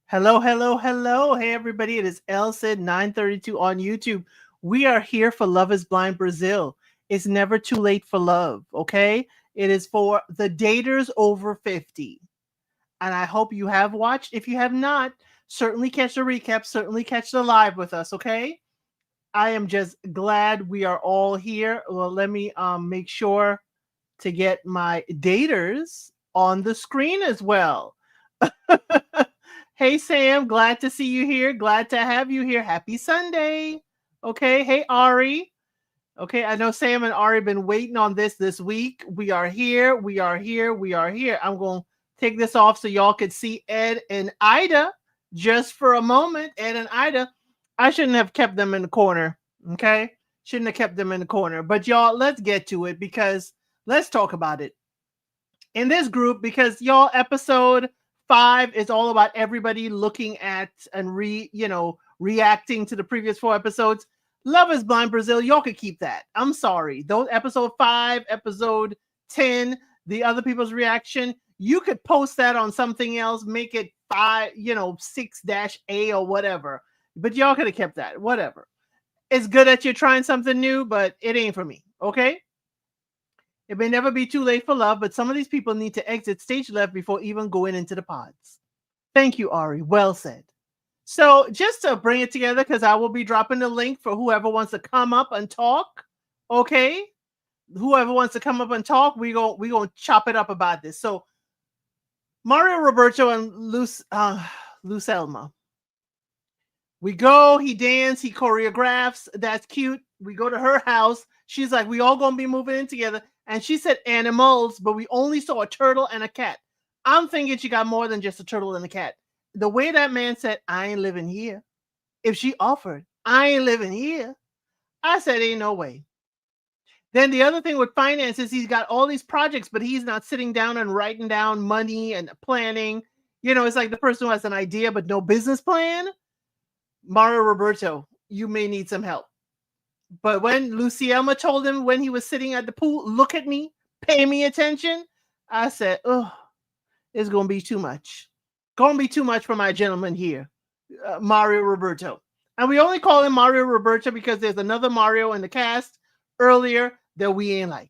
Hello, hello, hello. Hey, everybody. It is Elsid 932 on YouTube. We are here for Love is Blind Brazil. It's never too late for love, okay? It is for the daters over 50. And I hope you have watched. If you have not, certainly catch the recap, certainly catch the live with us, okay? I am just glad we are all here. Well, let me make sure to get my daters on the screen as well. Hey Sam, glad to see you here. Glad to have you here. Happy Sunday. Okay. Hey Ari. Okay, I know Sam and Ari been waiting on this week. We are here. We are here. We are here. I'm going to take this off so y'all could see Ed and Ida just for a moment. Ed and Ida. I shouldn't have kept them in the corner. Okay? Shouldn't have kept them in the corner. But y'all, let's get to it because let's talk about it in this group because y'all episode 5 is all about everybody looking at and reacting to the previous 4 episodes. Love is Blind Brazil, y'all could keep that. I'm sorry. Those episode 5, episode 10, the other people's reaction, you could post that on something else, make it 6-A or whatever. But y'all could have kept that. Whatever. It's good that you're trying something new, but it ain't for me. Okay? It may never be too late for love, but some of these people need to exit stage left before even going into the pods. Thank you, Ari. Well said. So just to bring it together, because I will be dropping the link for whoever wants to come up and talk. Okay? Whoever wants to come up and talk, we gonna chop it up about this. So Mario Roberto and Lucelma. We go, he dance, he choreographs. That's cute. We go to her house. She's like, we all gonna be moving in together. And she said animals, but we only saw a turtle and a cat. I'm thinking she got more than just a turtle and a cat. The way that man said, I ain't living here. If she offered, I ain't living here. I said, ain't no way. Then the other thing with finance is he's got all these projects, but he's not sitting down and writing down money and planning. It's like the person who has an idea, but no business plan. Mario Roberto, you may need some help. But when Lucielma told him when he was sitting at the pool, look at me, pay me attention, I said, oh, it's going to be too much. Going to be too much for my gentleman here, Mario Roberto. And we only call him Mario Roberto because there's another Mario in the cast earlier that we ain't like.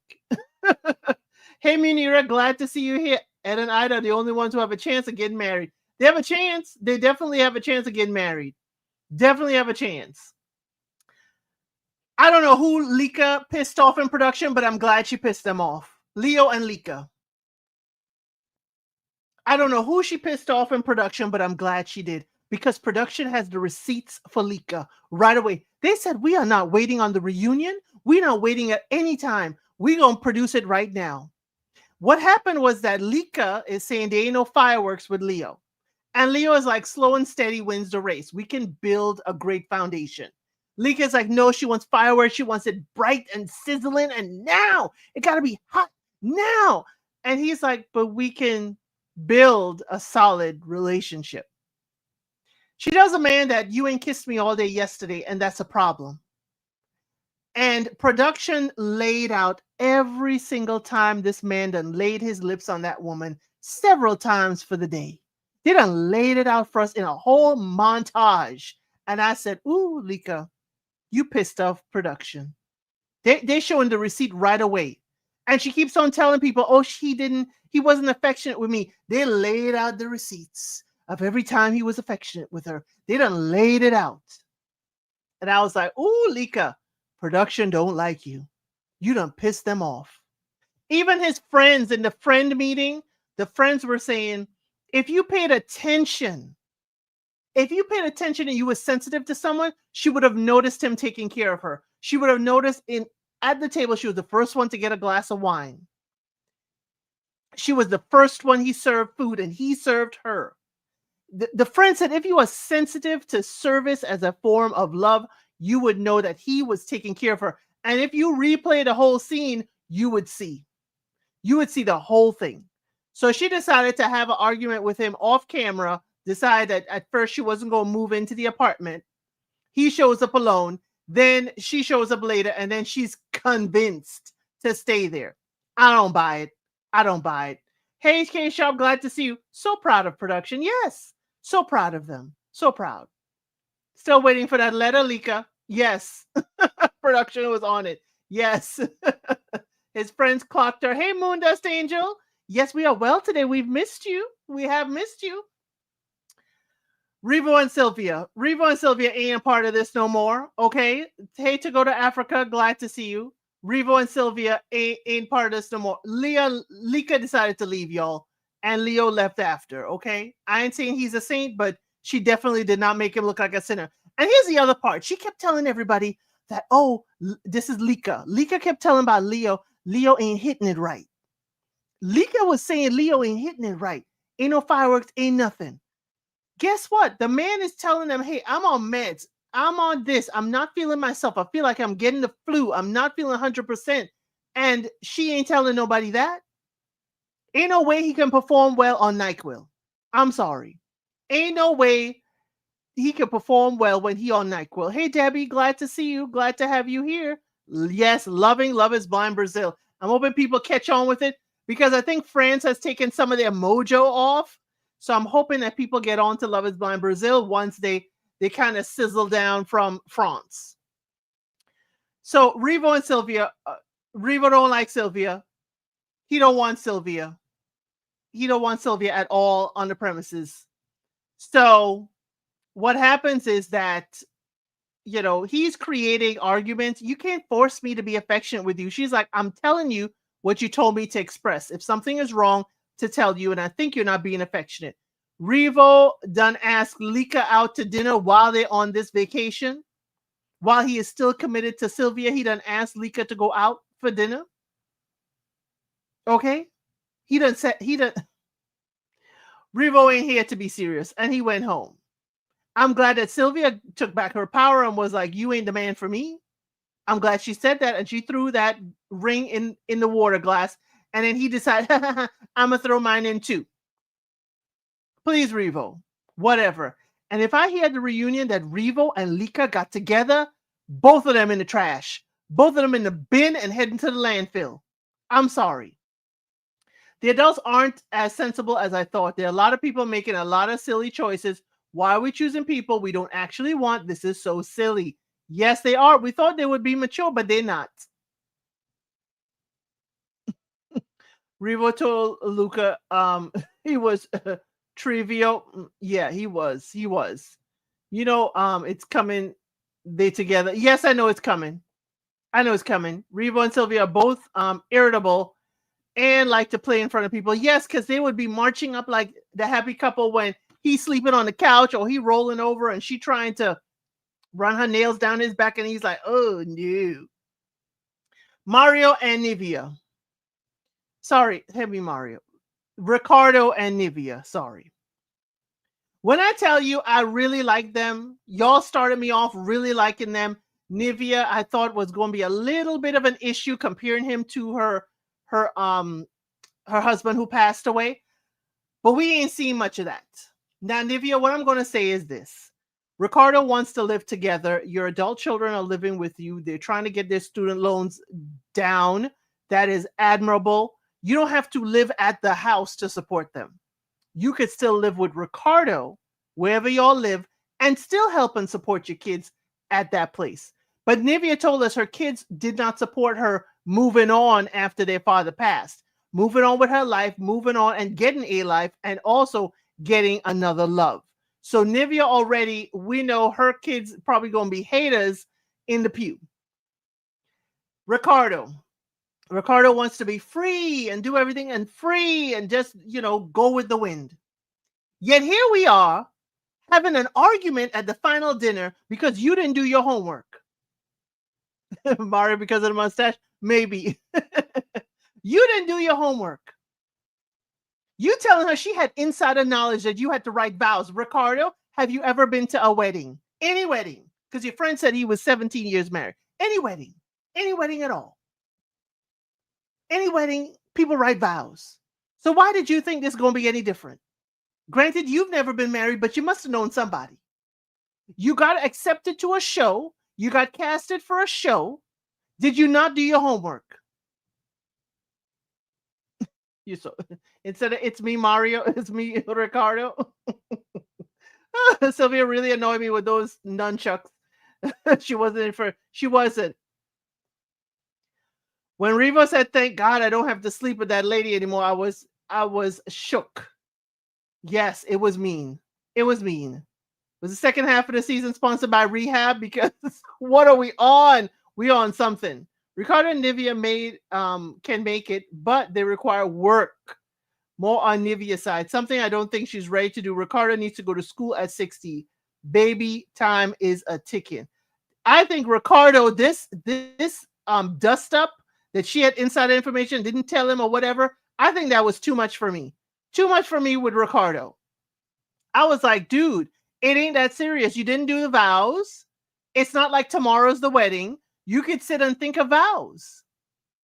Hey, Munira, glad to see you here. Ed and Ida are the only ones who have a chance of getting married. They have a chance. They definitely have a chance of getting married. Definitely have a chance. I don't know who Lika pissed off in production, but I'm glad she pissed them off. Leo and Lika. I don't know who she pissed off in production, but I'm glad she did because production has the receipts for Lika right away. They said, we are not waiting on the reunion. We're not waiting at any time. We're going to produce it right now. What happened was that Lika is saying there ain't no fireworks with Leo. And Leo is like, slow and steady wins the race. We can build a great foundation. Lika's like, no, she wants fireworks. She wants it bright and sizzling. And now it got to be hot now. And he's like, but we can build a solid relationship. She tells a man that you ain't kissed me all day yesterday, and that's a problem. And production laid out every single time this man done laid his lips on that woman several times for the day. They done laid it out for us in a whole montage. And I said, ooh, Lika, you pissed off production. They showing the receipt right away. And she keeps on telling people, oh, he wasn't affectionate with me. They laid out the receipts of every time he was affectionate with her. They done laid it out. And I was like, ooh, Lika, production don't like you. You done pissed them off. Even his friends in the friend meeting, the friends were saying, if you paid attention and you were sensitive to someone, she would have noticed him taking care of her. She would have noticed at the table, she was the first one to get a glass of wine. She was the first one he served food and he served her. The friend said, if you are sensitive to service as a form of love, you would know that he was taking care of her. And if you replay the whole scene, you would see the whole thing. So she decided to have an argument with him off camera, decided that at first she wasn't going to move into the apartment. He shows up alone. Then she shows up later, and then she's convinced to stay there. I don't buy it. Hey, shApp, glad to see you. So proud of production. Yes. So proud of them. So proud. Still waiting for that letter, Lika. Yes. Production was on it. Yes. His friends clocked her. Hey, Moondust Angel. Yes, we are well today. We've missed you. We have missed you. Revo and Sylvia. Revo and Sylvia ain't a part of this no more. Okay. Hate to go to Africa. Glad to see you. Revo and Sylvia ain't part of this no more. Lika decided to leave, y'all. And Leo left after. Okay. I ain't saying he's a saint, but she definitely did not make him look like a sinner. And here's the other part. She kept telling everybody that, oh, this is Lika. Lika kept telling about Leo. Leo ain't hitting it right. Lika was saying Leo ain't hitting it right. Ain't no fireworks, ain't nothing. Guess what? The man is telling them, hey, I'm on meds. I'm on this. I'm not feeling myself. I feel like I'm getting the flu. I'm not feeling 100%. And she ain't telling nobody that. Ain't no way he can perform well on NyQuil. I'm sorry. Ain't no way he can perform well when he on NyQuil. Hey, Debbie, glad to see you. Glad to have you here. Yes, loving Love is Blind Brazil. I'm hoping people catch on with it because I think France has taken some of their mojo off. So I'm hoping that people get on to Love is Blind Brazil once they kind of sizzle down from France. So Revo and Sylvia, Revo don't like Sylvia. He don't want Sylvia. He don't want Sylvia at all on the premises. So what happens is that, you know, he's creating arguments. You can't force me to be affectionate with you. She's like, I'm telling you what you told me to express. If something is wrong, to tell you, and I think you're not being affectionate. Revo done asked Lika out to dinner while they're on this vacation. While he is still committed to Sylvia, he done asked Lika to go out for dinner. Okay? He done said, Revo ain't here to be serious, and he went home. I'm glad that Sylvia took back her power and was like, you ain't the man for me. I'm glad she said that, and she threw that ring in the water glass, and then he decided, I'm going to throw mine in too. Please, Revo. Whatever. And if I hear the reunion that Revo and Lika got together, both of them in the trash. Both of them in the bin and heading to the landfill. I'm sorry. The adults aren't as sensible as I thought. There are a lot of people making a lot of silly choices. Why are we choosing people we don't actually want? This is so silly. Yes, they are. We thought they would be mature, but they're not. Revo told Luca he was trivial. Yeah, he was. He was. You know, it's coming. They together. Yes, I know it's coming. I know it's coming. Revo and Sylvia are both irritable and like to play in front of people. Yes, because they would be marching up like the happy couple when he's sleeping on the couch or he rolling over and she trying to run her nails down his back and he's like, oh no. Mario and Nivea. Sorry, heavy Mario. Ricardo and Nivea. Sorry. When I tell you I really like them, y'all started me off really liking them. Nivea, I thought was going to be a little bit of an issue comparing him to her husband who passed away. But we ain't seen much of that. Now, Nivea, what I'm going to say is this. Ricardo wants to live together. Your adult children are living with you. They're trying to get their student loans down. That is admirable. You don't have to live at the house to support them. You could still live with Ricardo, wherever y'all live, and still help and support your kids at that place. But Nivea told us her kids did not support her moving on after their father passed. Moving on with her life, moving on and getting a life, and also getting another love. So Nivea already, we know her kids probably going to be haters in the pew. Ricardo wants to be free and do everything and free and just, you know, go with the wind. Yet here we are having an argument at the final dinner because you didn't do your homework. Mario, because of the mustache? Maybe. You didn't do your homework. You telling her she had insider knowledge that you had to write vows. Ricardo, have you ever been to a wedding? Any wedding? Because your friend said he was 17 years married. Any wedding at all. Any wedding, people write vows. So why did you think this is going to be any different? Granted, you've never been married, but you must have known somebody. You got accepted to a show. You got casted for a show. Did you not do your homework? You so instead of it's me, Mario, it's me, Ricardo. Sylvia really annoyed me with those nunchucks. She wasn't in for. She wasn't. When Revo said, "Thank God I don't have to sleep with that lady anymore," I was shook. Yes, it was mean. It was mean. Was the second half of the season sponsored by Rehab? Because what are we on? We on something. Ricardo and Nivea can make it, but they require work. More on Nivea's side. Something I don't think she's ready to do. Ricardo needs to go to school at 60. Baby time is a ticking. I think Ricardo, this dust up that she had insider information, didn't tell him or whatever. I think that was too much for me. Too much for me with Ricardo. I was like, dude, it ain't that serious. You didn't do the vows. It's not like tomorrow's the wedding. You could sit and think of vows.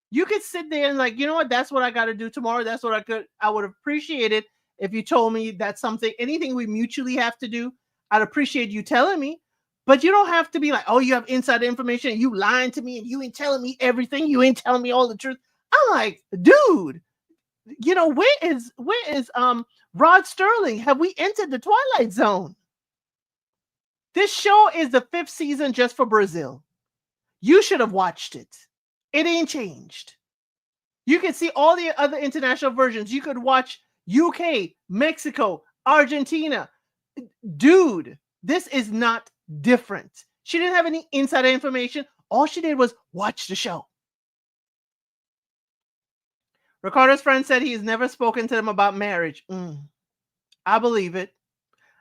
You could sit there and like, you know what? That's what I got to do tomorrow. That's what I would appreciate it if you told me that's something, anything we mutually have to do. I'd appreciate you telling me, but you don't have to be like, oh, you have inside information and you lying to me and you ain't telling me everything. You ain't telling me all the truth. I'm like, dude, where is Rod Sterling? Have we entered the Twilight Zone? This show is the 5th season just for Brazil. You should have watched it. It ain't changed. You can see all the other international versions. You could watch UK, Mexico, Argentina. Dude, this is not different. She didn't have any insider information. All she did was watch the show. Ricardo's friend said he has never spoken to them about marriage. I believe it.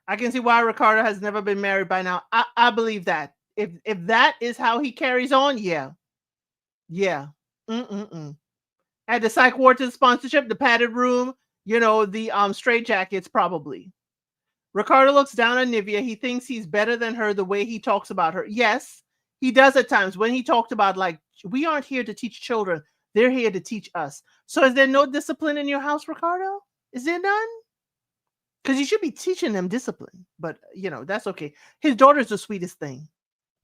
I can see why Ricardo has never been married by now. I believe that. If that is how he carries on, yeah. Yeah. At the Psych Ward sponsorship, the padded room, the straight jackets, probably. Ricardo looks down on Nivea. He thinks he's better than her the way he talks about her. Yes, he does at times when he talked about, like, we aren't here to teach children. They're here to teach us. So is there no discipline in your house, Ricardo? Is there none? Because you should be teaching them discipline. But, that's okay. His daughter's the sweetest thing.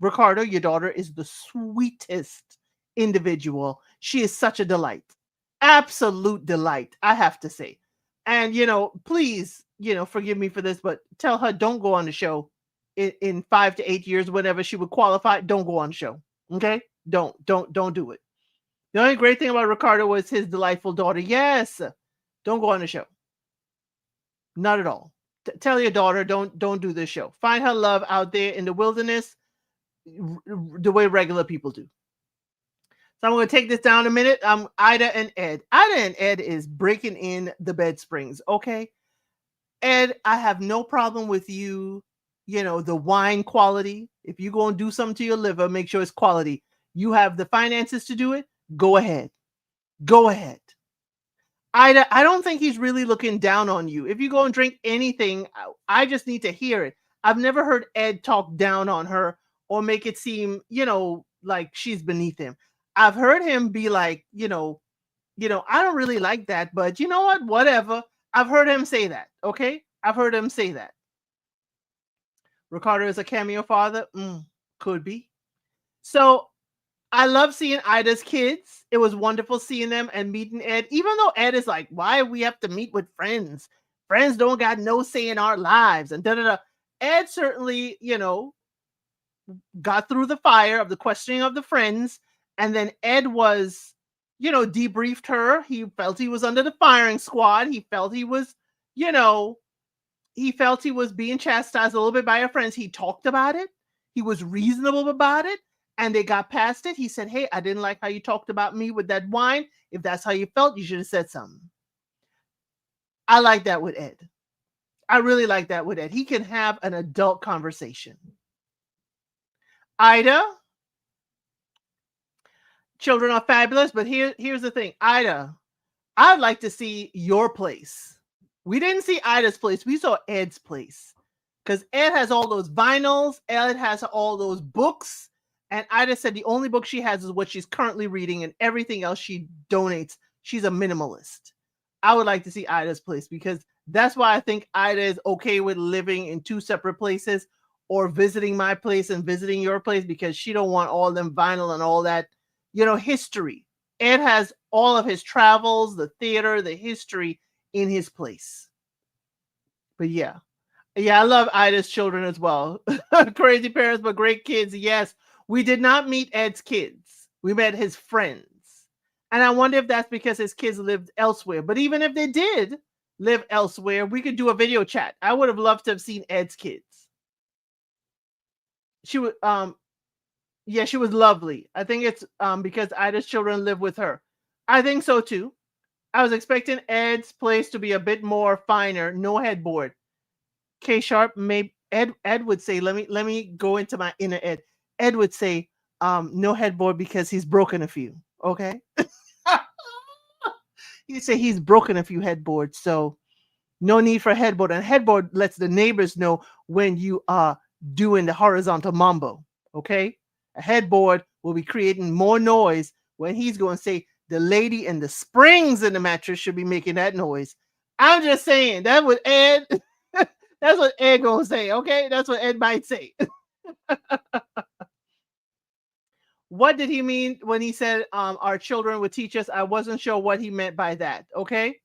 Ricardo, your daughter is the sweetest individual. She is such a delight. Absolute delight, I have to say. And, please, forgive me for this, but tell her don't go on the show in 5 to 8 years, whenever she would qualify. Don't go on the show. Okay? Don't do it. The only great thing about Ricardo was his delightful daughter. Yes. Don't go on the show. Not at all. Tell your daughter don't do this show. Find her love out there in the wilderness the way regular people do. So I'm going to take this down a minute. Ida and Ed. Ida and Ed is breaking in the bed springs. Okay. Ed, I have no problem with you, the wine quality. If you go and do something to your liver, make sure it's quality. You have the finances to do it. Go ahead. Go ahead. Ida, I don't think he's really looking down on you. If you go and drink anything, I just need to hear it. I've never heard Ed talk down on her or make it seem, like she's beneath him. I've heard him be like, I don't really like that, but you know what? Whatever. I've heard him say that. Okay. I've heard him say that. Ricardo is a cameo father. Could be. So I love seeing Ida's kids. It was wonderful seeing them and meeting Ed, even though Ed is like, why we have to meet with friends? Friends don't got no say in our lives and da-da-da. Ed certainly, got through the fire of the questioning of the friends. And then Ed was, debriefed her. He felt he was under the firing squad. He felt he was, being chastised a little bit by her friends. He talked about it. He was reasonable about it. And they got past it. He said, hey, I didn't like how you talked about me with that wine. If that's how you felt, you should have said something. I like that with Ed. I really like that with Ed. He can have an adult conversation. Ida, children are fabulous, but here's the thing. Ida, I'd like to see your place. We didn't see Ida's place. We saw Ed's place. Because Ed has all those vinyls. Ed has all those books. And Ida said the only book she has is what she's currently reading, and everything else she donates. She's a minimalist. I would like to see Ida's place, because that's why I think Ida is okay with living in 2 separate places, or visiting my place and visiting your place, because she don't want all them vinyl and all that, history. Ed has all of his travels, the theater, the history in his place. But yeah, Yeah, I love Ida's children as well. Crazy parents, but great kids. Yes, we did not meet Ed's kids. We met his friends. And I wonder if that's because his kids lived elsewhere. But even if they did live elsewhere, we could do a video chat. I would have loved to have seen Ed's kids. She would yeah, she was lovely. I think it's because Ida's children live with her. I think so too. I was expecting Ed's place to be a bit more finer, no headboard. K Sharp, maybe Ed would say, let me go into my inner Ed. Ed would say, no headboard because he's broken a few. Okay. He'd say he's broken a few headboards, so no need for a headboard. And headboard lets the neighbors know when you are doing the horizontal mambo. Okay. A headboard will be creating more noise when he's going to say the lady and the springs in the mattress should be making that noise. I'm just saying that would Ed. That's what Ed gonna say, okay? That's what Ed might say. What did he mean when he said our children would teach us? I wasn't sure what he meant by that, okay?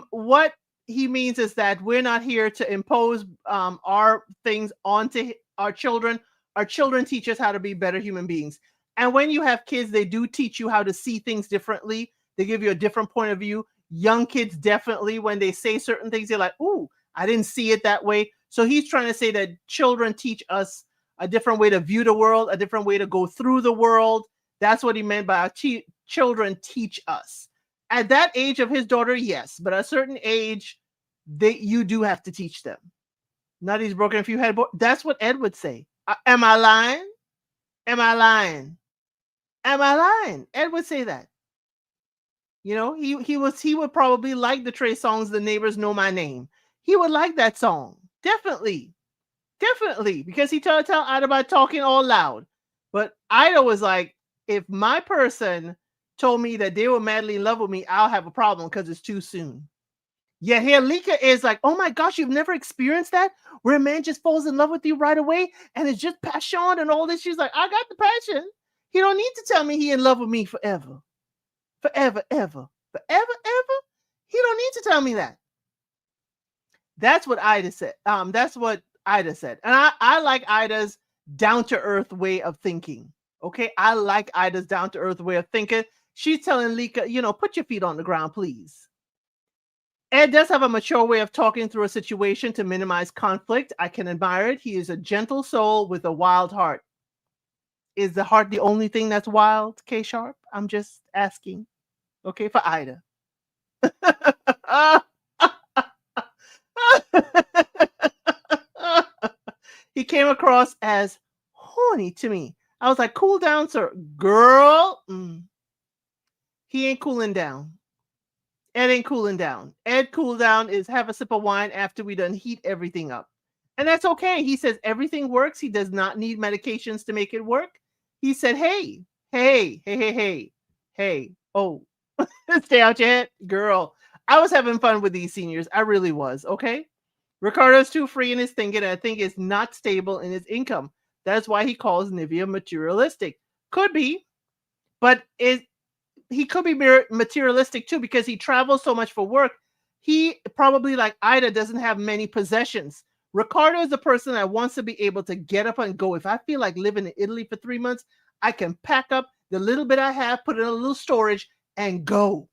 What he means is that we're not here to impose our things onto our children. Our children teach us how to be better human beings. And when you have kids, they do teach you how to see things differently. They give you a different point of view. Young kids definitely, when they say certain things, they're like, ooh, I didn't see it that way. So he's trying to say that children teach us a different way to view the world, a different way to go through the world. That's what he meant by our children teach us. At that age of his daughter, yes, but at a certain age, you do have to teach them. Not he's broken a few headboard. That's what Ed would say. Am I lying? Am I lying? Am I lying? Ed would say that. You know, he would probably like the Trey songs, The Neighbors Know My Name. He would like that song. Definitely. Definitely. Because he tell Ida about talking all loud. But Ida was like, if my person told me that they were madly in love with me, I'll have a problem because it's too soon. Yet here Lika is like, oh my gosh, you've never experienced that? Where a man just falls in love with you right away and it's just passion and all this. She's like, I got the passion. He don't need to tell me he in love with me forever. Forever, ever. Forever, ever? He don't need to tell me that. That's what Ida said. That's what Ida said. And I like Ida's down-to-earth way of thinking. Okay. I like Ida's down-to-earth way of thinking. She's telling Lika, you know, put your feet on the ground, please. Ed does have a mature way of talking through a situation to minimize conflict. I can admire it. He is a gentle soul with a wild heart. Is the heart the only thing that's wild, K Sharp? I'm just asking. Okay, for Ida. He came across as horny to me. I was like, cool down, sir. Girl. He ain't cooling down. Ed ain't cooling down. Ed cool down is have a sip of wine after we done heat everything up. And that's okay. He says everything works. He does not need medications to make it work. He said, hey, hey, hey, hey, hey, hey. Oh, stay out your head. Girl, I was having fun with these seniors. I really was. Okay. Ricardo's too free in his thinking, and I think is not stable in his income. That's why he calls Nivea materialistic. Could be, but he could be materialistic too because he travels so much for work. He probably, like Ida, doesn't have many possessions. Ricardo is the person that wants to be able to get up and go. If I feel like living in Italy for 3 months, I can pack up the little bit I have, put it in a little storage, and go.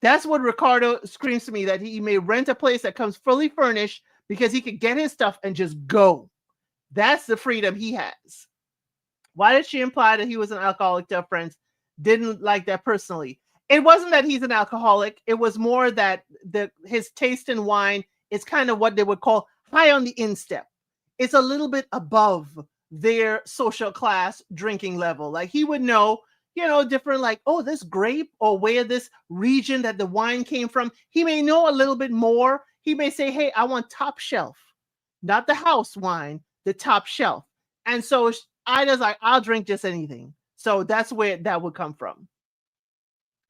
That's what Ricardo screams to me, that he may rent a place that comes fully furnished because he could get his stuff and just go. That's the freedom he has. Why did she imply that he was an alcoholic to her friends? Didn't like that personally. It wasn't that he's an alcoholic. It was more that his taste in wine is kind of what they would call high on the instep. It's a little bit above their social class drinking level. Like he would know, you know, different, like, oh, this grape or where this region that the wine came from. He may know a little bit more. He may say, hey, I want top shelf, not the house wine, the top shelf. And so Ida's like, I'll drink just anything. So that's where that would come from.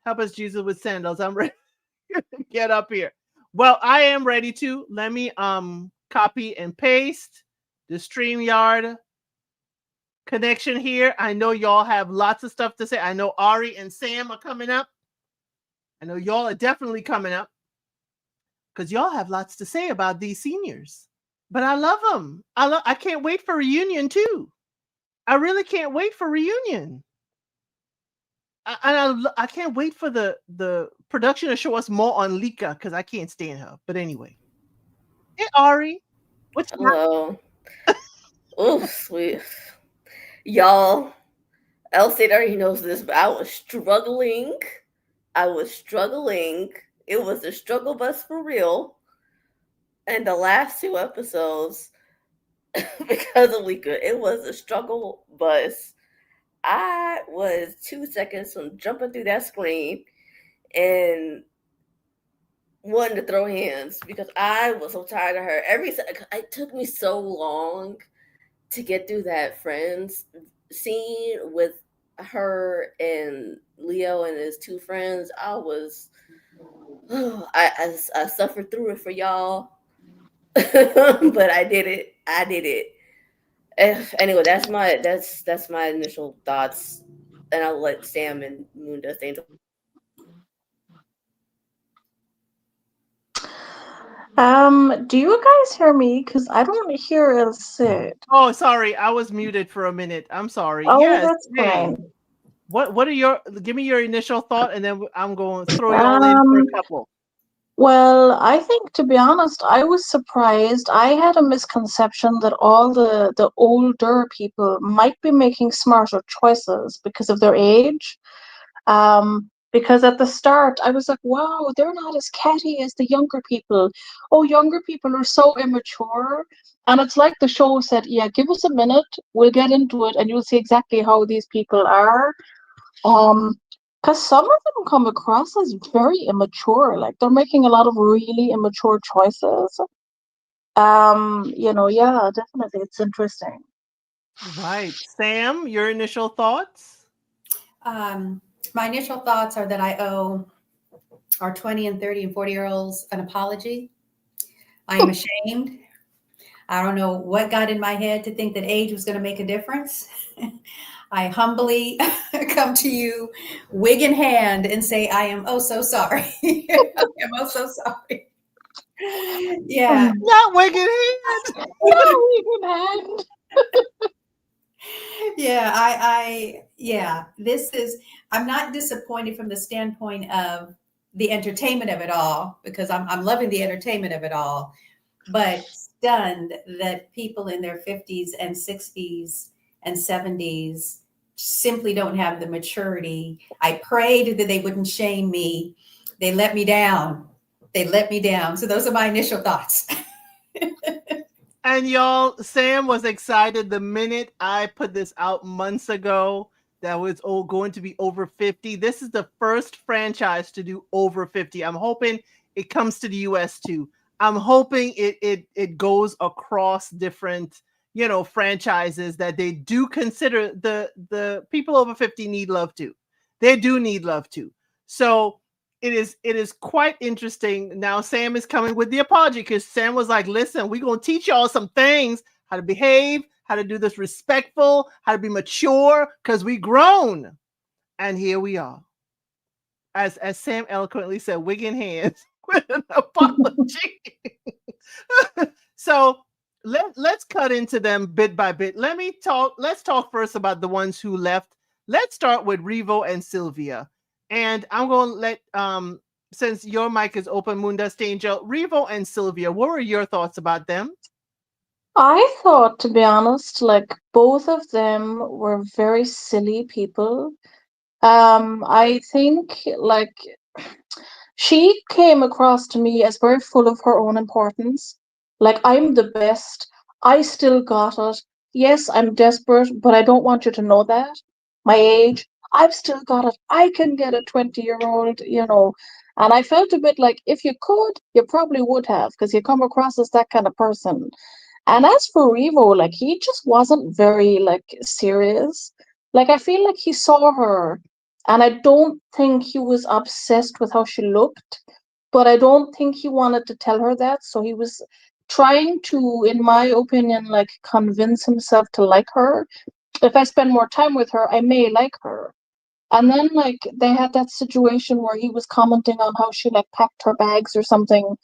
Help us, Jesus, with sandals. I'm ready to get up here. Well, I am ready to. Let me copy and paste the StreamYard connection here. I know y'all have lots of stuff to say. I know Ari and Sam are coming up. I know y'all are definitely coming up. because y'all have lots to say about these seniors. But I love them. I can't wait for reunion too. I really can't wait for reunion. I can't wait for the production to show us more on Lika because I can't stand her. But anyway, hey Ari, what you got? Hello. Oh, sweet. Y'all, Elsie already knows this, but I was struggling. I was struggling. It was a struggle bus for real. And the last two episodes, because of Lika, it was a struggle bus. I was 2 seconds from jumping through that screen and wanting to throw hands because I was so tired of her. It took me so long to get through that Friends scene with her and Leo and his two friends. I suffered through it for y'all, but I did it. I did it. Anyway, that's my initial thoughts, and I'll let Sam and Munda stay. Do you guys hear me? Because I don't hear Elsie. Oh, sorry, I was muted for a minute. I'm sorry. Oh, Yes, that's hey, fine. what are your? Give me your initial thought, and then I'm going to throw y'all in for a Um, couple. well, I think to be honest, I was surprised. I had a misconception that all the older people might be making smarter choices because of their age. Because at the start, I was like, wow, they're not as catty as the younger people. Oh, younger people are so immature. And it's like the show said, yeah, give us a minute, we'll get into it, and you'll see exactly how these people are. Um, because some of them come across as very immature, like they're making a lot of really immature choices. Yeah, definitely, it's interesting. Right, Sam, your initial thoughts. Um, my initial thoughts are that I owe our 20 and 30 and 40-year-olds an apology. I am ashamed. I don't know what got in my head to think that age was going to make a difference. I humbly come to you, wig in hand, and say, I am oh so sorry. I am oh so sorry. Yeah. Not wicked hand. No, even hand. Yeah, this is, I'm not disappointed from the standpoint of the entertainment of it all, because I'm loving the entertainment of it all, but stunned that people in their 50s and 60s and 70s simply don't have the maturity. I prayed that they wouldn't shame me. They let me down. They let me down. So those are my initial thoughts. And y'all, Sam was excited the minute I put this out months ago that was going to be over 50. This is the first franchise to do over 50. I'm hoping it comes to the US too. I'm hoping it goes across different, franchises that they do consider the people over 50 need love too. They do need love too. So it is quite interesting. Now Sam is coming with the apology because Sam was like, listen, we're gonna teach y'all some things, how to behave, how to do this respectful, how to be mature, because we grown. And here we are. As Sam eloquently said, wig in hands with an apology. So let's cut into them bit by bit. Let's talk first about the ones who left. Let's start with Revo and Sylvia. And I'm going to let since your mic is open, Munda Angel, Revo and Sylvia, what were your thoughts about them? I thought, to be honest, like both of them were very silly people. I think like she came across to me as very full of her own importance. Like, I'm the best. I still got it. Yes, I'm desperate, but I don't want you to know that. My age, I've still got it. I can get a 20-year-old. And I felt a bit like if you could, you probably would have, because you come across as that kind of person. And as for Revo, like he just wasn't very like serious. Like I feel like he saw her, and I don't think he was obsessed with how she looked, but I don't think he wanted to tell her that. So he was trying to, in my opinion, like convince himself to like her. If I spend more time with her, I may like her. And then like they had that situation where he was commenting on how she like packed her bags or something,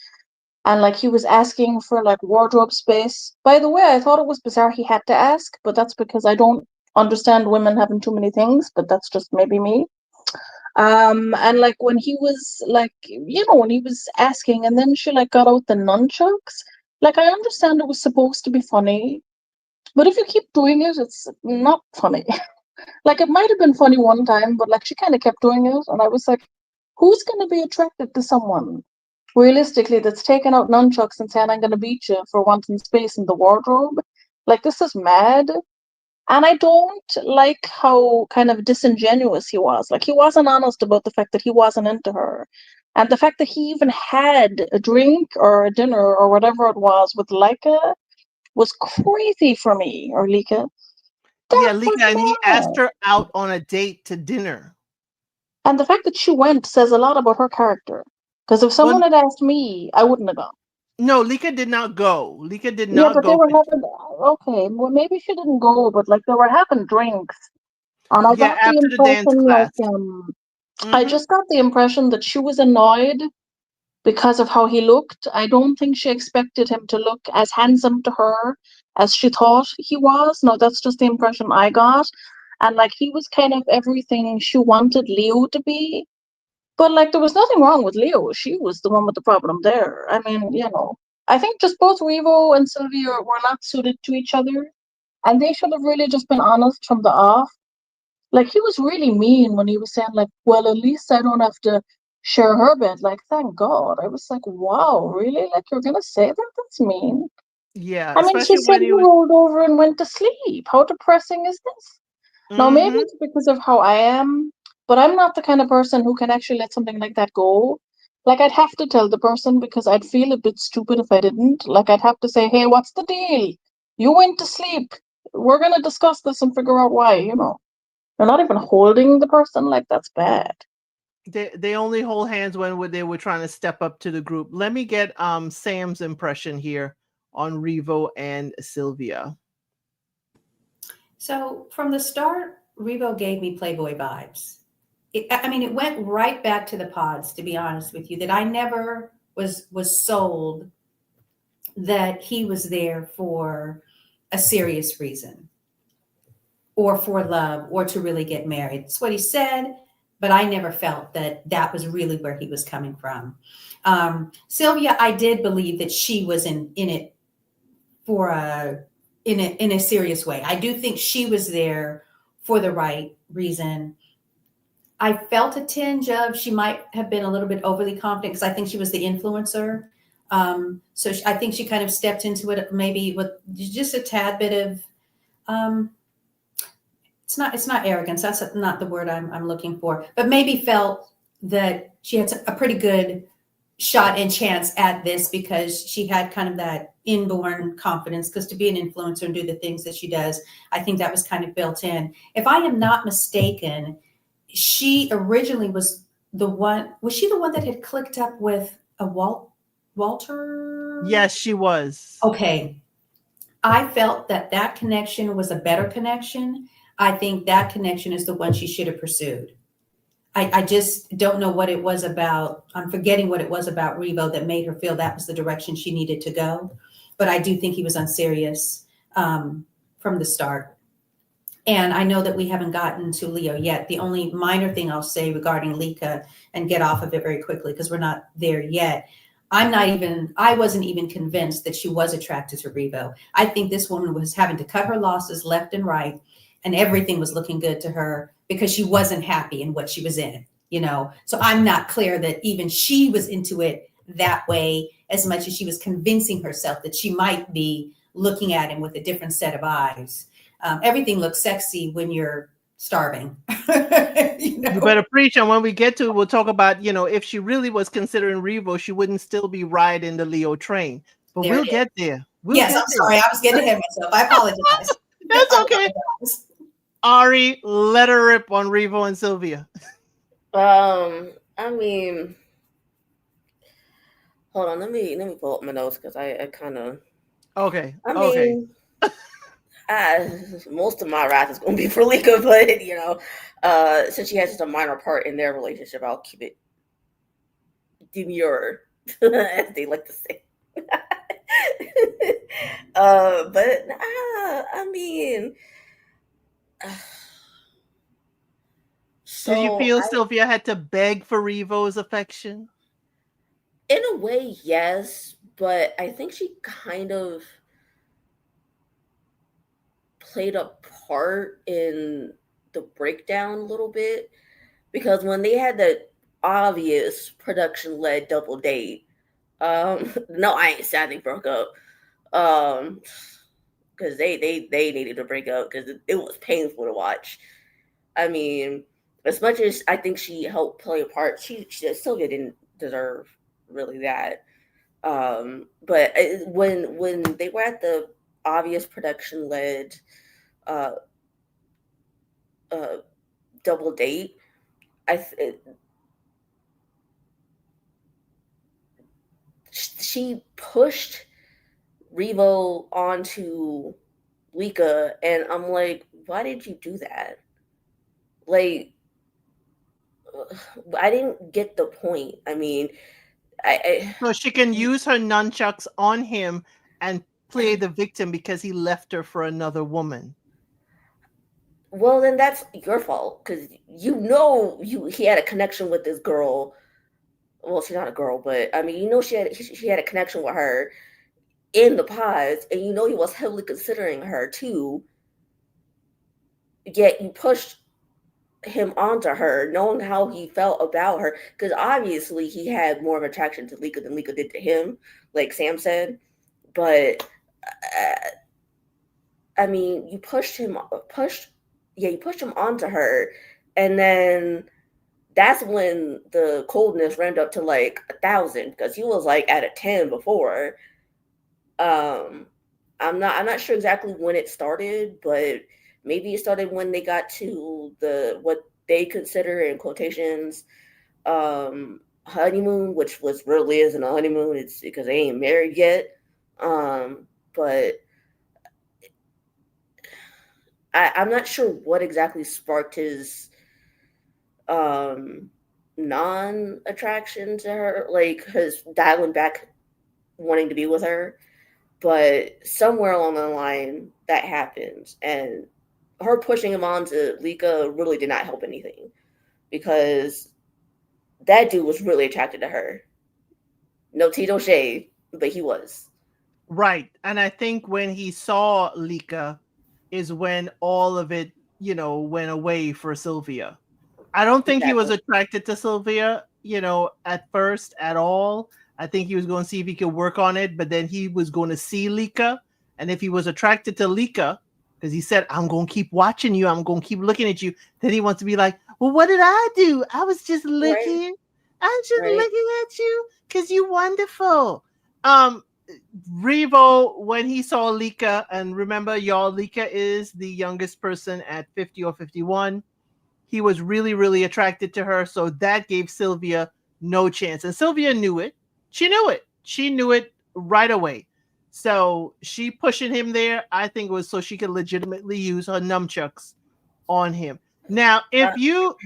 and like he was asking for like wardrobe space. By the way, I thought it was bizarre he had to ask, but that's because I don't understand women having too many things, but that's just maybe me. And like when he was like, when he was asking, and then she like got out the nunchucks. Like I understand it was supposed to be funny, but if you keep doing it, it's not funny. Like it might have been funny one time, but like she kind of kept doing it, and I was like, who's gonna be attracted to someone realistically that's taking out nunchucks and saying I'm gonna beat you for wanting space in the wardrobe? Like this is mad. And I don't like how kind of disingenuous he was. Like he wasn't honest about the fact that he wasn't into her. And the fact that he even had a drink or a dinner or whatever it was with Leica was crazy for me, or Lika. Yeah, That Lika, was and he asked mad. her out on a date to dinner. And the fact that she went says a lot about her character. Because if Well, someone had asked me, I wouldn't have gone. no, Lika did not go. Lika did Yeah, not but they go. were having, okay, well, maybe she didn't go, but like they were having drinks. And I Yeah, got the after the dance impression, like, class. I Hmm. just got the impression that she was annoyed because of how he looked. I don't think she expected him to look as handsome to her as she thought he was. No, that's just the impression I got. And like he was kind of everything she wanted Leo to be. But like there was nothing wrong with Leo. She was the one with the problem there. I mean, I think just both Revo and Sylvia were not suited to each other. And they should have really just been honest from the off. Like he was really mean when he was saying like, well, at least I don't have to share her bed. Like, thank God. I was like, wow, really? Like you're gonna say that? That's mean. Yeah, I mean, she especially said when he he was. rolled over and went to sleep. How depressing is this? Now maybe Hmm. it's because of how I am, but I'm not the kind of person who can actually let something like that go. Like I'd have to tell the person because I'd feel a bit stupid if I didn't. Like I'd have to say, hey, what's the deal? You went to sleep. We're gonna discuss this and figure out why. They're not even holding the person, like that's bad. They only hold hands when they were trying to step up to the group. Let me get Sam's impression here on Revo and Sylvia. So from the start, Revo gave me Playboy vibes. I mean, it went right back to the pods. To be honest with you, that I never was sold that he was there for a serious reason or for love or to really get married. It's what he said, but I never felt that that was really where he was coming from. Sylvia, I did believe that she was in it for in a serious way. I do think she was there for the right reason. I felt a tinge of she might have been a little bit overly confident because I think she was the influencer. I think she kind of stepped into it maybe with just a tad bit of um, it's not arrogance. That's not the word I'm looking for, but maybe felt that she had a pretty good shot and chance at this because she had kind of that inborn confidence, because to be an influencer and do the things that she does, I think that was kind of built in. If I am not mistaken, she originally was she the one that had clicked up with a Walter? Yes, she was. Okay. I felt that connection was a better connection. I think that connection is the one she should have pursued. I just don't know what it was about. I'm forgetting what it was about Revo that made her feel that was the direction she needed to go. But I do think he was unserious from the start. And I know that we haven't gotten to Leo yet. The only minor thing I'll say regarding Lika, and get off of it very quickly because we're not there yet. I wasn't even convinced that she was attracted to Revo. I think this woman was having to cut her losses left and right, and everything was looking good to her because she wasn't happy in what she was in. So I'm not clear that even she was into it that way as much as she was convincing herself that she might be looking at him with a different set of eyes. Everything looks sexy when you're starving. You better preach. And when we get to it, we'll talk about, if she really was considering Revo, she wouldn't still be riding the Leo train. But There we'll it is. get there. We'll Yes, get I'm there. sorry. I was getting ahead of myself. I apologize. That's I okay. apologize. Ari, let her rip on Revo and Sylvia. I mean, hold on. Let me pull up my notes because I kind of. Okay. I Okay. mean, most of my wrath is going to be for Lika, but since she has just a minor part in their relationship, I'll keep it demure, as they like to say. But I mean, Did you so feel Sylvia had to beg for Revo's affection? in a way, yes, but I think she kind of played a part in the breakdown a little bit because when they had the obvious production led double date, no, I ain't sad they broke up. Um, because they needed to break up because it was painful to watch. I mean, as much as I think she helped play a part, she Sylvia didn't deserve really that. But when they were at the obvious production led uh, uh, double date, I she pushed Revo onto Lika, and I'm like, why did you do that? Like, I didn't get the point. I mean, So she can use her nunchucks on him and play the victim because he left her for another woman. well, then that's your fault because he had a connection with this girl. Well, she's not a girl, but I mean, she had a connection with her in the pods, and he was heavily considering her too. Yet you pushed him onto her, knowing how he felt about her, because obviously he had more of attraction to Lika than Lika did to him, like Sam said. But uh, I mean, you pushed him onto her, and then that's when the coldness ramped up to like 1,000 because he was like at a 10 before. Um, I'm not sure exactly when it started, but maybe it started when they got to the what they consider in quotations honeymoon, which was really isn't a honeymoon. It's because they ain't married yet. But I'm not sure what exactly sparked his um non attraction to her, like his dialing back wanting to be with her. But somewhere along the line that happened, and her pushing him on to Lika really did not help anything because that dude was really attracted to her. No tea, no shade, but he was. Right. And I think when he saw Lika is when all of it, went away for Sylvia. I don't think he was Exactly. attracted to Sylvia, at first at all. I think he was going to see if he could work on it, but then he was going to see Lika. And if he was attracted to Lika, because he said, I'm going to keep watching you, I'm going to keep looking at you, then he wants to be like, well, what did I do? I was just Right, looking. I'm just right. looking at you because you're wonderful. Um, Revo, when he saw Lika, and remember, y'all, Lika is the youngest person at 50 or 51. He was really, really attracted to her. So that gave Sylvia no chance. And Sylvia knew it. She knew it. She knew it right away. So she pushing him there, I think it was so she could legitimately use her nunchucks on him. Now, Uh,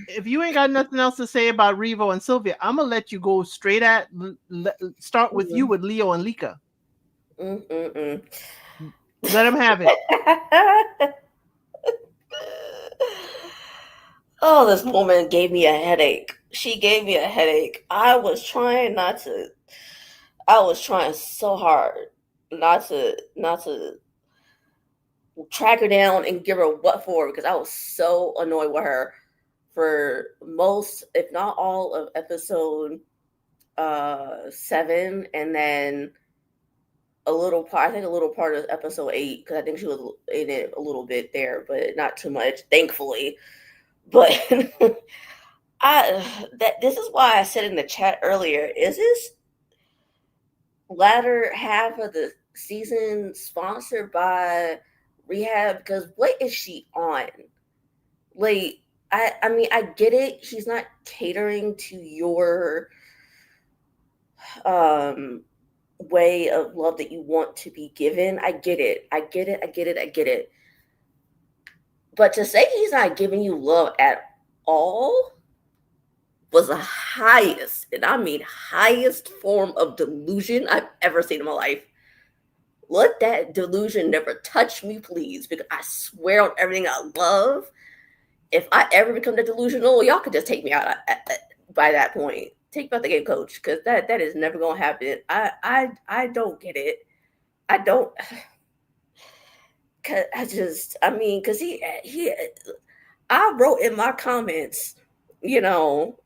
if you ain't got nothing else to say about Revo and Sylvia, I'm gonna let you go straight at start with you mm, with Leo and Lika. mm, mm, mm. Let him have it. Oh, this woman gave me a headache. She gave me a headache. I was trying so hard not to track her down and give her what for because I was so annoyed with her for most, if not all, of episode 7, and then a little part of episode 8 because I think she was in it a little bit there, but not too much, thankfully. But this is why I said in the chat earlier, is this latter half of the season sponsored by Rehab? Because what is she on? Like, I mean, I get it. She's not catering to your um way of love that you want to be given. I get it. I get it. I get it. I get it. But to say he's not giving you love at all, was the highest, and I mean highest form of delusion I've ever seen in my life. Let that delusion never touch me, please, because I swear on everything I love, if I ever become that delusional, y'all could just take me out by that point. Take me out the game, coach, because that is never gonna happen. I don't get it. I don't. Cause I mean, cause I wrote in my comments, you know,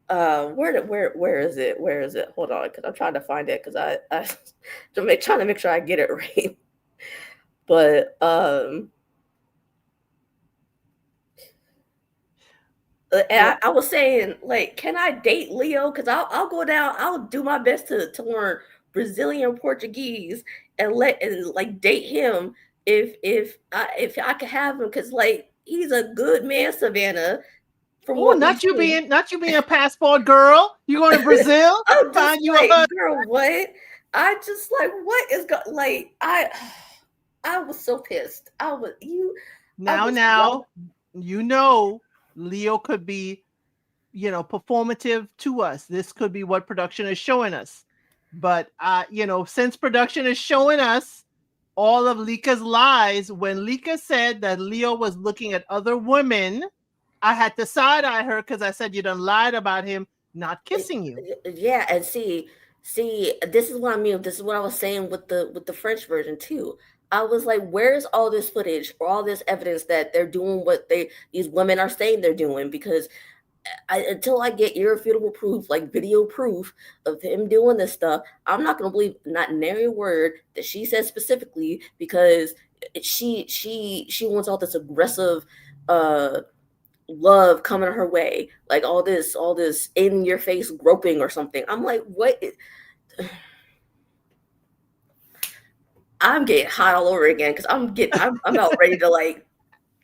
where is it? Where is it? Hold on, because I'm trying to find it, because I trying to make sure I get it right. But and I was saying, like, can I date Leo? Because I'll go down. I'll do my best to learn Brazilian Portuguese and like date him if I could have him, because like he's a good man, Savannah. From Oh, what we not you see, being a passport girl. You going to Brazil? I'm just Find you a like, husband. girl, what? I just like, what is like I was so pissed. I was Now, you know, Leo could be, performative to us. This could be what production is showing us. But since production is showing us all of Lika's lies, when Lika said that Leo was looking at other women, I had to side eye her because I said you done lied about him not kissing you. Yeah, and see, this is what I mean. This is what I was saying with the French version too. I was like, where's all this footage or all this evidence that they're doing what these women are saying they're doing? Because until I get irrefutable proof, like video proof of him doing this stuff, I'm not gonna believe not nary word that she said specifically, because she wants all this aggressive love coming her way, like all this in your face groping or something. I'm like, what I'm getting hot all over again, because I'm about ready to like.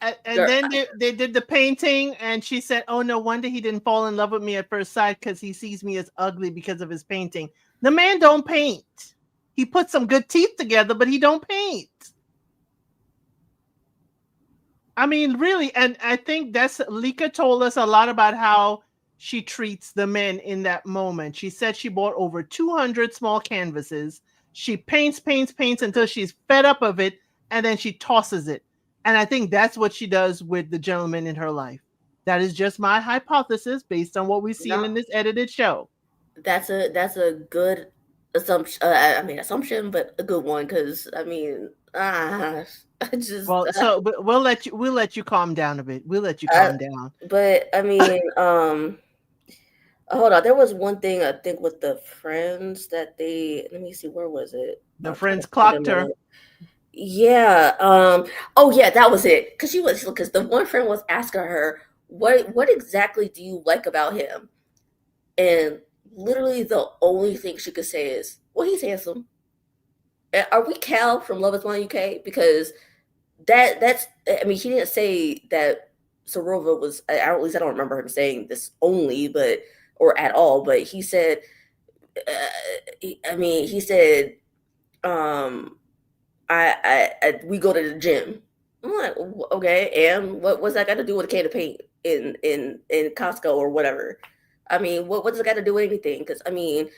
And then they did the painting, and she said, oh, no wonder he didn't fall in love with me at first sight, because he sees me as ugly because of his painting. The man don't paint. He put some good teeth together, but he don't paint. I mean, really, and I think Lika told us a lot about how she treats the men in that moment. She said she bought over 200 small canvases. She paints until she's fed up of it, and then she tosses it. And I think that's what she does with the gentleman in her life. That is just my hypothesis based on what we've seen in this edited show. That's a good assumption. Assumption, but a good one, because I mean, I just so but we'll let you calm down a bit. We'll let you calm down. But I mean, hold on. There was one thing I think with the friends that let me see, where was it? The friends clocked her. Yeah. Oh yeah, that was it. Because the one friend was asking her, what exactly do you like about him? And literally the only thing she could say is, well, he's handsome. Are we Cal from Love Is Blind UK? Because that's, I mean, he didn't say that Sorova was, at least I don't remember him saying this only, or at all, but he said, he said, we go to the gym. I'm like, okay, and what's that got to do with a can of paint in Costco or whatever? I mean, what's it got to do with anything? Because I mean,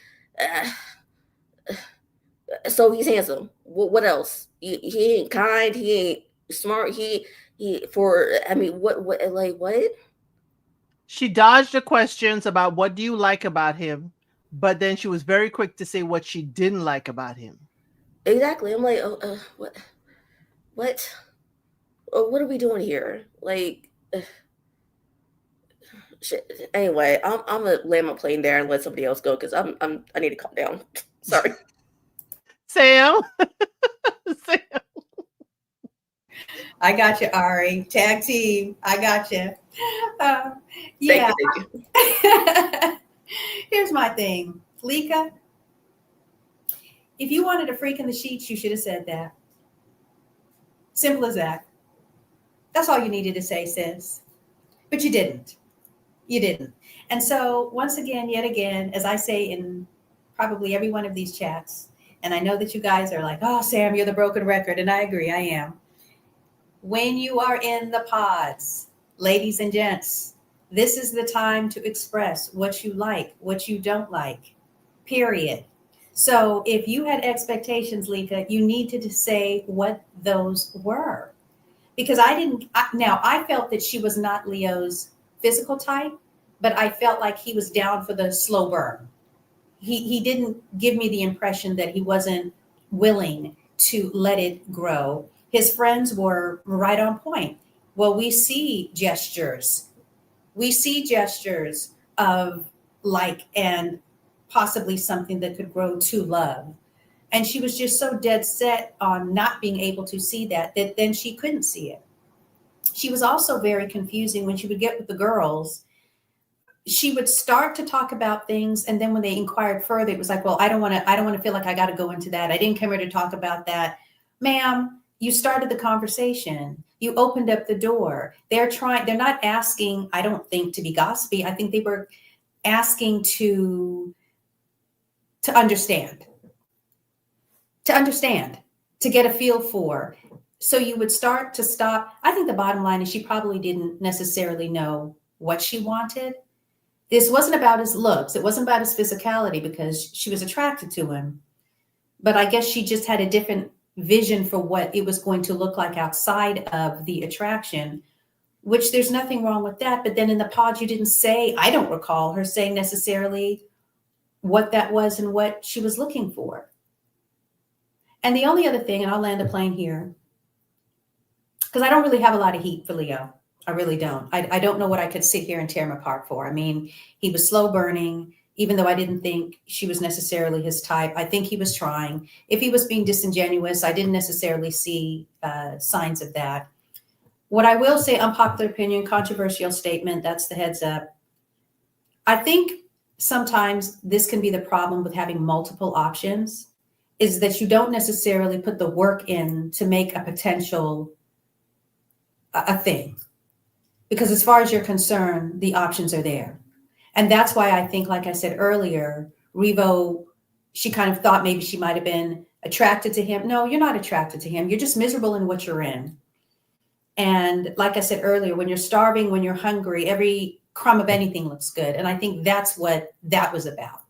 so he's handsome. What else? He ain't kind. He ain't smart. What? She dodged the questions about what do you like about him, but then she was very quick to say what she didn't like about him. Exactly. I'm like, what are we doing here? Like, shit. Anyway, I'm gonna land my plane there and let somebody else go, because I need to calm down. Sorry, Sam. Sam. I got you, Ari. Tag team. I got you. Yeah. Thank you. Here's my thing, Lika. If you wanted a freak in the sheets, you should have said that. Simple as that. That's all you needed to say, sis. But you didn't. You didn't. And so, once again, yet again, as I say in probably every one of these chats, and I know that you guys are like, oh, Sam, you're the broken record. And I agree, I am. When you are in the pods, ladies and gents, This is the time to express what you like, what you don't like, period. So if you had expectations, Lika, you needed to say what those were. Because I didn't, now I felt that she was not Leo's physical type, but I felt like he was down for the slow burn. He didn't give me the impression that he wasn't willing to let it grow. His friends were right on point. Well, we see gestures of like and possibly something that could grow to love. And she was just so dead set on not being able to see that then she couldn't see it. She was also very confusing when she would get with the girls. She would start to talk about things, and then when they inquired further, it was like, well, I don't want to feel like I got to go into that. I didn't come here to talk about that. Ma'am, you started the conversation. You opened up the door. They're not asking, I don't think, to be gossipy. I think they were asking to understand, to get a feel for. So you would start to stop. I think the bottom line is she probably didn't necessarily know what she wanted. This wasn't about his looks. It wasn't about his physicality, because she was attracted to him. But I guess she just had a different vision for what it was going to look like outside of the attraction, which there's nothing wrong with that. But then in the pod, you didn't say, I don't recall her saying necessarily what that was and what she was looking for. And the only other thing, and I'll land the plane here, because I don't really have a lot of heat for Leo. I really don't. I don't know what I could sit here and tear him apart for. I mean, he was slow burning, even though I didn't think she was necessarily his type. I think he was trying. If he was being disingenuous, I didn't necessarily see signs of that. What I will say, unpopular opinion, controversial statement, that's the heads up. I think sometimes this can be the problem with having multiple options, is that you don't necessarily put the work in to make a potential a thing. Because as far as you're concerned, the options are there. And that's why I think, like I said earlier, Revo, she kind of thought maybe she might have been attracted to him. No, you're not attracted to him. You're just miserable in what you're in. And like I said earlier, when you're starving, when you're hungry, every crumb of anything looks good. And I think that's what that was about.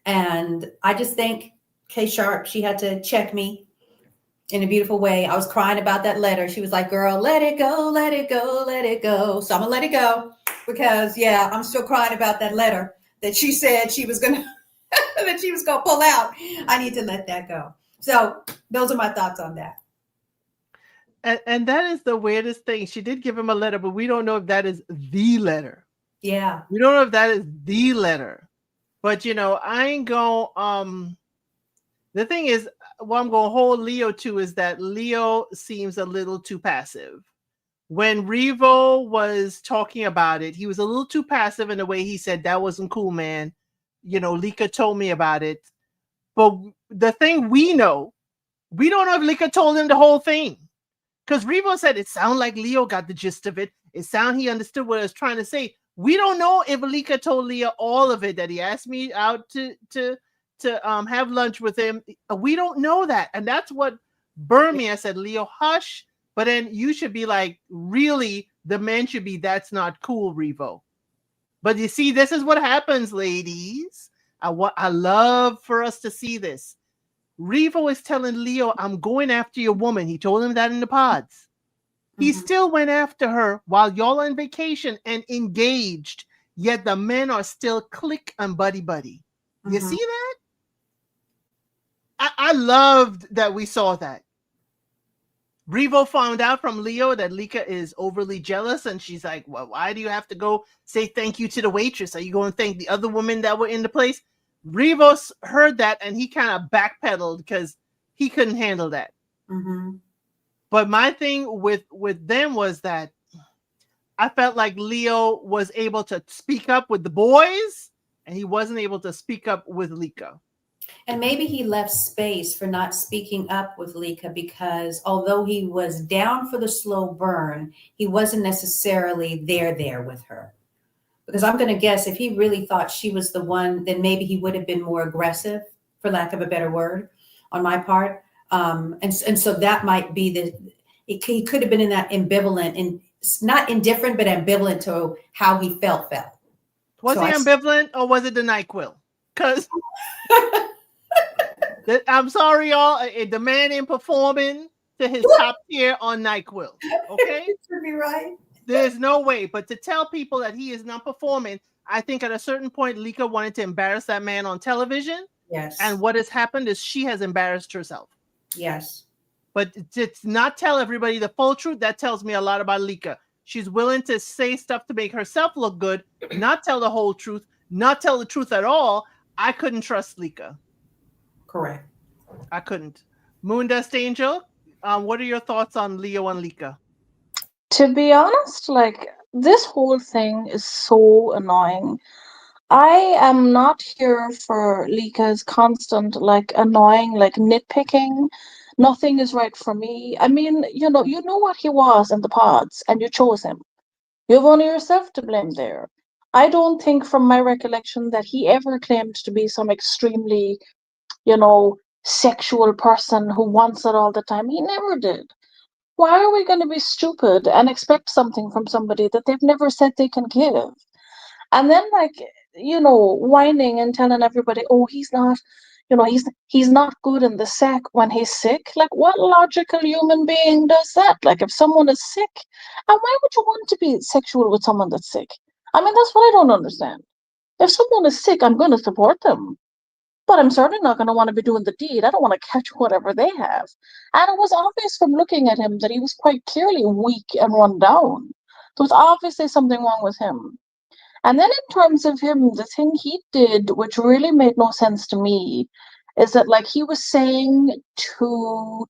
And I just think shApp, she had to check me in a beautiful way. I was crying about that letter. She was like, girl, let it go, let it go, let it go. So I'm gonna let it go, because yeah, I'm still crying about that letter that she said she was gonna that she was gonna pull out. I need to let that go. So those are my thoughts on that. And that is the weirdest thing. She did give him a letter, but we don't know if that is the letter. Yeah. We don't know if that is the letter. But I ain't going the thing is, what I'm going to hold Leo to is that Leo seems a little too passive. When Revo was talking about it, he was a little too passive in the way he said, that wasn't cool, man. Lika told me about it. But the thing we don't know if Lika told him the whole thing. Because Revo said it sounded like Leo got the gist of it. It sounded he understood what I was trying to say. We don't know if Lika told Leo all of it, that he asked me out to have lunch with him. We don't know that. And that's what burned me. I said, Leo, hush. But then you should be like, really, the man should be, that's not cool, Revo. But you see, this is what happens, ladies. I love for us to see this. Revo is telling Leo, I'm going after your woman. He told him that in the pods. He still went after her while y'all on vacation and engaged. Yet the men are still click and buddy. You see that? I loved that we saw that. Revo found out from Leo that Lika is overly jealous, and she's like, well, why do you have to go say thank you to the waitress? Are you going to thank the other women that were in the place? Revo heard that, and he kind of backpedaled because he couldn't handle that. But my thing with them was that I felt like Leo was able to speak up with the boys, and he wasn't able to speak up with Lika. And maybe he left space for not speaking up with Lika, because although he was down for the slow burn, he wasn't necessarily there with her. Because I'm going to guess if he really thought she was the one, then maybe he would have been more aggressive, for lack of a better word, on my part. And so that might be he could have been in that ambivalent not indifferent, but ambivalent to how he felt. Was So he I, ambivalent or was it the NyQuil? Because I'm sorry, y'all. The man ain't performing to his top tier on NyQuil. Okay? you should be right. There's no way. But to tell people that he is not performing, I think at a certain point, Lika wanted to embarrass that man on television. Yes. And what has happened is she has embarrassed herself. Yes. But to not tell everybody the full truth, that tells me a lot about Lika. She's willing to say stuff to make herself look good, not tell the whole truth, not tell the truth at all. I couldn't trust Lika. Correct. I couldn't. Moondust Angel, what are your thoughts on Leo and Lika? To be honest, like this whole thing is so annoying. I am not here for Lika's constant, like annoying, like nitpicking. Nothing is right for me. I mean, you know what he was in the pods, and you chose him. You have only yourself to blame there. I don't think, from my recollection, that he ever claimed to be some extremely, sexual person who wants it all the time. He never did. Why are we going to be stupid and expect something from somebody that they've never said they can give? And then, like, whining and telling everybody, oh, he's not, he's not good in the sack when he's sick. Like, what logical human being does that? Like, if someone is sick, and why would you want to be sexual with someone that's sick? I mean, that's what I don't understand. If someone is sick, I'm going to support them. But I'm certainly not going to want to be doing the deed. I don't want to catch whatever they have. And it was obvious from looking at him that he was quite clearly weak and run down. There was obviously something wrong with him. And then in terms of him, the thing he did, which really made no sense to me, is that like he was saying to,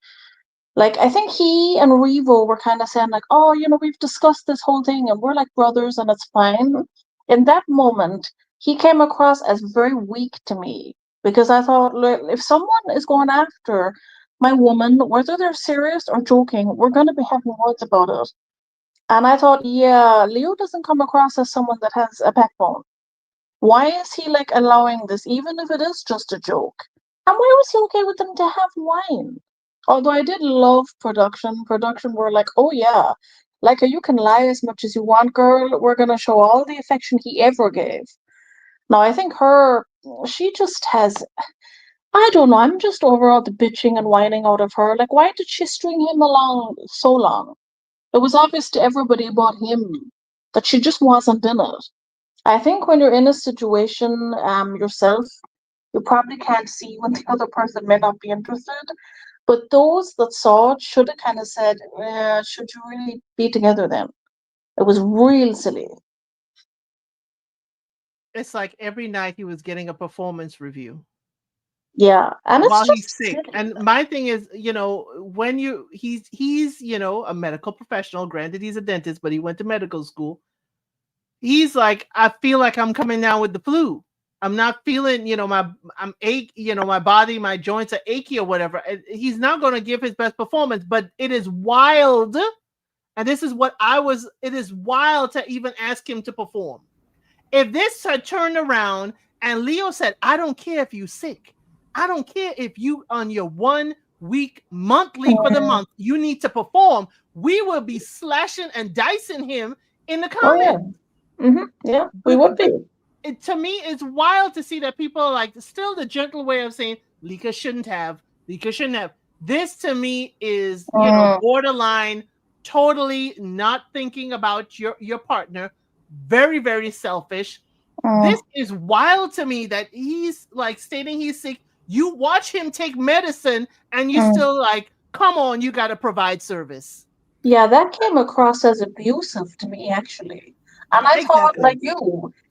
like, I think he and Revo were kind of saying like, oh, we've discussed this whole thing and we're like brothers and it's fine. In that moment, he came across as very weak to me because I thought, look, if someone is going after my woman, whether they're serious or joking, we're going to be having words about it. And I thought, yeah, Leo doesn't come across as someone that has a backbone. Why is he like allowing this, even if it is just a joke? And why was he okay with them to have wine? Although I did love production. Production were like, oh yeah, like you can lie as much as you want, girl. We're gonna show all the affection he ever gave. Now I think she just has. I don't know. I'm just over all the bitching and whining out of her. Like, why did she string him along so long? It was obvious to everybody about him that she just wasn't in it. I think when you're in a situation yourself, you probably can't see when the other person may not be interested. But those that saw it should have kind of said, should you really be together then? It was real silly. It's like every night he was getting a performance review. Yeah. And it's While he's just sick. silly. And my thing is, when he's a medical professional. Granted, he's a dentist, but he went to medical school. He's like, I feel like I'm coming down with the flu. I'm not feeling, I'm ache, my body, my joints are achy or whatever. He's not going to give his best performance, but it is wild. And this is it is wild to even ask him to perform. If this had turned around and Leo said, I don't care if you're sick. I don't care if you on your 1 week monthly for the month, you need to perform. We will be slashing and dicing him in the Oh, yeah. comments. Yeah, we would be. To me, it's wild to see that people are like, still the gentle way of saying Lika shouldn't have. This to me is, borderline, totally not thinking about your partner. Very, very selfish. This is wild to me that he's like stating he's sick. You watch him take medicine and you still like, come on, you got to provide service. Yeah, that came across as abusive to me, actually. And I thought, Exactly. like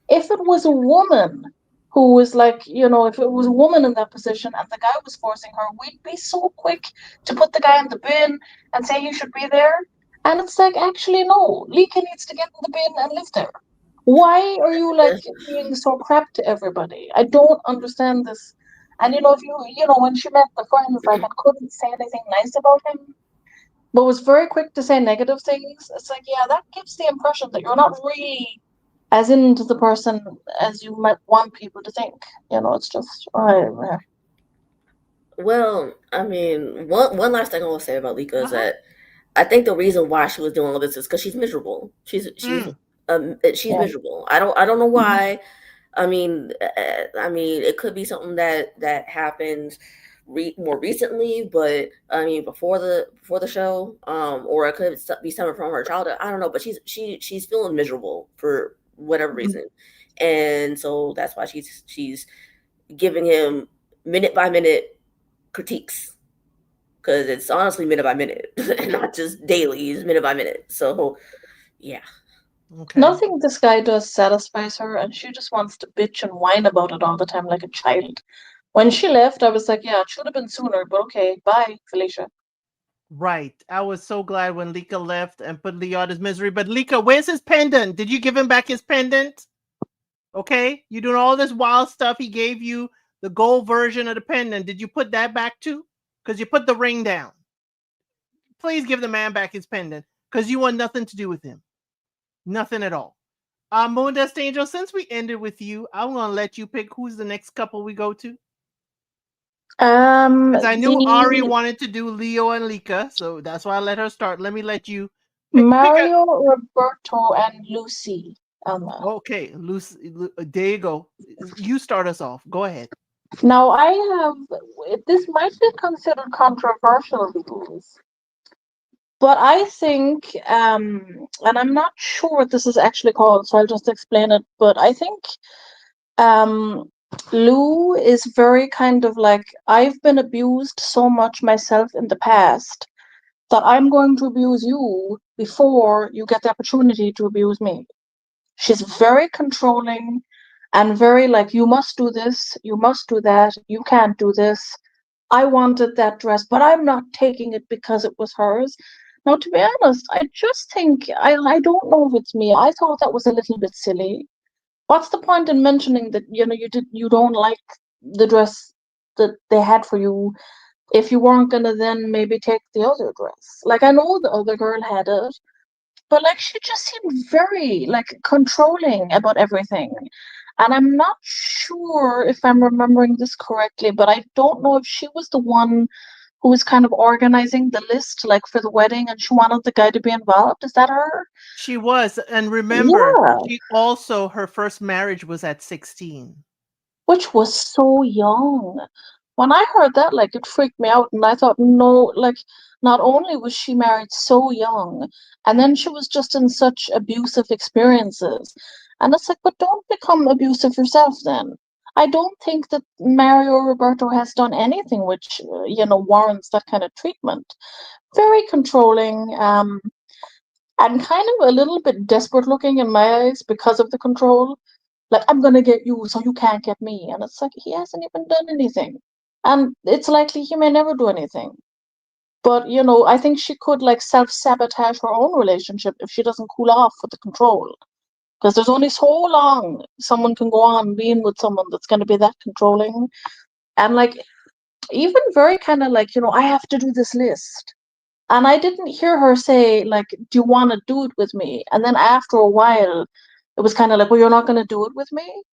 if it was a woman who was like, if it was a woman in that position and the guy was forcing her, we'd be so quick to put the guy in the bin and say he should be there. And it's like, actually, no, Lika needs to get in the bin and live there. Why are you like being so crap to everybody? I don't understand this. And if when she met the friends, like, and couldn't say anything nice about him, but was very quick to say negative things. It's like, yeah, that gives the impression that you're not really as into the person as you might want people to think. It's just, Well, I mean, one last thing I want to say about Lika is that I think the reason why she was doing all this is because she's miserable. Mm. She's Yeah. miserable. I don't know why. I mean, it could be something that happened more recently, but I mean, before the show, or it could be something from her childhood. I don't know, but she's feeling miserable for whatever Mhm. reason, and so that's why she's giving him minute by minute critiques, because it's honestly minute by minute, and not just daily. It's minute by minute. So yeah, Okay. Nothing this guy does satisfies her, and she just wants to bitch and whine about it all the time like a child. When she left, I was like, yeah, it should have been sooner, but okay, bye, Felicia. Right. I was so glad when Lika left and put Leo out his misery. But Lika, where's his pendant? Did you give him back his pendant? Okay. You doing all this wild stuff. He gave you the gold version of the pendant. Did you put that back too? Because you put the ring down. Please give the man back his pendant. Because you want nothing to do with him. Nothing at all. Moon Dust Angel, since we ended with you, I'm gonna let you pick who's the next couple we go to. Because I knew Ari The wanted to do Leo and Lika, so that's why I let her start. Let me let you pick a. Mario, Roberto, and Lucy. Elma. Okay, Lucy, there you go. You start us off. Go ahead. Now I have this might be considered controversial because, but I think, and I'm not sure what this is actually called, so I'll just explain it. But I think um, Lou is very kind of like, I've been abused so much myself in the past that I'm going to abuse you before you get the opportunity to abuse me. She's very controlling and very like, you must do this, you must do that, you can't do this. I wanted that dress, but I'm not taking it because it was hers. Now, to be honest, I just think I don't know if it's me. I thought that was a little bit silly. What's the point in mentioning that you don't like the dress that they had for you if you weren't gonna then maybe take the other dress? Like I know the other girl had it, but like she just seemed very like controlling about everything. And I'm not sure if I'm remembering this correctly, but I don't know if she was the one who was kind of organizing the list like for the wedding and she wanted the guy to be involved. Is that her? She was, and remember, Yeah, she also her first marriage was at 16. which was so young. When I heard that, like it freaked me out, and I thought, no, like not only was she married so young, and then she was just in such abusive experiences, and it's like, but don't become abusive yourself then. I don't think that Mario Roberto has done anything which warrants that kind of treatment. Very controlling, and kind of a little bit desperate looking in my eyes because of the control. Like, I'm gonna get you so you can't get me. And it's like, he hasn't even done anything. And it's likely he may never do anything. But, I think she could like self sabotage her own relationship if she doesn't cool off with the control. Because there's only so long someone can go on being with someone that's going to be that controlling. And like, even very kind of like, I have to do this list. And I didn't hear her say, like, do you want to do it with me? And then after a while, it was kind of like, well, you're not going to do it with me?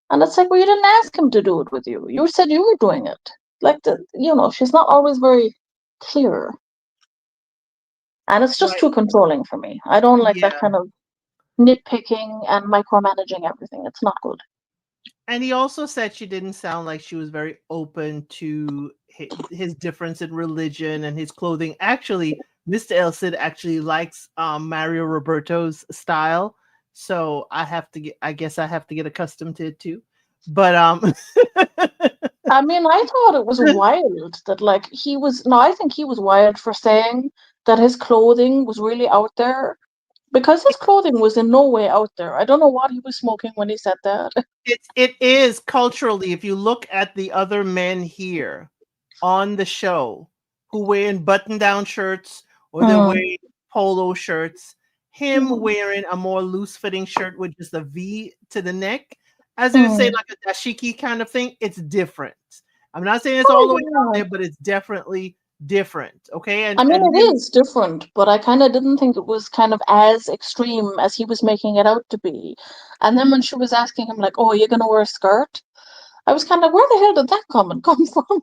And it's like, well, you didn't ask him to do it with you. You said you were doing it. Like, she's not always very clear. And it's just Right. too controlling for me. I don't like that Yeah. kind of nitpicking and micromanaging everything. It's not good. And he also said she didn't sound like she was very open to his difference in religion and his clothing. Actually, Mr. El Cid actually likes Mario Roberto's style, so I guess I have to get accustomed to it too. But I mean, I thought it was wild that, like, he was. No, I think he was wild for saying that his clothing was really out there because his clothing was in no way out there. I don't know what he was smoking when he said that. it is culturally, if you look at the other men here on the show who wearing button down shirts or they're Mm, wearing polo shirts, him mm, wearing a more loose fitting shirt with just a V to the neck, as if to say mm. like a dashiki kind of thing, it's different. I'm not saying it's all the way out Oh, there, but it's definitely different. Okay. I mean, And it him, is different, but I kind of didn't think it was kind of as extreme as he was making it out to be. And then when she was asking him, like, "Oh, are you gonna wear a skirt?" I was kind of, where the hell did that come from?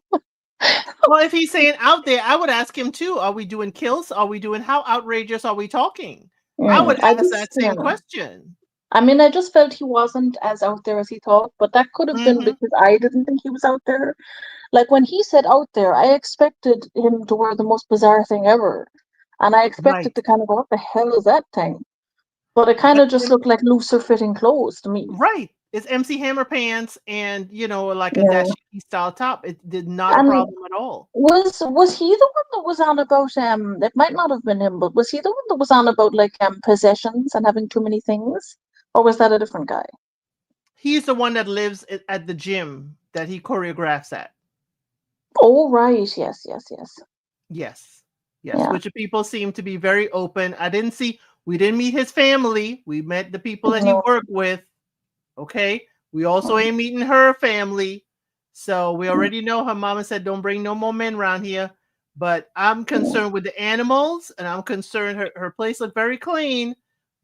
Well, if he's saying out there, I would ask him too. Are we doing kills? Are we doing how outrageous are we talking? I would I ask just, that same question. I mean, I just felt he wasn't as out there as he thought, but that could have been Hmm. because I didn't think he was out there. Like when he said out there, I expected him to wear the most bizarre thing ever. And I expected Right. to kind of go, what the hell is that thing? But it kind But of just looked like looser fitting clothes to me. right. It's MC Hammer pants and like a Yeah. dashiki style top. It did not a And problem at all. was he the one that was on about it might not have been him, but was he the one that was on about like possessions and having too many things? Or was that a different guy? He's the one that lives at the gym that he choreographs at. Oh right, yes, yes, yes. Yes. Yes. Yeah. Which the people seem to be very open. We didn't meet his family. We met the people that he No. worked with. Okay. We also ain't meeting her family. So we already know her mama said, don't bring no more men around here. But I'm concerned with the animals and I'm concerned her place looked very clean.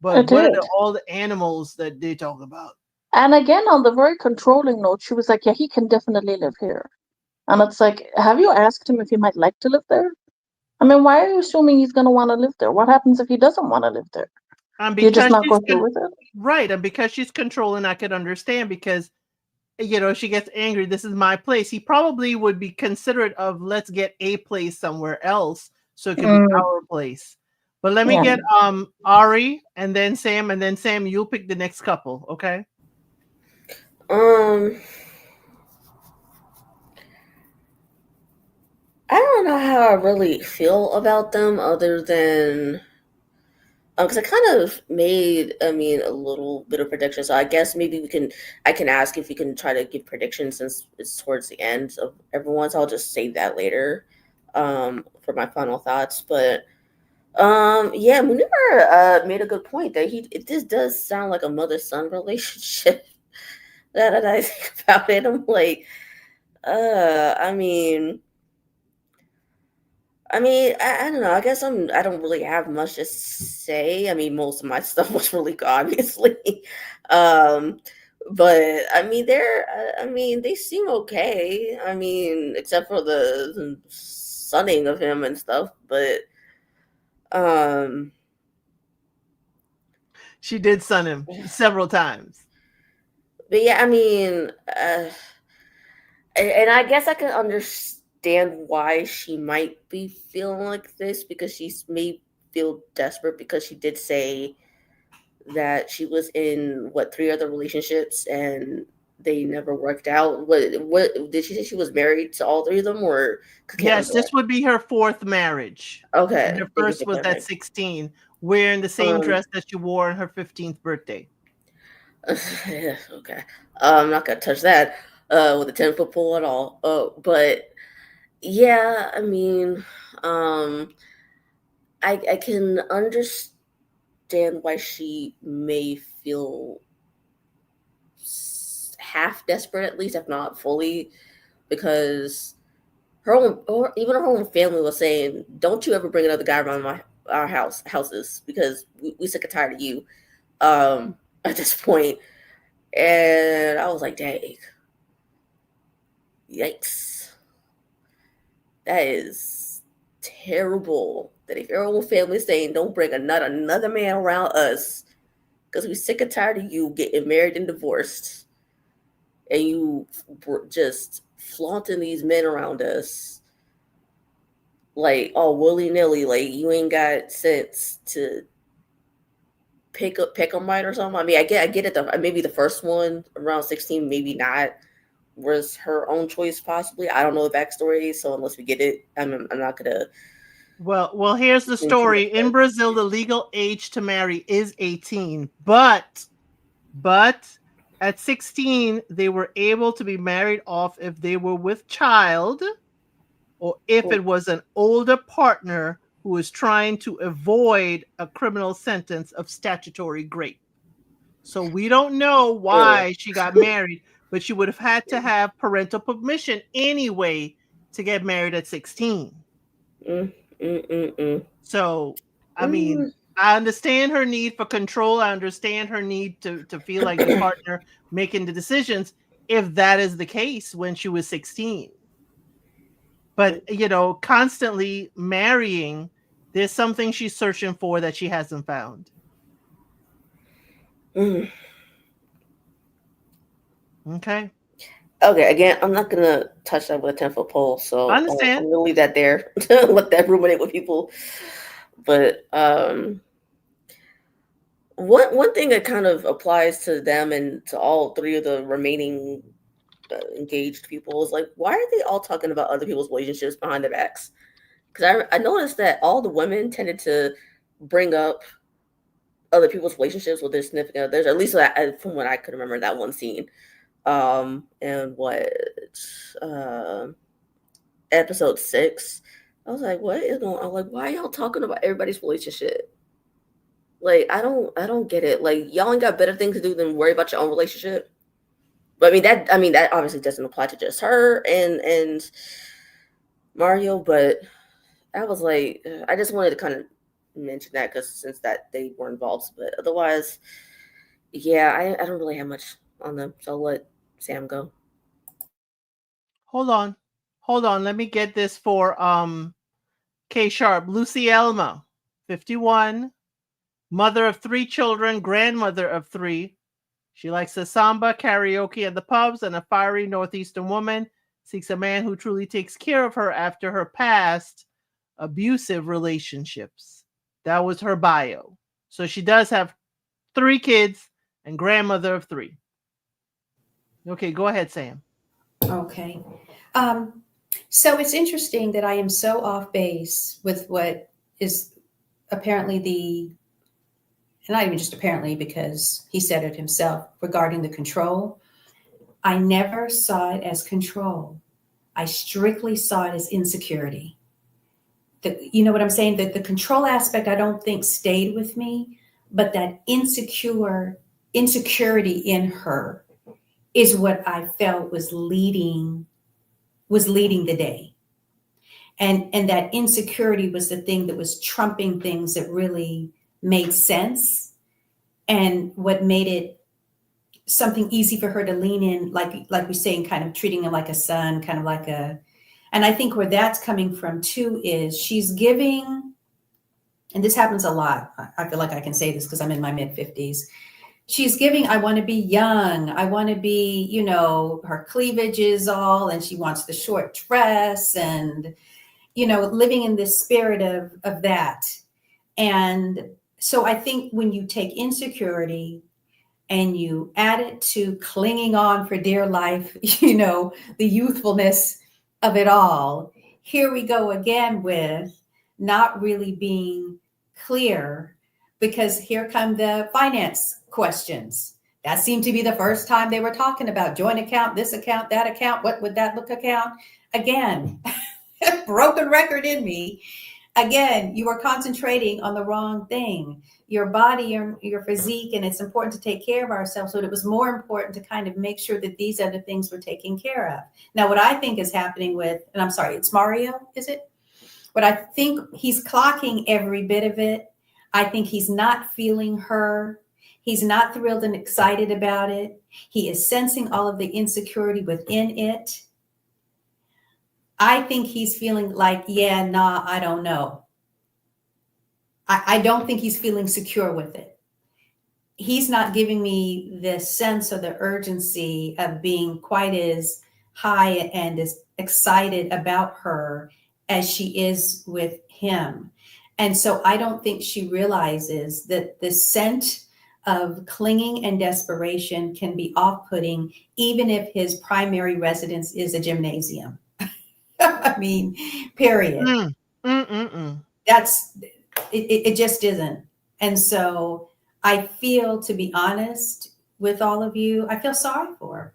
But It what are did. all the animals that they talk about? And again, on the very controlling note, she was like, yeah, he can definitely live here. And it's like, have you asked him if he might like to live there? I mean, why are you assuming he's going to want to live there? What happens if he doesn't want to live there? And Do you just because not go through with it? right, and because she's controlling, I could understand because she gets angry. This is my place. He probably would be considerate of let's get a place somewhere else so it could be Mm, our place. But let me yeah. get Ari and then Sam, you'll pick the next couple, okay? Um, I don't know how I really feel about them, other than because I kind of made, I mean, a little bit of prediction. So I guess maybe I can ask if we can try to give predictions since it's towards the end of everyone's. I'll just save that later, for my final thoughts. But yeah, Munir made a good point that this does sound like a mother son relationship. that I think about it, I'm like, I mean. I don't know. I guess I don't really have much to say. I mean, most of my stuff was really good, obviously. um, but I mean, they seem okay. I mean, except for the sunning of him and stuff. Um, She did sun him several times. but yeah, I mean, and I guess I can understand why she might be feeling like this because she may feel desperate because she did say that she was in three other relationships and they never worked out. What did she say? She was married to all three of them, or I can't Yes, remember. this would be her fourth marriage. And Okay, the thank you first for was at clarifying. 16, wearing the same Um, dress that she wore on her 15th birthday. yeah, okay. I'm not gonna touch that with a 10-foot pole at all. But yeah, I mean, um, I can understand why she may feel half desperate, at least if not fully, because her own or even her own family was saying, "Don't you ever bring another guy around our houses because we sick and tired of you." At this point, and I was like, "Dang, yikes, that is terrible." That if your own family is saying, "Don't bring another man around us," because we sick and tired of you getting married and divorced, and you just flaunting these men around us like all willy nilly, like you ain't got sense to pick a right or something. I mean, I get it. Maybe the first one around 16, maybe not, was her own choice possibly. I don't know the backstory, so unless we get it, I'm not gonna Well, here's the assume too much. story. In Brazil, the legal age to marry is 18, but at 16, they were able to be married off if they were with child or if it was an older partner who was trying to avoid a criminal sentence of statutory rape. So we don't know Mm, why she got married, but she would have had to have parental permission anyway to get married at 16. mm, mm, mm, mm. So, I mean, Mm. I understand her need for control. I understand her need to feel like the partner making the decisions if that is the case when she was 16. But constantly marrying, there's something she's searching for that she hasn't found. Mm. Okay. Okay, again, I'm not gonna touch that with a 10-foot pole, I so I'm understand. gonna leave that there. Let that ruminate with people. But one thing that kind of applies to them and to all three of the remaining engaged people is like, why are they all talking about other people's relationships behind their backs? Because I noticed that all the women tended to bring up other people's relationships with their significant others. At least from what I could remember that one scene. And what uh, episode 6. I was like, what is going on? Like, why are y'all talking about everybody's relationship? Like, I don't get it. Like, y'all ain't got better things to do than worry about your own relationship. But I mean that obviously doesn't apply to just her and Mario, but I was like, I just wanted to kind of mention that because since that they were involved, but otherwise, yeah, I don't really have much on them, so I'll let Sam go. Hold on. Hold on. Let me get this for K Sharp. Lucy Elma, 51, mother of 3 children, grandmother of 3. She likes the samba, karaoke, and the pubs, and a fiery Northeastern woman. Seeks a man who truly takes care of her after her past abusive relationships. That was her bio. So she does have 3 kids and grandmother of 3. Okay, go ahead, Sam. Okay. Um, so it's interesting that I am so off base with what is apparently and not even just apparently because he said it himself regarding the control. I never saw it as control. I strictly saw it as insecurity. You know what I'm saying? That the control aspect I don't think stayed with me, but that insecurity in her is what I felt was leading the day. And that insecurity was the thing that was trumping things that really made sense and what made it something easy for her to lean in, like we say, and kind of treating him like a son, kind of like a. And I think where that's coming from too is she's giving, and this happens a lot. I feel like I can say this because I'm in my mid-50s. She's giving, I want to be young. I want to be, her cleavage is all, and she wants the short dress and, living in this spirit of that. And so I think when you take insecurity and you add it to clinging on for dear life, the youthfulness of it all, here we go again with not really being clear, because here come the finance questions. That seemed to be the first time they were talking about joint account, this account, that account, what would that look account? Again, broken record in me. Again, you are concentrating on the wrong thing. Your body, your physique, and it's important to take care of ourselves. So it was more important to kind of make sure that these other things were taken care of. Now, what I think is happening with, and I'm sorry, it's Mario, is it? But I think he's clocking every bit of it. I think he's not feeling her. He's not thrilled and excited about it. He is sensing all of the insecurity within it. I think he's feeling like, yeah, nah, I don't know. I don't think he's feeling secure with it. He's not giving me the sense or the urgency of being quite as high and as excited about her as she is with him. And so I don't think she realizes that the scent of clinging and desperation can be off-putting, even if his primary residence is a gymnasium. I mean, period. That's it just isn't. And so I feel, to be honest with all of you, I feel sorry for her.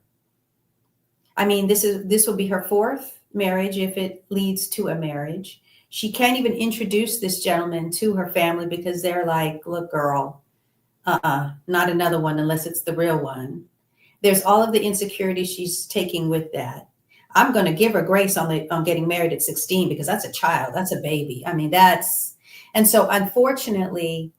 I mean, this will be her 4th marriage if it leads to a marriage. She can't even introduce this gentleman to her family because they're like, look, girl, not another one unless it's the real one. There's all of the insecurity she's taking with that. I'm going to give her grace on getting married at 16 because that's a child, that's a baby. I mean, and so unfortunately,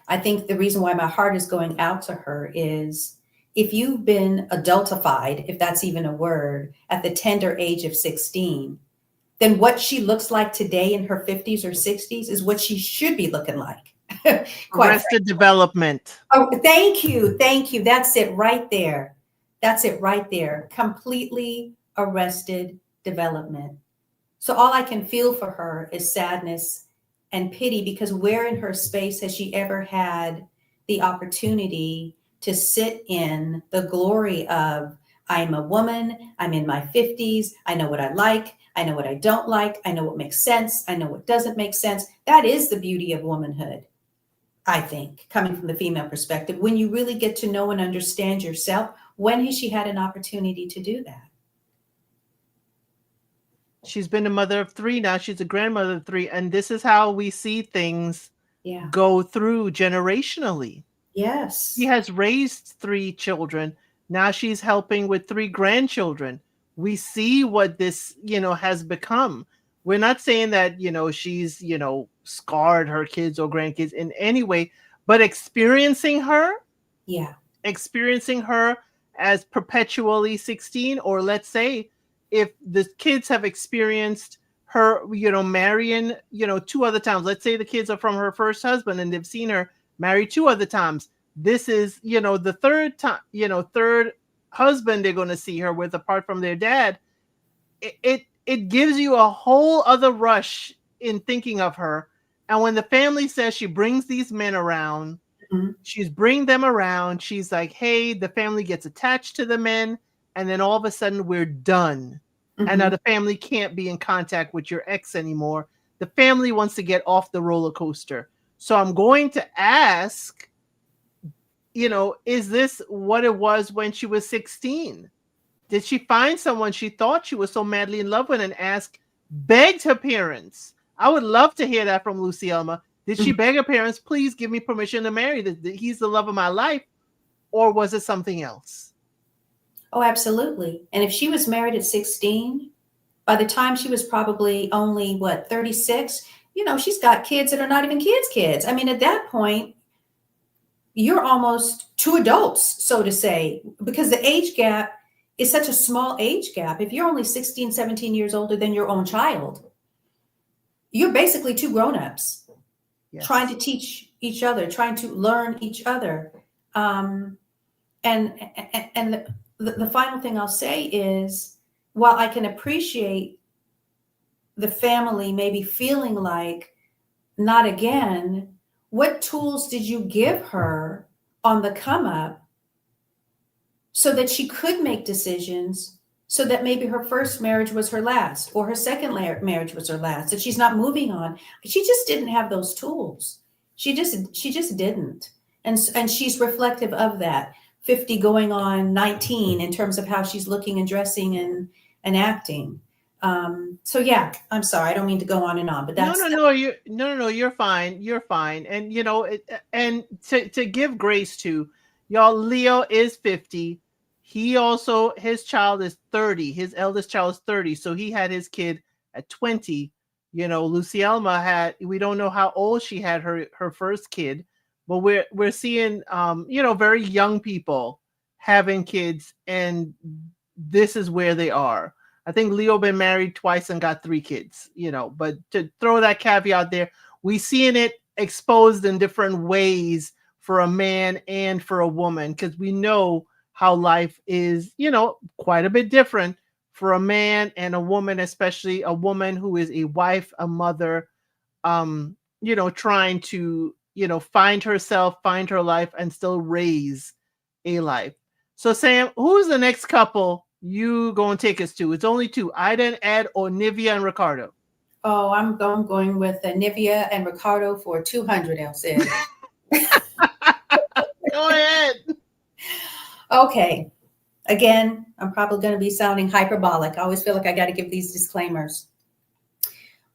I think the reason why my heart is going out to her is if you've been adultified, if that's even a word, at the tender age of 16, then what she looks like today in her 50s or 60s is what she should be looking like. Quite Arrested development. Oh, thank you. Thank you. That's it right there. That's it right there. Completely arrested development. So all I can feel for her is sadness and pity, because where in her space has she ever had the opportunity to sit in the glory of, I'm a woman, I'm in my 50s, I know what I like, I know what I don't like, I know what makes sense, I know what doesn't make sense. That is the beauty of womanhood, I think, coming from the female perspective. When you really get to know and understand yourself, when has she had an opportunity to do that? She's been a mother of 3 now. She's a grandmother of 3. And this is how we see things Yeah. go through generationally. Yes. She has raised 3 children. Now she's helping with 3 grandchildren. We see what this, has become. We're not saying that, she's, scarred her kids or grandkids in any way, but experiencing her Yeah. as perpetually 16, or let's say if the kids have experienced her, marrying, 2 other times. Let's say the kids are from her first husband and they've seen her marry 2 other times. This is, the third time, third husband they're going to see her with, apart from their dad. It gives you a whole other rush in thinking of her. And when the family says she brings these men around, Mhm. she's bringing them around. She's like, hey, the family gets attached to the men. And then all of a sudden we're done. And now Mhm. the family can't be in contact with your ex anymore. The family wants to get off the roller coaster. So I'm going to ask, is this what it was when she was 16? Did she find someone she thought she was so madly in love with and begged her parents? I would love to hear that from Lucy Elma. Did she Mhm. beg her parents, please give me permission to marry? He's the love of my life. Or was it something else? Oh, absolutely. And if she was married at 16, by the time she was probably only, what, 36, she's got kids that are not even kids. I mean, at that point, you're almost 2 adults, so to say, because the age gap is such a small age gap. If you're only 16, 17 years older than your own child, you're basically 2 grown-ups trying to Yes. teach each other, trying to learn each other. Um, and the final thing I'll say is, while I can appreciate the family maybe feeling like, not again, what tools did you give her on the come up so that she could make decisions, so that maybe her first marriage was her last, or her second marriage was her last, that she's not moving on? She just didn't have those tools. She just didn't. And she's reflective of that. 50 going on 19 in terms of how she's looking and dressing and acting. So yeah, I'm sorry, I don't mean to go on and on, but that's You're fine. You're fine. And and to give grace to y'all, Leo is 50. He also, his child is 30. His eldest child is 30. So he had his kid at 20. Lucy Elma we don't know how old she had her first kid, but we're seeing very young people having kids, and this is where they are. I think Leo been married twice and got 3 kids, but to throw that caveat there, we seeing it exposed in different ways for a man and for a woman, because we know how life is, quite a bit different for a man and a woman, especially a woman who is a wife, a mother, trying to, find herself, find her life, and still raise a life. So Sam, who's the next couple you gonna take us to? It's only 2: Ida and Ed, or Nivea and Ricardo. Oh, I'm going with Nivea and Ricardo for 200, Elsie. Go ahead. Okay. Again, I'm probably going to be sounding hyperbolic. I always feel like I got to give these disclaimers.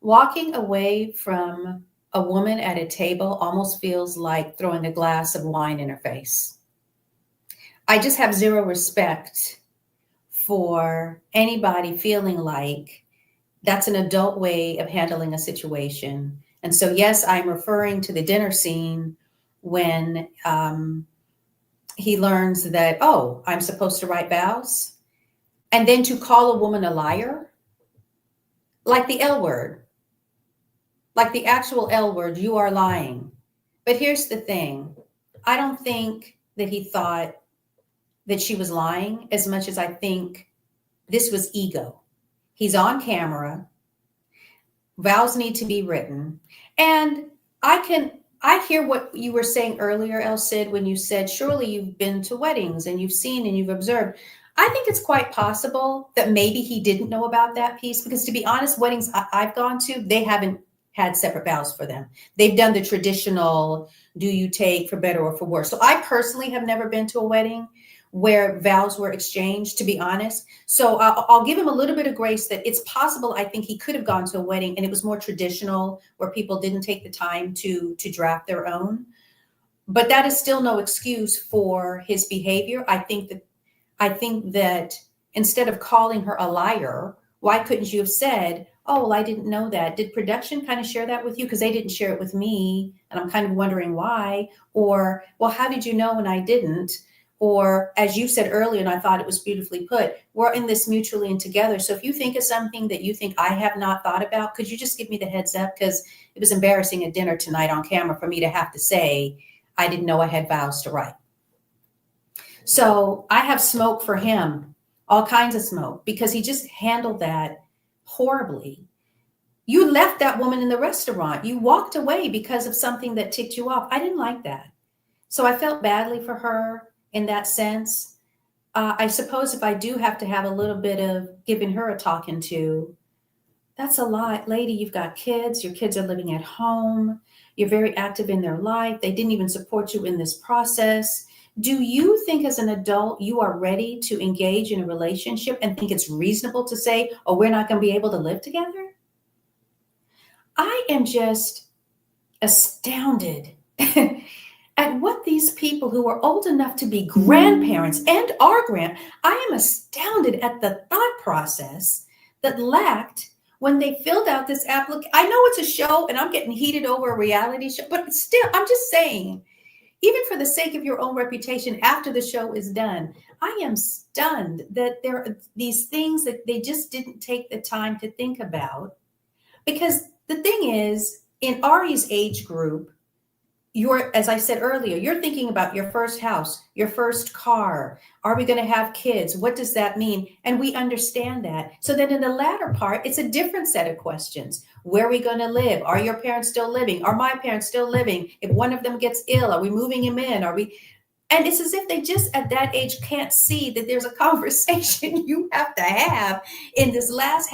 Walking away from a woman at a table almost feels like throwing a glass of wine in her face. I just have zero respect for anybody feeling like that's an adult way of handling a situation. And so, yes, I'm referring to the dinner scene when he learns that, oh, I'm supposed to write vows. And then to call a woman a liar, like the L word, like the actual L word, you are lying. But here's the thing, I don't think that he thought that she was lying as much as I think this was ego. He's on camera, vows need to be written. And I hear what you were saying earlier, El Cid, when you said, surely you've been to weddings and you've seen and you've observed. I think it's quite possible that maybe he didn't know about that piece because, to be honest, weddings I've gone to, they haven't had separate vows for them. They've done the traditional, do you take for better or for worse? So I personally have never been to a wedding where vows were exchanged, to be honest. So I'll give him a little bit of grace that it's possible. I think he could have gone to a wedding and it was more traditional where people didn't take the time to draft their own. But that is still no excuse for his behavior. I think that instead of calling her a liar, why couldn't you have said, oh, well, I didn't know that. Did production kind of share that with you? Because they didn't share it with me. And I'm kind of wondering why. Or, well, how did you know when I didn't? Or, as you said earlier, and I thought it was beautifully put, we're in this mutually and together. So if you think of something that you think I have not thought about, could you just give me the heads up? Because it was embarrassing at dinner tonight on camera for me to have to say, I didn't know I had vows to write. So I have smoke for him, all kinds of smoke, because he just handled that horribly. You left that woman in the restaurant. You walked away because of something that ticked you off. I didn't like that. So I felt badly for her in that sense. I suppose if I do have to have a little bit of giving her a talking to, that's a lot. Lady, you've got kids. Your kids are living at home. You're very active in their life. They didn't even support you in this process. Do you think as an adult you are ready to engage in a relationship and think it's reasonable to say, oh, we're not going to be able to live together? I am just astounded at what these people who are old enough to be grandparents and are I am astounded at the thought process that lacked when they filled out this application. I know it's a show and I'm getting heated over a reality show, but still, I'm just saying, even for the sake of your own reputation after the show is done, I am stunned that there are these things that they just didn't take the time to think about. Because the thing is, in Ari's age group, as I said earlier, you're thinking about your first house, your first car. Are we going to have kids? What does that mean? And we understand that. So then in the latter part, it's a different set of questions. Where are we going to live? Are your parents still living? Are my parents still living? If one of them gets ill, are we moving him in? And it's as if they just at that age can't see that there's a conversation you have to have in this last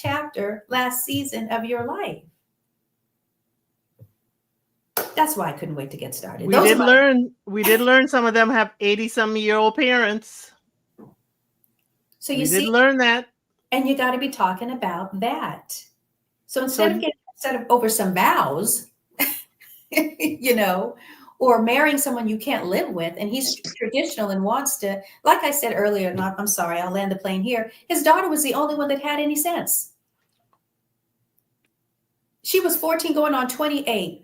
chapter, last season of your life. That's why I couldn't wait to get started. We did learn some of them have 80-some-year-old parents. So you we see, did learn that. And you got to be talking about that. So instead of getting upset over some vows, or marrying someone you can't live with, and he's traditional and wants to, like I said earlier, and I'm sorry, I'll land the plane here. His daughter was the only one that had any sense. She was 14 going on 28.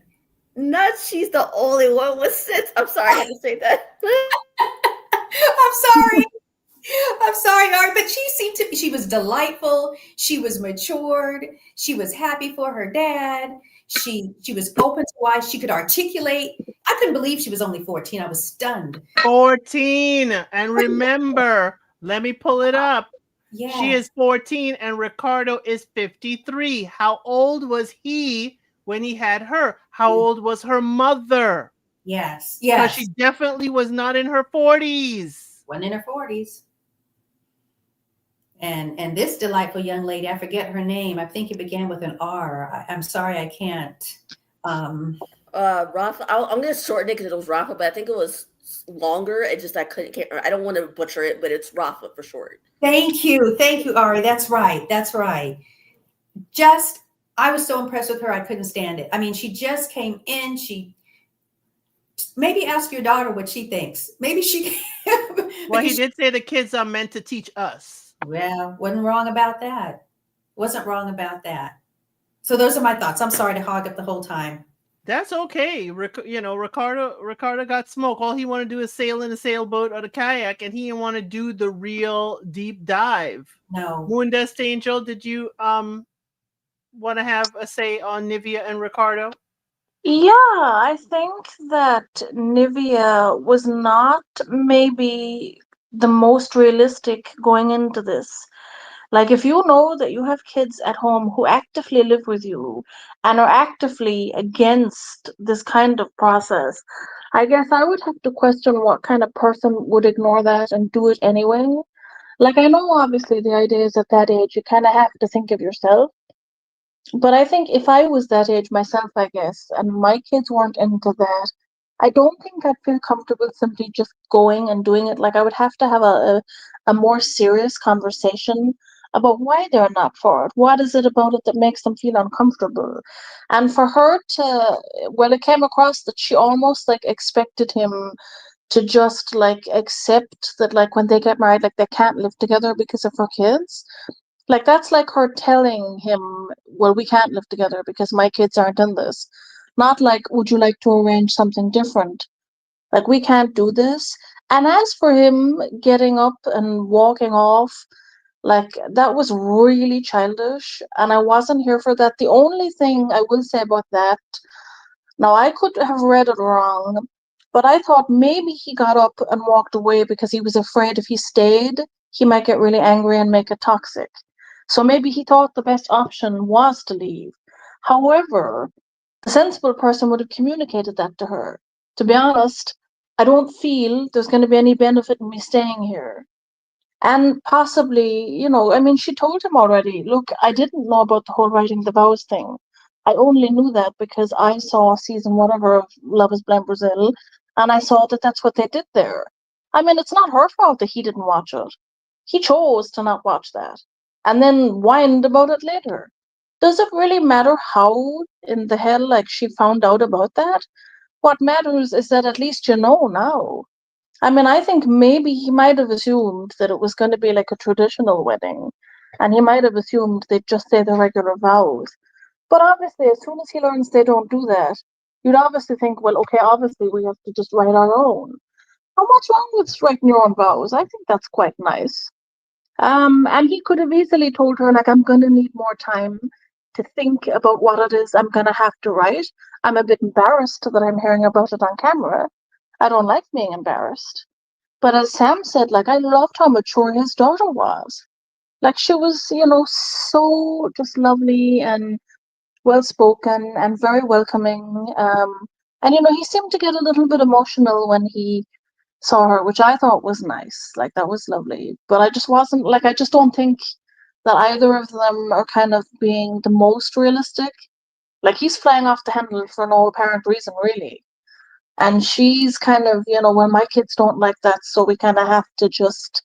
Nuts, she's the only one with sense. I'm sorry I had to say that. I'm sorry, Art, but she was delightful. She was matured. She was happy for her dad. She was open to why she could articulate. I couldn't believe she was only 14. I was stunned. 14. And remember, let me pull it up. Yeah. She is 14 and Ricardo is 53. How old was he when he had her? How old was her mother? Yes. Because she definitely was not in her 40s. Wasn't in her 40s. And this delightful young lady, I forget her name. I think it began with an R. I'm sorry, I can't. Rafa. I'm gonna shorten it because it was Rafa, but I think it was longer. It just can't. I don't want to butcher it, but it's Rafa for short. Thank you, Ari. That's right. I was so impressed with her. I couldn't stand it. I mean, she just came in. Maybe ask your daughter what she thinks. Maybe she. Well, he did say the kids are meant to teach us. Well, wasn't wrong about that. So those are my thoughts. I'm sorry to hog up the whole time. That's okay. Ricardo got smoke. All he want to do is sail in a sailboat or the kayak, and he didn't want to do the real deep dive. No. Moon Dust Angel, did you want to have a say on Nivea and Ricardo? Yeah, I think that Nivea was not maybe the most realistic going into this. Like, if you know that you have kids at home who actively live with you and are actively against this kind of process, I guess I would have to question what kind of person would ignore that and do it anyway. Like, I know obviously the idea is at that age, you kind of have to think of yourself. But I think if I was that age myself, I guess, and my kids weren't into that, I don't think I'd feel comfortable simply just going and doing it. Like I would have to have a more serious conversation about why they're not for it. What is it about it that makes them feel uncomfortable? And for her to, well, it came across that she almost like expected him to just like accept that like when they get married, like they can't live together because of her kids. Like that's like her telling him, "Well, we can't live together because my kids aren't in this." Not like, "Would you like to arrange something different?" Like we can't do this. And as for him getting up and walking off, like that was really childish, and I wasn't here for that. The only thing I will say about that, now I could have read it wrong, but I thought maybe he got up and walked away because he was afraid if he stayed, he might get really angry and make it toxic. So maybe he thought the best option was to leave. However, the sensible person would have communicated that to her. To be honest, I don't feel there's going to be any benefit in me staying here. And possibly, I mean, she told him already, look, I didn't know about the whole writing the vows thing. I only knew that because I saw season whatever of Love is Blind Brazil, and I saw that that's what they did there. I mean, it's not her fault that he didn't watch it. He chose to not watch that and then whined about it later. Does it really matter how in the hell, like, she found out about that? What matters is that at least you know now. I mean, I think maybe he might have assumed that it was going to be like a traditional wedding, and he might have assumed they'd just say the regular vows. But obviously, as soon as he learns they don't do that, you'd obviously think, well, okay, obviously we have to just write our own. And what's wrong with writing your own vows? I think that's quite nice. And he could have easily told her, like, I'm going to need more time to think about what it is I'm going to have to write. I'm a bit embarrassed that I'm hearing about it on camera. I don't like being embarrassed. But as Sam said, like, I loved how mature his daughter was. Like, she was, so just lovely and well spoken and very welcoming. And, he seemed to get a little bit emotional when he saw her, which I thought was nice. Like, that was lovely. But I just wasn't, like, I just don't think that either of them are kind of being the most realistic. Like, he's flying off the handle for no apparent reason, really. And she's kind of, well, my kids don't like that, so we kind of have to just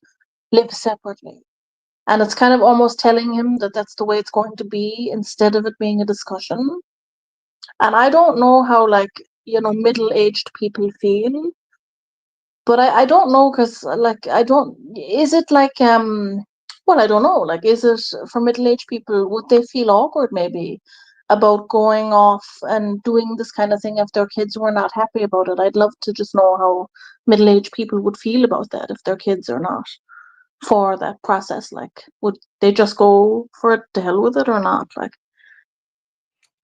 live separately. And it's kind of almost telling him that that's the way it's going to be instead of it being a discussion. And I don't know how, like, middle-aged people feel, but I don't know because, like, I don't, is it like, well, I don't know, like, is it for middle-aged people, would they feel awkward maybe about going off and doing this kind of thing if their kids were not happy about it? I'd love to just know how middle-aged people would feel about that if their kids are not for that process. Like, would they just go for it to hell with it or not? Like,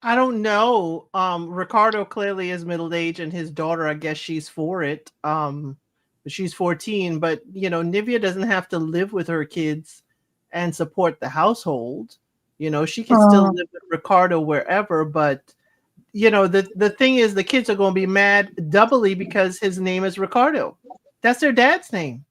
I don't know. Ricardo clearly is middle aged, and his daughter, I guess she's for it. She's 14, but Nivea doesn't have to live with her kids and support the household. She can still mm, live with Ricardo wherever, but the thing is the kids are going to be mad doubly because his name is Ricardo. That's their dad's name.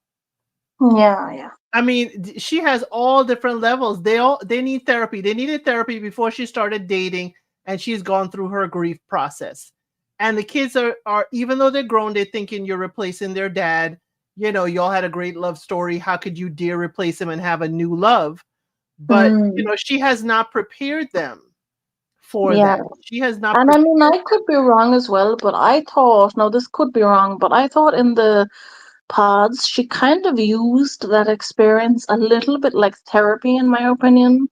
yeah, yeah. I mean, she has all different levels. They need therapy. They needed therapy before she started dating, and she's gone through her grief process. And the kids are even though they're grown, they're thinking you're replacing their dad. Y'all had a great love story. How could you dare replace him and have a new love? But Mm, she has not prepared them for yeah. that. She has not And I prepared mean, I them. could be wrong as well, but I thought, now this could be wrong, but I thought in the pods, she kind of used that experience a little bit like therapy, in my opinion.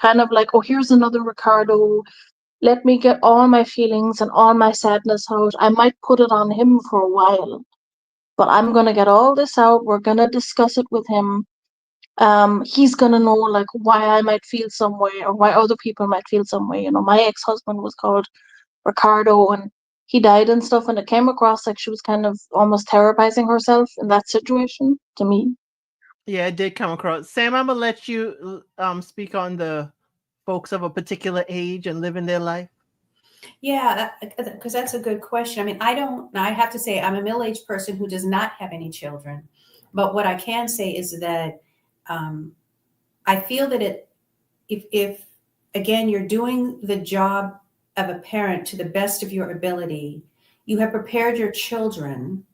Kind of like, oh, here's another Ricardo. let me get all my feelings and all my sadness out. I might put it on him for a while, but I'm gonna get all this out. We're gonna discuss it with him. He's gonna know like why I might feel some way or why other people might feel some way. You know, my ex-husband was called Ricardo and he died and stuff, and it came across like she was kind of almost therapizing herself in that situation to me. Yeah, it did come across. Sam, I'm gonna let you speak on the folks of a particular age and living their life. Yeah, because that's a good question. I mean, I have to say, I'm a middle-aged person who does not have any children. But what I can say is that um, I feel that if again, you're doing the job of a parent to the best of your ability, you have prepared your children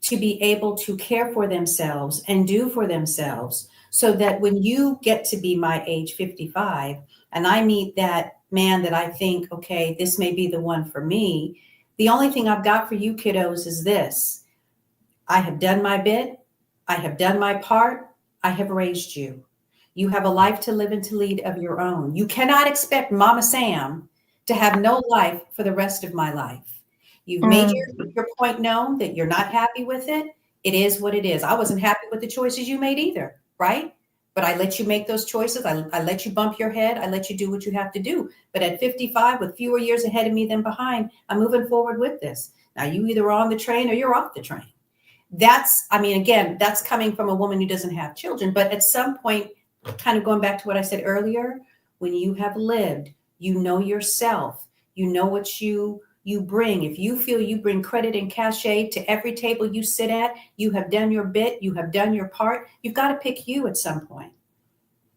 to be able to care for themselves and do for themselves so that when you get to be my age 55 and I meet that man that I think, okay, this may be the one for me, the only thing I've got for you kiddos is this: I have done my bit, I have done my part, I have raised you. You have a life to live and to lead of your own. You cannot expect Mama Sam to have no life for the rest of my life. You've made Mm. your point known that you're not happy with it. It is what it is. I wasn't happy with the choices you made either, right? But I let you make those choices. I let you bump your head. I let you do what you have to do. But at 55, with fewer years ahead of me than behind, I'm moving forward with this. Now, you either are on the train or you're off the train. That's, I mean, again, that's coming from a woman who doesn't have children. But at some point, kind of going back to what I said earlier, when you have lived, you know yourself, you know what you bring. If you feel you bring credit and cachet to every table you sit at, you have done your bit, you have done your part, you've got to pick you at some point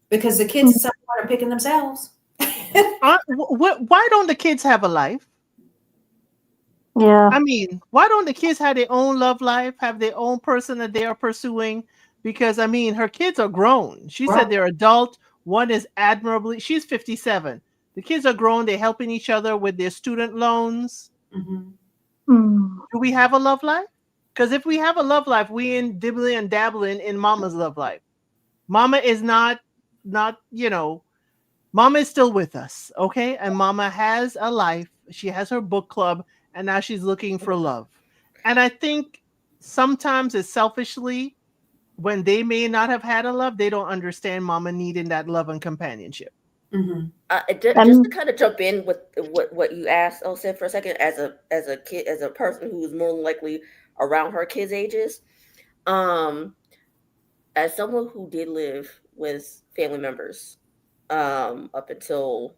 because the kids at some point are picking themselves. Why don't the kids have a life? Yeah. I mean, why don't the kids have their own love life, have their own person that they are pursuing? Because I mean, her kids are grown. She said they're adult. One is admirably, she's 57. The kids are grown. They're helping each other with their student loans. Mhm. Mm. Do we have a love life? Because if we have a love life, we in dibbling and dabbling in mama's love life. Mama is not, Mama is still with us, okay? And Mama has a life. She has her book club, and now she's looking for love. And I think sometimes it's selfishly when they may not have had a love, they don't understand Mama needing that love and companionship. Mhm. Just to And kind of jump in with what you asked, said for a second, as a kid, as a person who is more than likely around her kids' ages, um, as someone who did live with family members, up until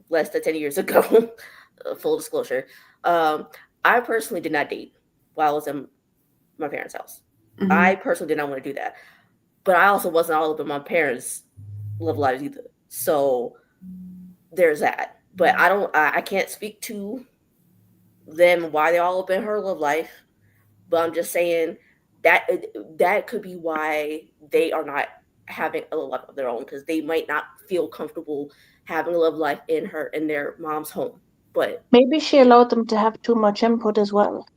less than 10 years ago, full disclosure, I personally did not date while I was in my parents' house. I Mhm. personally did not want to do that, but I also wasn't all up in my parents' love lives either. So there's that. But I can't speak to them why they're all up in her love life. But I'm just saying that that could be why they are not having a love life of their own, because they might not feel comfortable having a love life in their mom's home. But maybe she allowed them to have too much input as well.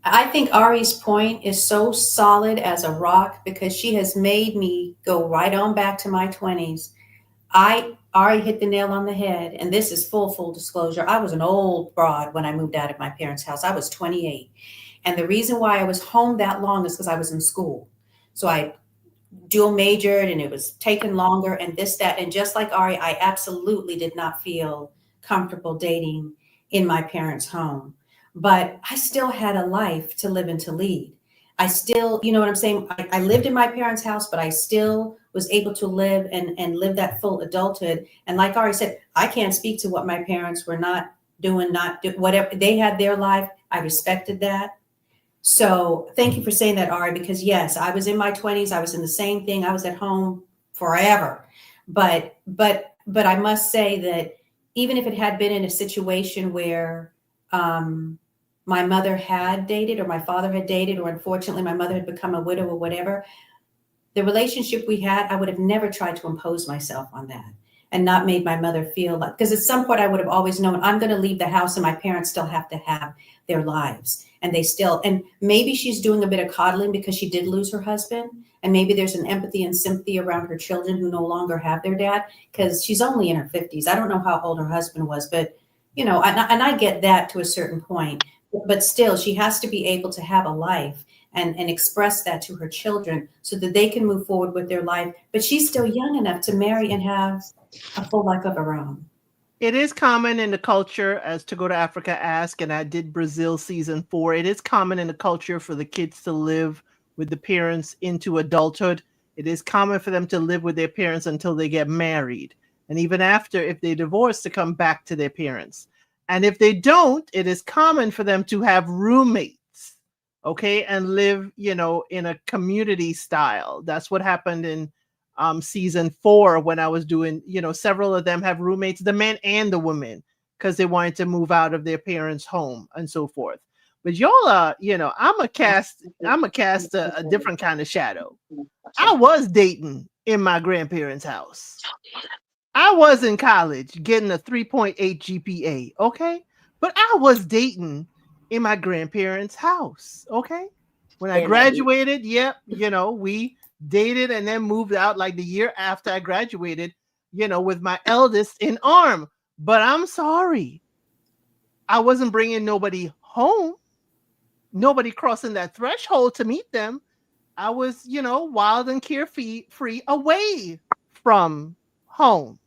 I think Ari's point is so solid as a rock because she has made me go right on back to my 20s. I Ari hit the nail on the head, and this is full disclosure. I was an old broad when I moved out of my parents' house. I was 28. And the reason why I was home that long is because I was in school. So I dual majored and it was taking longer and this, that. And just like Ari, I absolutely did not feel comfortable dating in my parents' home. But I still had a life to live and to lead. I still, you know what I'm saying? I lived in my parents' house, but I still was able to live and live that full adulthood. And like Ari said, I can't speak to what my parents were not doing, whatever. They had their life. I respected that. So thank you for saying that, Ari, because yes, I was in my 20s. I was in the same thing. I was at home forever. But I must say that even if it had been in a situation where my mother had dated or my father had dated, or unfortunately my mother had become a widow or whatever, the relationship we had, I would have never tried to impose myself on that and not made my mother feel like, because at some point I would have always known I'm going to leave the house and my parents still have to have their lives. and they still, and maybe she's doing a bit of coddling because she did lose her husband, and maybe there's an empathy and sympathy around her children who no longer have their dad because she's only in her 50s. I don't know how old her husband was, but and I get that to a certain point, but still she has to be able to have a life and express that to her children so that they can move forward with their life. But she's still young enough to marry and have a full life of her own. It is common in the culture, as To Go to Africa asked, and I did Brazil season 4. It is common in the culture for the kids to live with the parents into adulthood. It is common for them to live with their parents until they get married. And even after, if they divorce, to come back to their parents. And if they don't, it is common for them to have roommates, okay, and live, in a community style. That's what happened in season 4 when I was doing, several of them have roommates, the men and the women, because they wanted to move out of their parents' home and so forth. But y'all are, I'm a cast a different kind of shadow. I was dating in my grandparents' house. I was in college getting a 3.8 GPA, okay? But I was dating in my grandparents' house, okay? When I And that graduated, yep, we dated and then moved out like the year after I graduated, with my eldest in arm. But I'm sorry, I wasn't bringing nobody home, nobody crossing that threshold to meet them. I was, wild and carefree, free away from home.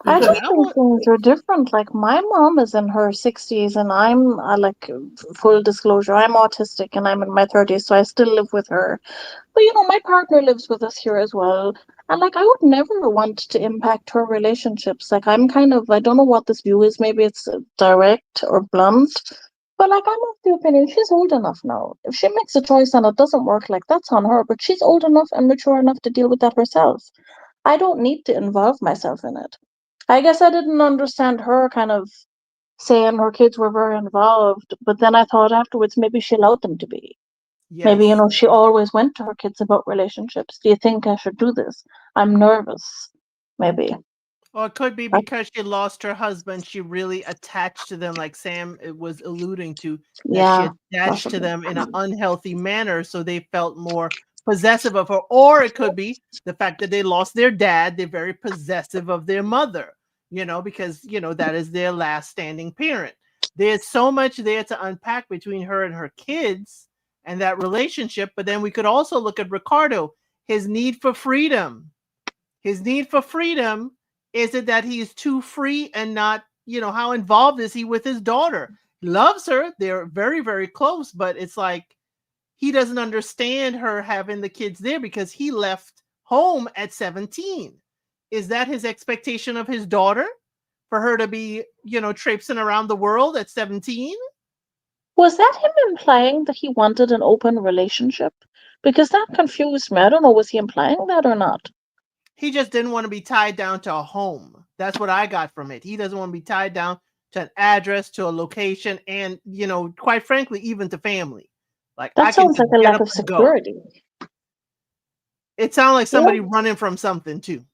I But because just I think would, things are different. Like my mom is in her 60s, and I'm like full disclosure, I'm autistic and I'm in my 30s, so I still live with her. But my partner lives with us here as well. And like I would never want to impact her relationships. Like I don't know what this view is. Maybe it's direct or blunt. But like I'm of the opinion she's old enough now. If she makes a choice and it doesn't work, like that's on her. But she's old enough and mature enough to deal with that herself. I don't need to involve myself in it. I guess I didn't understand her kind of saying her kids were very involved, but then I thought afterwards maybe she allowed them to be. Maybe, yes. she always went to her kids about relationships. Do you think I should do this? I'm nervous. Maybe. Or it could be I, because she lost her husband. She really attached to them, like Sam was alluding to, that she yeah, attached to possibly. them in an unhealthy manner. So they felt more possessive of her. Or it could be the fact that they lost their dad. They're very possessive of their mother, because, that is their last standing parent. There's so much there to unpack between her and her kids and that relationship. But then we could also look at Ricardo, his need for freedom. His need for freedom, is it that he is too free and not, how involved is he with his daughter? He loves her. They're very, very close, but it's like he doesn't understand her having the kids there because he left home at 17. Is that his expectation of his daughter, for her to be, traipsing around the world at 17? Was that him implying that he wanted an open relationship? Because that confused me. I don't know, was he implying that or not? He just didn't want to be tied down to a home. That's what I got from it. He doesn't want to be tied down to an address, to a location, and, quite frankly, even to family. Like, I That can sounds just like a get lack up of and go. security. It sounds like Yeah, somebody running from something too.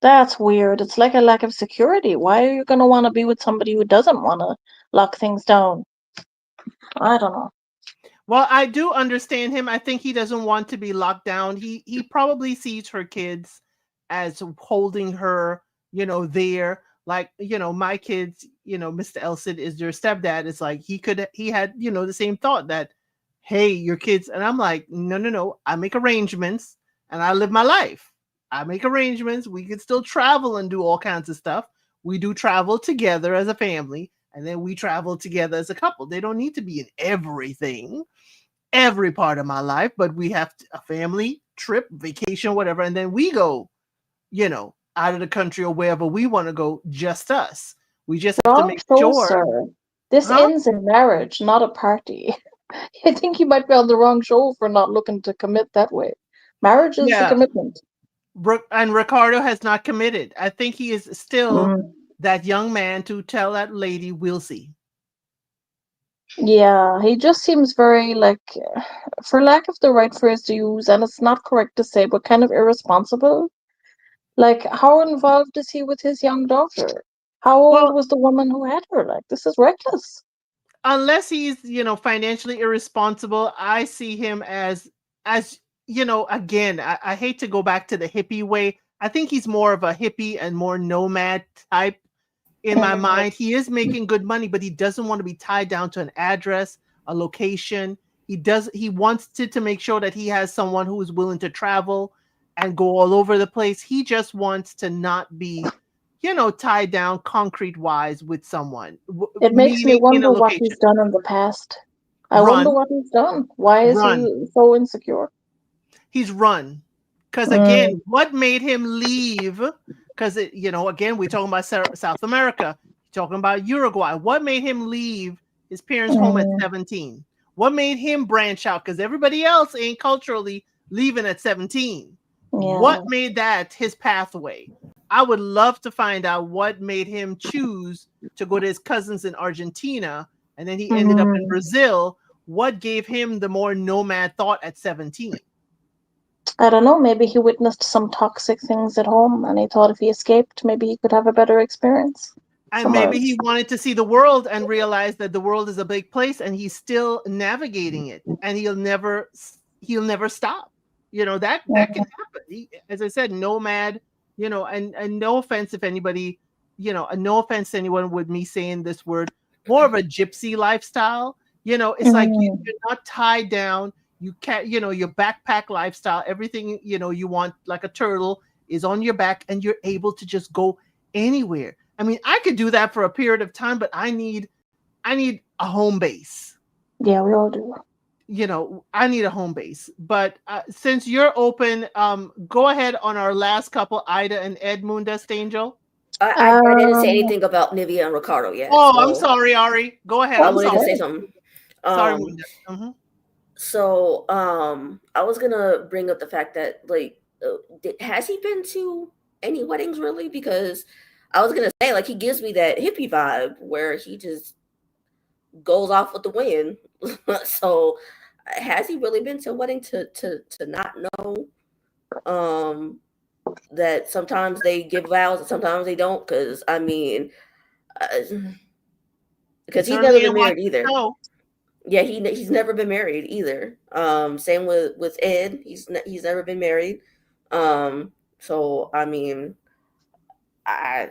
that's weird. It's like a lack of security. Why are you going to want to be with somebody who doesn't want to lock things down? I don't know. Well, I do understand him. I think he doesn't want to be locked down. He probably sees her kids as holding her, there. Like, my kids, Mr. Elsid is their stepdad. It's like he had, the same thought that, hey, your kids, and I'm like, no, no, no. I make arrangements and I live my life. I make arrangements. We can still travel and do all kinds of stuff. We do travel together as a family, and then we travel together as a couple. They don't need to be in everything, every part of my life, but we have a family trip, vacation, whatever, and then we go, out of the country or wherever we want to go, just us. We just have to Wrong make show, sure, sir. This huh? ends in marriage, not a party. I think you might be on the wrong show for not looking to commit that way. Marriage is the Yeah. commitment. And Ricardo has not committed. I think he is still Mm. that young man to tell that lady, we'll see. Yeah, he just seems very, like, for lack of the right phrase to use, and it's not correct to say, but kind of irresponsible. Like, how involved is he with his young daughter? How old Well, was the woman who had her? Like, this is reckless. unless he's, financially irresponsible, I see him as again, I hate to go back to the hippie way. I think he's more of a hippie and more nomad type in my mind. He is making good money, but he doesn't want to be tied down to an address, a location. He wants to make sure that he has someone who is willing to travel and go all over the place. He just wants to not be, tied down concrete wise with someone, It makes me meaning in a wonder what location. he's done in the past. I wonder Run, what he's done. Why is run. he so insecure? He's run. Because Mm, again, what made him leave? Because again, we're talking about South America, talking about Uruguay. What made him leave his parents' home at mm, 17? What made him branch out? Because everybody else ain't culturally leaving at 17. What yeah. made that his pathway? I would love to find out what made him choose to go to his cousins in Argentina, and then he ended up in Mm. Brazil. What gave him the more nomad thought at 17? I don't know. Maybe he witnessed some toxic things at home and he thought if he escaped, maybe he could have a better experience And somewhere maybe else. he wanted to see the world and realize that the world is a big place and he's still navigating it and he'll never stop. That can Mhm. happen. As I said, nomad, and no offense if anybody, no offense to anyone with me saying this word, more of a gypsy lifestyle. It's like Mm. you're not tied down. You can't, your backpack lifestyle, everything, you want like a turtle is on your back and you're able to just go anywhere. I mean, I could do that for a period of time, but I need a home base. Yeah, we all do. I need a home base. But since you're open, go ahead on our last couple, Ida and Edmundus Angel. I didn't say Um, anything about Nivea and Ricardo yet, Oh, I'm so sorry, Ari. Go ahead. I I'm wanted to say sorry. okay. something. Sorry, Um, Munda. Mhm. I was gonna bring up the fact that like, has he been to any weddings really? Because I was gonna say like he gives me that hippie vibe where he just goes off with the wind. So has he really been to a wedding to not know um that sometimes they give vows and sometimes they don't? Because I mean, He because he's never certainly been ain't married watching the either. show. Yeah, he's never been married either. Same with Ed. He's never been married. So I mean, I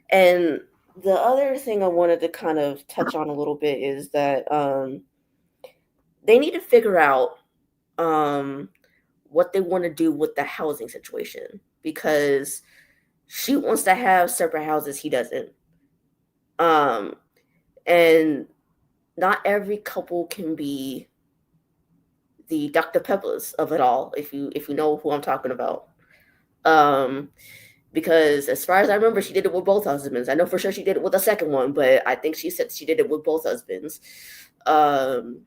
and the other thing I wanted to kind of touch on a little bit is that they need to figure out um what they want to do with the housing situation because she wants to have separate houses, he doesn't. Um, and not every couple can be the Dr. Peppers of it all, if you know who I'm talking about. Um, because as far as I remember, she did it with both husbands. I know for sure she did it with the second one, but I think she said she did it with both husbands. Um,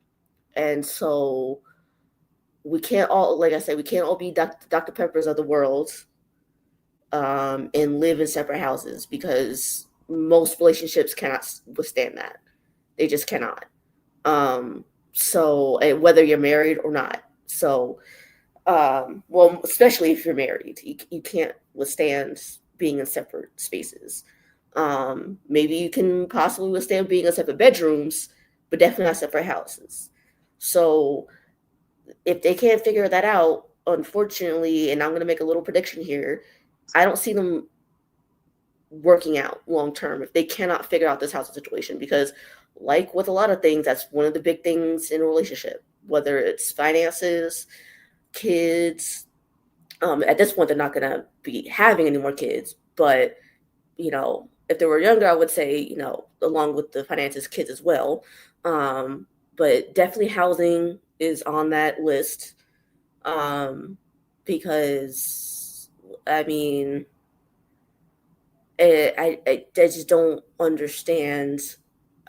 and so we can't all, like I said, we can't all be Dr. Peppers of the world and live in separate houses because most relationships cannot withstand that. They just cannot. So, and whether you're married or not. So, well, especially if you're married, you can't withstand being in separate spaces. Maybe you can possibly withstand being in separate bedrooms, but definitely not separate houses. So if they can't figure that out, unfortunately, and I'm going to make a little prediction here, I don't see them working out long term if they cannot figure out this housing situation because like with a lot of things, that's one of the big things in a relationship, whether it's finances, kids. At this point, they're not going to be having any more kids. But, if they were younger, I would say, along with the finances, kids as well. But definitely housing is on that list um, because, I mean, I just don't understand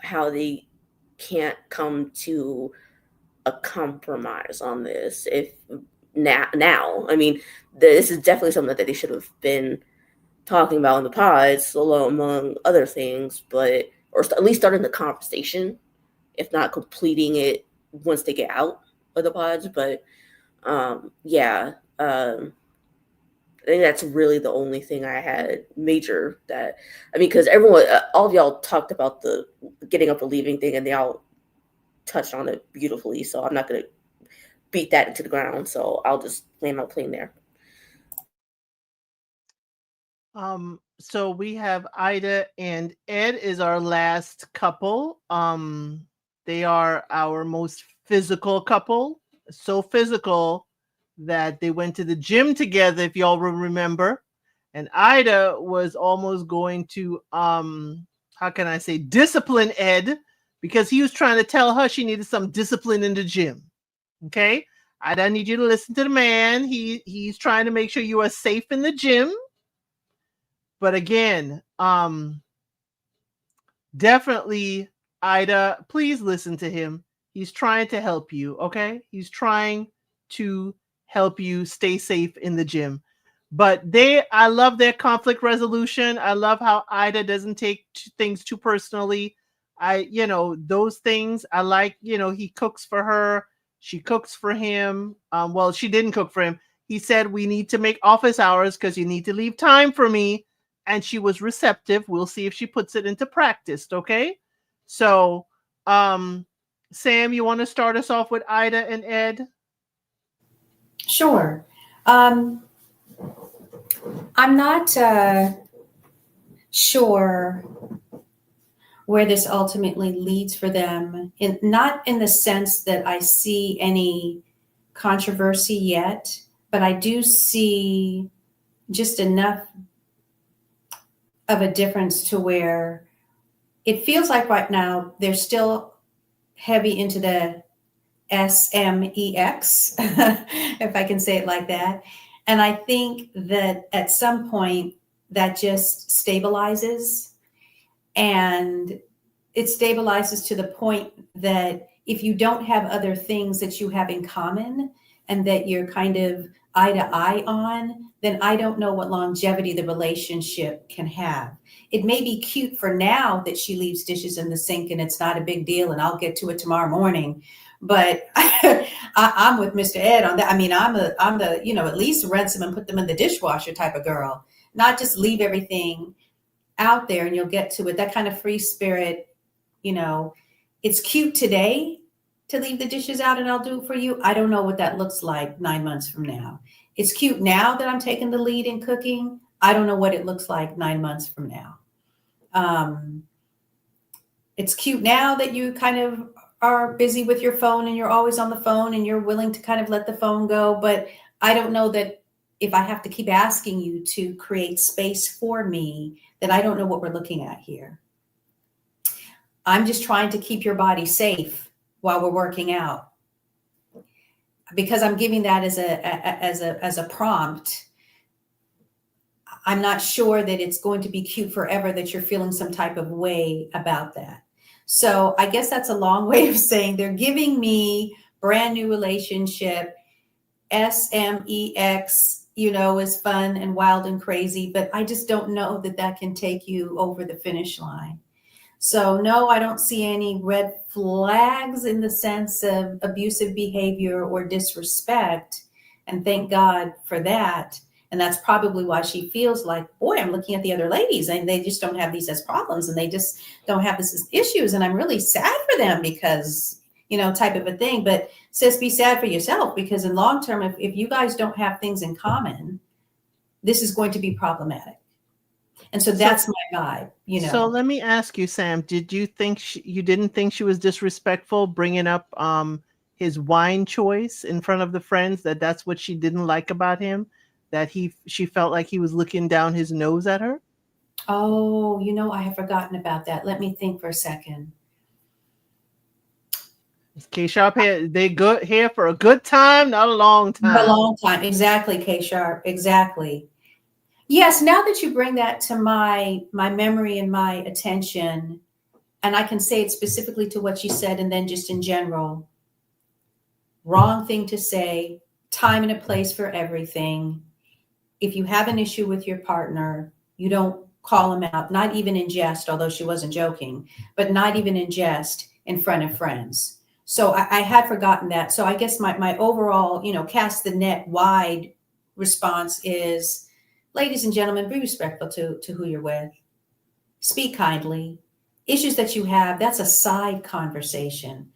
how they can't come to a compromise on this if now I mean this is definitely something that they should have been talking about in the pods among other things, but or at least starting the conversation if not completing it once they get out of the pods. But yeah, I think that's really the only thing I had major that, I mean, because everyone, all of y'all talked about the getting up and leaving thing, and they all touched on it beautifully. So I'm not gonna beat that into the ground. So I'll just land my plane there. So we have Ida and Ed is our last couple. They are our most physical couple. So physical that they went to the gym together, if y'all remember. And Ida was almost going to how can I say, discipline Ed, because he was trying to tell her she needed some discipline in the gym. Okay? Ida, I need you to listen to the man. He's trying to make sure you are safe in the gym. But again, definitely, Ida, please listen to him. He's trying to help you, okay? He's trying to help you stay safe in the gym. But I love their conflict resolution. I love how Ida doesn't take things too personally. Those things I like, he cooks for her. She cooks for him. Well, she didn't cook for him. He said, we need to make office hours because you need to leave time for me. And she was receptive. We'll see if she puts it into practice. Okay. So, Sam, you want to start us off with Ida and Ed? Sure. I'm not sure where this ultimately leads for them. Not in the sense that I see any controversy yet, but I do see just enough of a difference to where it feels like right now they're still heavy into the SMEX, if I can say it like that. And I think that at some point that just stabilizes, and it stabilizes to the point that if you don't have other things that you have in common and that you're kind of eye to eye on, then I don't know what longevity the relationship can have. It may be cute for now that she leaves dishes in the sink and it's not a big deal and I'll get to it tomorrow morning. But I'm with Mr. Ed on that. I mean, I'm the, at least rinse them and put them in the dishwasher type of girl, not just leave everything out there and you'll get to it. That kind of free spirit, it's cute today to leave the dishes out and I'll do it for you. I don't know what that looks like 9 months from now. It's cute now that I'm taking the lead in cooking. I don't know what it looks like 9 months from now. It's cute now that you kind of are busy with your phone and you're always on the phone and you're willing to kind of let the phone go. But I don't know that if I have to keep asking you to create space for me, then I don't know what we're looking at here. I'm just trying to keep your body safe while we're working out, because I'm giving that as a prompt. I'm not sure that it's going to be cute forever, that you're feeling some type of way about that. So I guess that's a long way of saying they're giving me brand new relationship, SMEX, is fun and wild and crazy, but I just don't know that that can take you over the finish line. So no, I don't see any red flags in the sense of abusive behavior or disrespect. And thank God for that. And that's probably why she feels like, boy, I'm looking at the other ladies and they just don't have these as problems and they just don't have this as issues. And I'm really sad for them because, type of a thing. But sis, be sad for yourself, because in long term, if you guys don't have things in common, this is going to be problematic. And so that's my vibe, So let me ask you, Sam, did you think you didn't think she was disrespectful bringing up his wine choice in front of the friends, that's what she didn't like about him, that she felt like he was looking down his nose at her? Oh, I have forgotten about that. Let me think for a second. shApp here, they good here for a good time, not a long time. A long time. Exactly, shApp. Exactly. Yes, now that you bring that to my memory and my attention, and I can say it specifically to what you said and then just in general, wrong thing to say, time and a place for everything. If you have an issue with your partner, you don't call him out, not even in jest, although she wasn't joking, but not even in jest in front of friends. So I had forgotten that. So I guess my overall, cast the net wide response is, Ladies and gentlemen, be respectful to who you're with. Speak kindly. Issues that you have, that's a side conversation.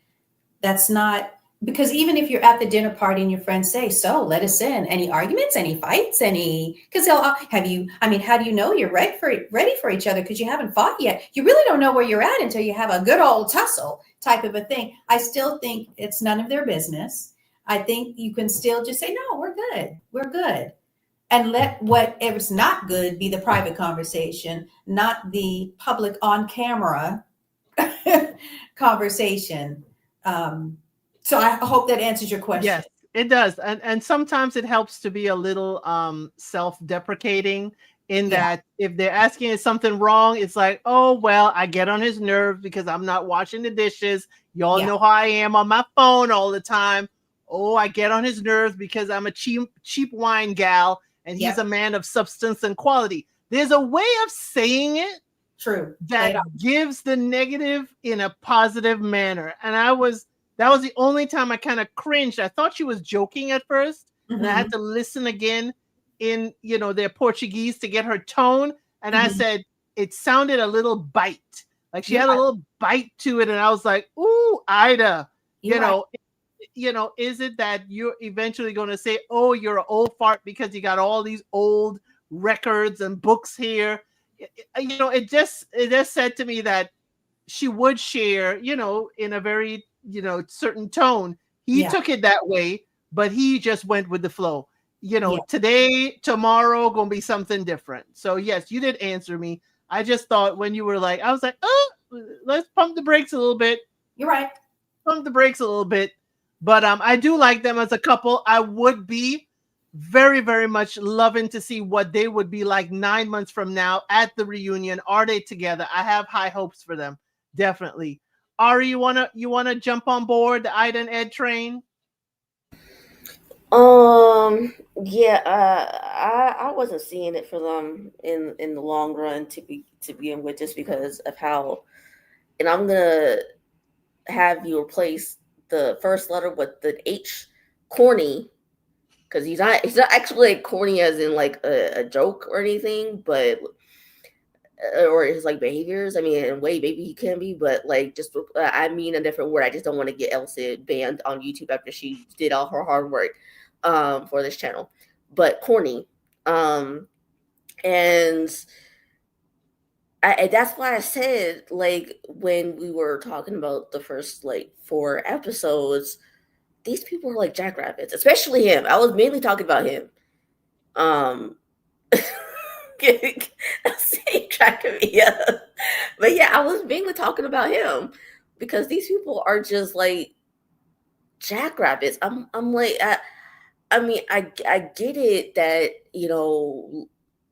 That's not, because even if you're at the dinner party and your friends say, so let us in, any arguments, any fights, any, because they'll have you, I mean, how do you know you're ready for each other? Because you haven't fought yet. You really don't know where you're at until you have a good old tussle type of a thing. I still think it's none of their business. I think you can still just say, no, we're good. We're good. And let whatever's not good be the private conversation, not the public on camera conversation. So I hope that answers your question. Yes, it does. And sometimes it helps to be a little self-deprecating in Yeah, that if they're asking is something wrong, it's like, oh well, I get on his nerves because I'm not washing the dishes. Y'all yeah, know how I am on my phone all the time. Oh, I get on his nerves because I'm a cheap wine gal and he's yep, a man of substance and quality. There's a way of saying it true. that Later. gives the negative in a positive manner. And that was the only time I kind of cringed. I thought she was joking at first, and I had Hmm. to listen again in, their Portuguese to get her tone. And I Hmm. said it sounded a little bite. Like she You're had a right. little bite to it, and I was like, "Ooh, Ida, You're right. is it that you're eventually going to say, oh, you're an old fart because you got all these old records and books here?" It just said to me that she would share, in a very, certain tone. He Yeah, took it that way, but he just went with the flow. yeah. Today, tomorrow, gonna be something different. So yes, you did answer me. I just thought when you were like, I was like, oh, let's pump the brakes a little bit, You're right. pump the brakes a little bit. But I do like them as a couple. I would be very, very much loving to see what they would be like 9 months from now at the reunion. Are they together? I have high hopes for them. Definitely. Ari, you wanna jump on board the Ida and Ed train? Yeah, I wasn't seeing it for them in the long run to begin with, just because of how, and I'm gonna have you replace the first letter with the H, corny, because he's not actually like corny as in like a joke or anything, but or his like behaviors. I mean, in a way, maybe he can be, but like just I mean a different word. I just don't want to get Elsa banned on YouTube after she did all her hard work for this channel. But corny, and that's why I said, like, when we were talking about the first like 4 episodes, these people were like jackrabbits, especially him. I was mainly talking about him. Um, Stay track of me, yeah. But yeah, I was mainly talking about him because these people are just like jackrabbits. I'm like, I mean, I get it that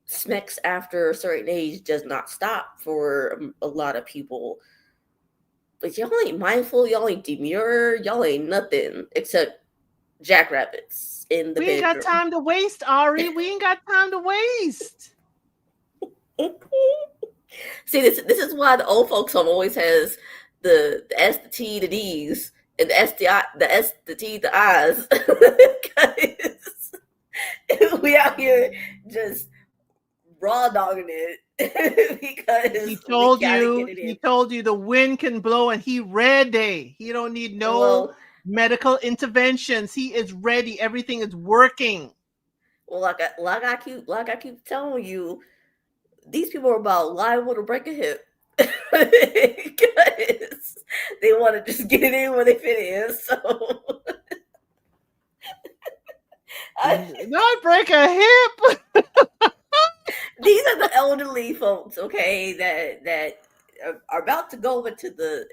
Smex after a certain age does not stop for a lot of people, but y'all ain't mindful, y'all ain't demure, y'all ain't nothing except jackrabbits in the We ain't got bedroom. time to waste, Ari. We ain't got time to waste. See, this is why the old folks home always has the S, the T, the D's, and the S, the I, the S, the T, the I's. Because we out here just raw dogging it He because we told gotta get you, it he in. told you the wind can blow and he ready. He don't need no Well, medical interventions. He is ready. Everything is working. like I keep telling you, these people are about liable to break a hip because they want to just get it in when they fit in. So I, Not break a hip. these are the elderly folks, okay, that are about to go into the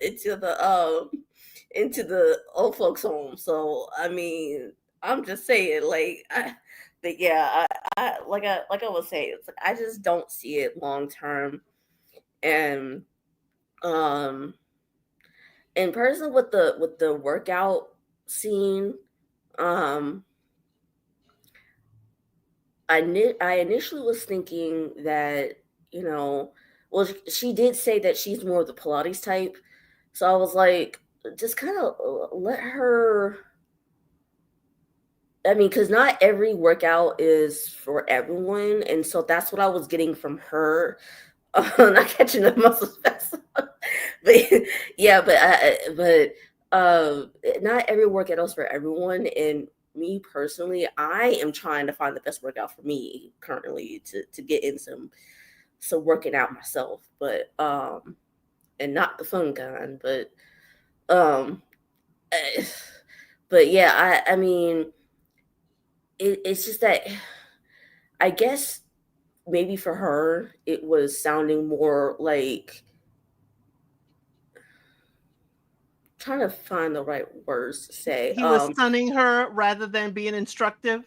old folks home. So I mean, I'm just saying, but yeah, like I was saying, it's like I just don't see it long term, and um, in person with the workout scene, um, I initially was thinking that, you know, well, she did say that she's more of the Pilates type. So I was like, just kind of let her I mean, because not every workout is for everyone, and so that's what I was getting from her. Not catching the muscles fast, but yeah, but not every workout is for everyone. And me personally, I am trying to find the best workout for me currently to get in some working out myself, but and not the fun kind, um, eh, but yeah, I mean, it's just that I guess maybe for her it was sounding more like trying to find the right words to say. He was stunning her rather than being instructive.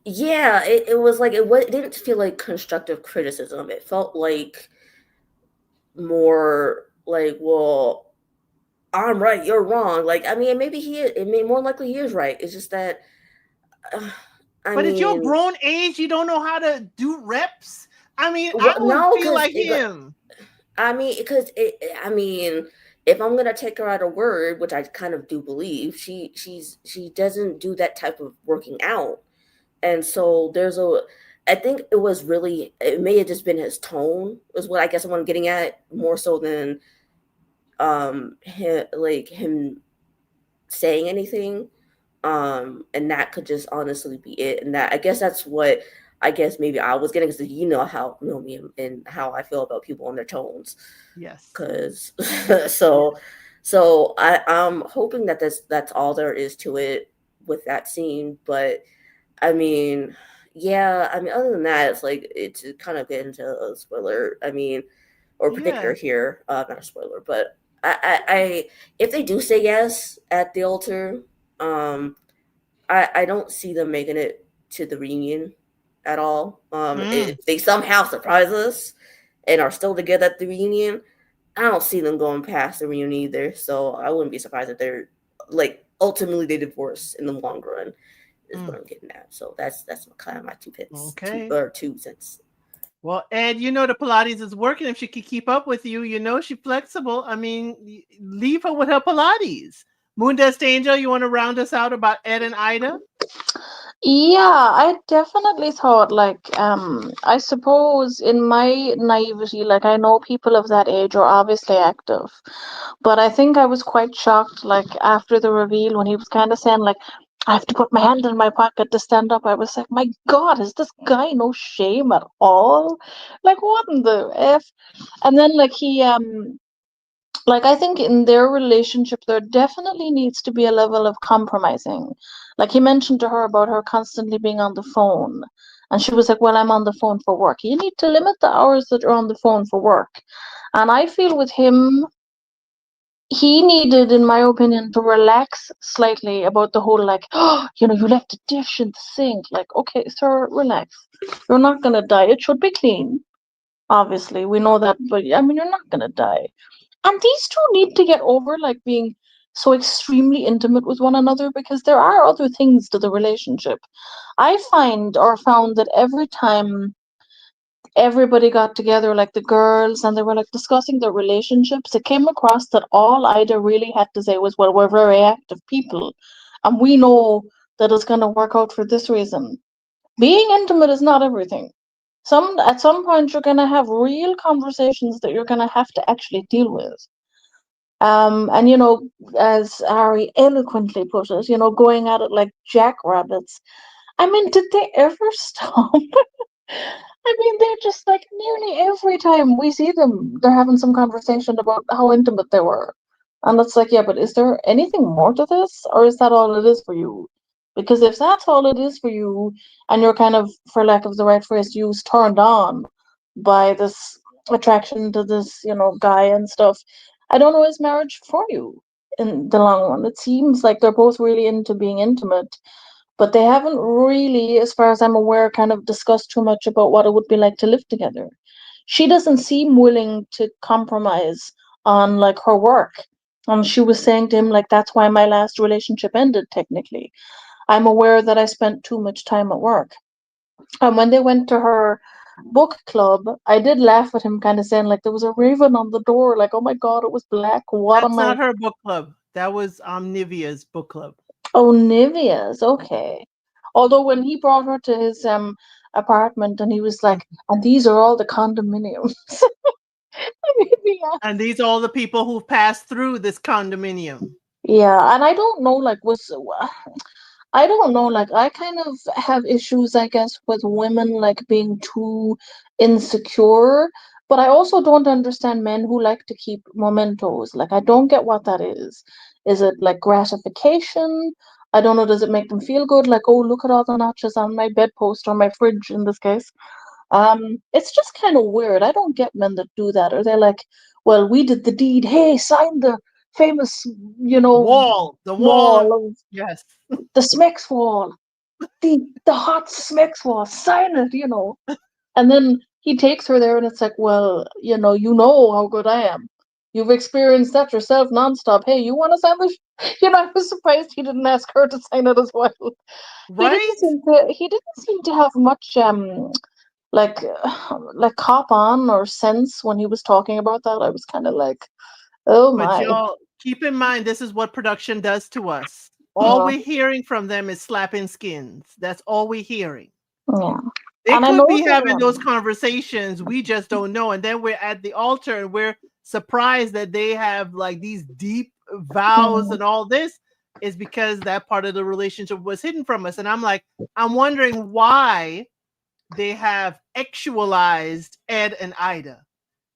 Yeah, it was like it didn't feel like constructive criticism. It felt like more like, well, I'm right, you're wrong. Like, I mean, maybe he is, it may more likely he is right. It's just that, uh, I But at your mean, grown age, you don't know how to do reps. I mean, I well, would no, feel because like him. I mean, because I mean, if I'm gonna take her at her word, which I kind of do believe, she doesn't do that type of working out. And so I think it was really, it may have just been his tone is what I guess what I'm getting at more so than him saying anything. And that could just honestly be it. And that, I guess that's what I guess maybe I was getting, because you know how, you know me, and how I feel about people and their tones. Yes. Cause Yes. so I'm hoping that that's all there is to it with that scene. But I mean, yeah, I mean, other than that, it's like it's kind of get into a spoiler. I mean, or Yeah. particular here, not a spoiler, but I if they do say yes at the altar, um, I don't see them making it to the reunion at all. Mm. If they somehow surprise us and are still together at the reunion, I don't see them going past the reunion either. So I wouldn't be surprised if they're like ultimately they divorce in the long run is what Mm. I'm getting at. So that's kind of my Okay. 2 cents. Well, Ed, you know the Pilates is working. If she could keep up with you, you know she's flexible. I mean, leave her with her Pilates. Moondust Angel, you want to round us out about Ed and Ida? Yeah, I definitely thought, like, I suppose in my naivety, like, I know people of that age are obviously active, but I think I was quite shocked, like, after the reveal when he was kind of saying, like, I have to put my hand in my pocket to stand up. I was like, my God, has this guy no shame at all? Like, what in the F? And then, like, like I think in their relationship there definitely needs to be a level of compromising. Like he mentioned to her about her constantly being on the phone, and she was like, well, I'm on the phone for work. You need to limit the hours that you're on the phone for work. And I feel with him, he needed, in my opinion, to relax slightly about the whole, like, oh, you left a dish in the sink. Like, okay, sir, relax. You're not gonna die. It should be clean, obviously, we know that, but I mean, you're not gonna die. And these two need to get over like being so extremely intimate with one another, because there are other things to the relationship. I find or found that every time everybody got together, like the girls, and they were like discussing their relationships, it came across that all Ida really had to say was, well, we're very active people, and we know that it's going to work out for this reason. Being intimate is not everything. At some point you're going to have real conversations that you're going to have to actually deal with. And as Ari eloquently put it, going at it like jackrabbits. I mean, did they ever stop? I mean, they're just like nearly every time we see them, they're having some conversation about how intimate they were. And it's like, yeah, but is there anything more to this? Or is that all it is for you? Because if that's all it is for you, and you're kind of, for lack of the right phrase, used turned on by this attraction to this, guy and stuff, I don't know, is marriage for you in the long run? It seems like they're both really into being intimate, but they haven't really, as far as I'm aware, kind of discussed too much about what it would be like to live together. She doesn't seem willing to compromise on like her work. And she was saying to him, like, that's why my last relationship ended, technically. I'm aware that I spent too much time at work. And when they went to her book club, I did laugh at him, kind of saying, like, there was a raven on the door, like, oh my God, it was black. What That's am I? not her book club. That was Nivea's book club. Oh, Nivea's. Okay. Although when he brought her to his apartment and he was like, and these are all the condominiums. It made me laugh. And these are all the people who passed through this condominium. Yeah, and I don't know, like, I don't know, like, I kind of have issues, I guess, with women like being too insecure, but I also don't understand men who like to keep mementos. Like, I don't get what that is. Is it like gratification? I don't know, does it make them feel good? Like, oh, look at all the notches on my bedpost or my fridge in this case. It's just kind of weird. I don't get men that do that. Or they're like, well, we did the deed. Hey, sign the famous, you know, The wall. wall of Yes. the Smecks wall, the hot Smecks wall, sign it, you know. And then he takes her there, and it's like, well, you know how good I am. You've experienced that yourself nonstop. Hey, you want to sign this? I was surprised he didn't ask her to sign it as well. He didn't Right? seem to. He didn't seem to have much like like cop on or sense when he was talking about that. I was kind of like, oh But my. y'all keep in mind, this is what production does to us. All Yeah, we're hearing from them is slapping skins. That's all we're hearing. yeah. They And I could know be they're having those conversations. We just don't know. And then we're at the altar and we're surprised that they have like these deep vows mm, and all this is because that part of the relationship was hidden from us. And I'm like, I'm wondering why they have actualized Ed and Ida.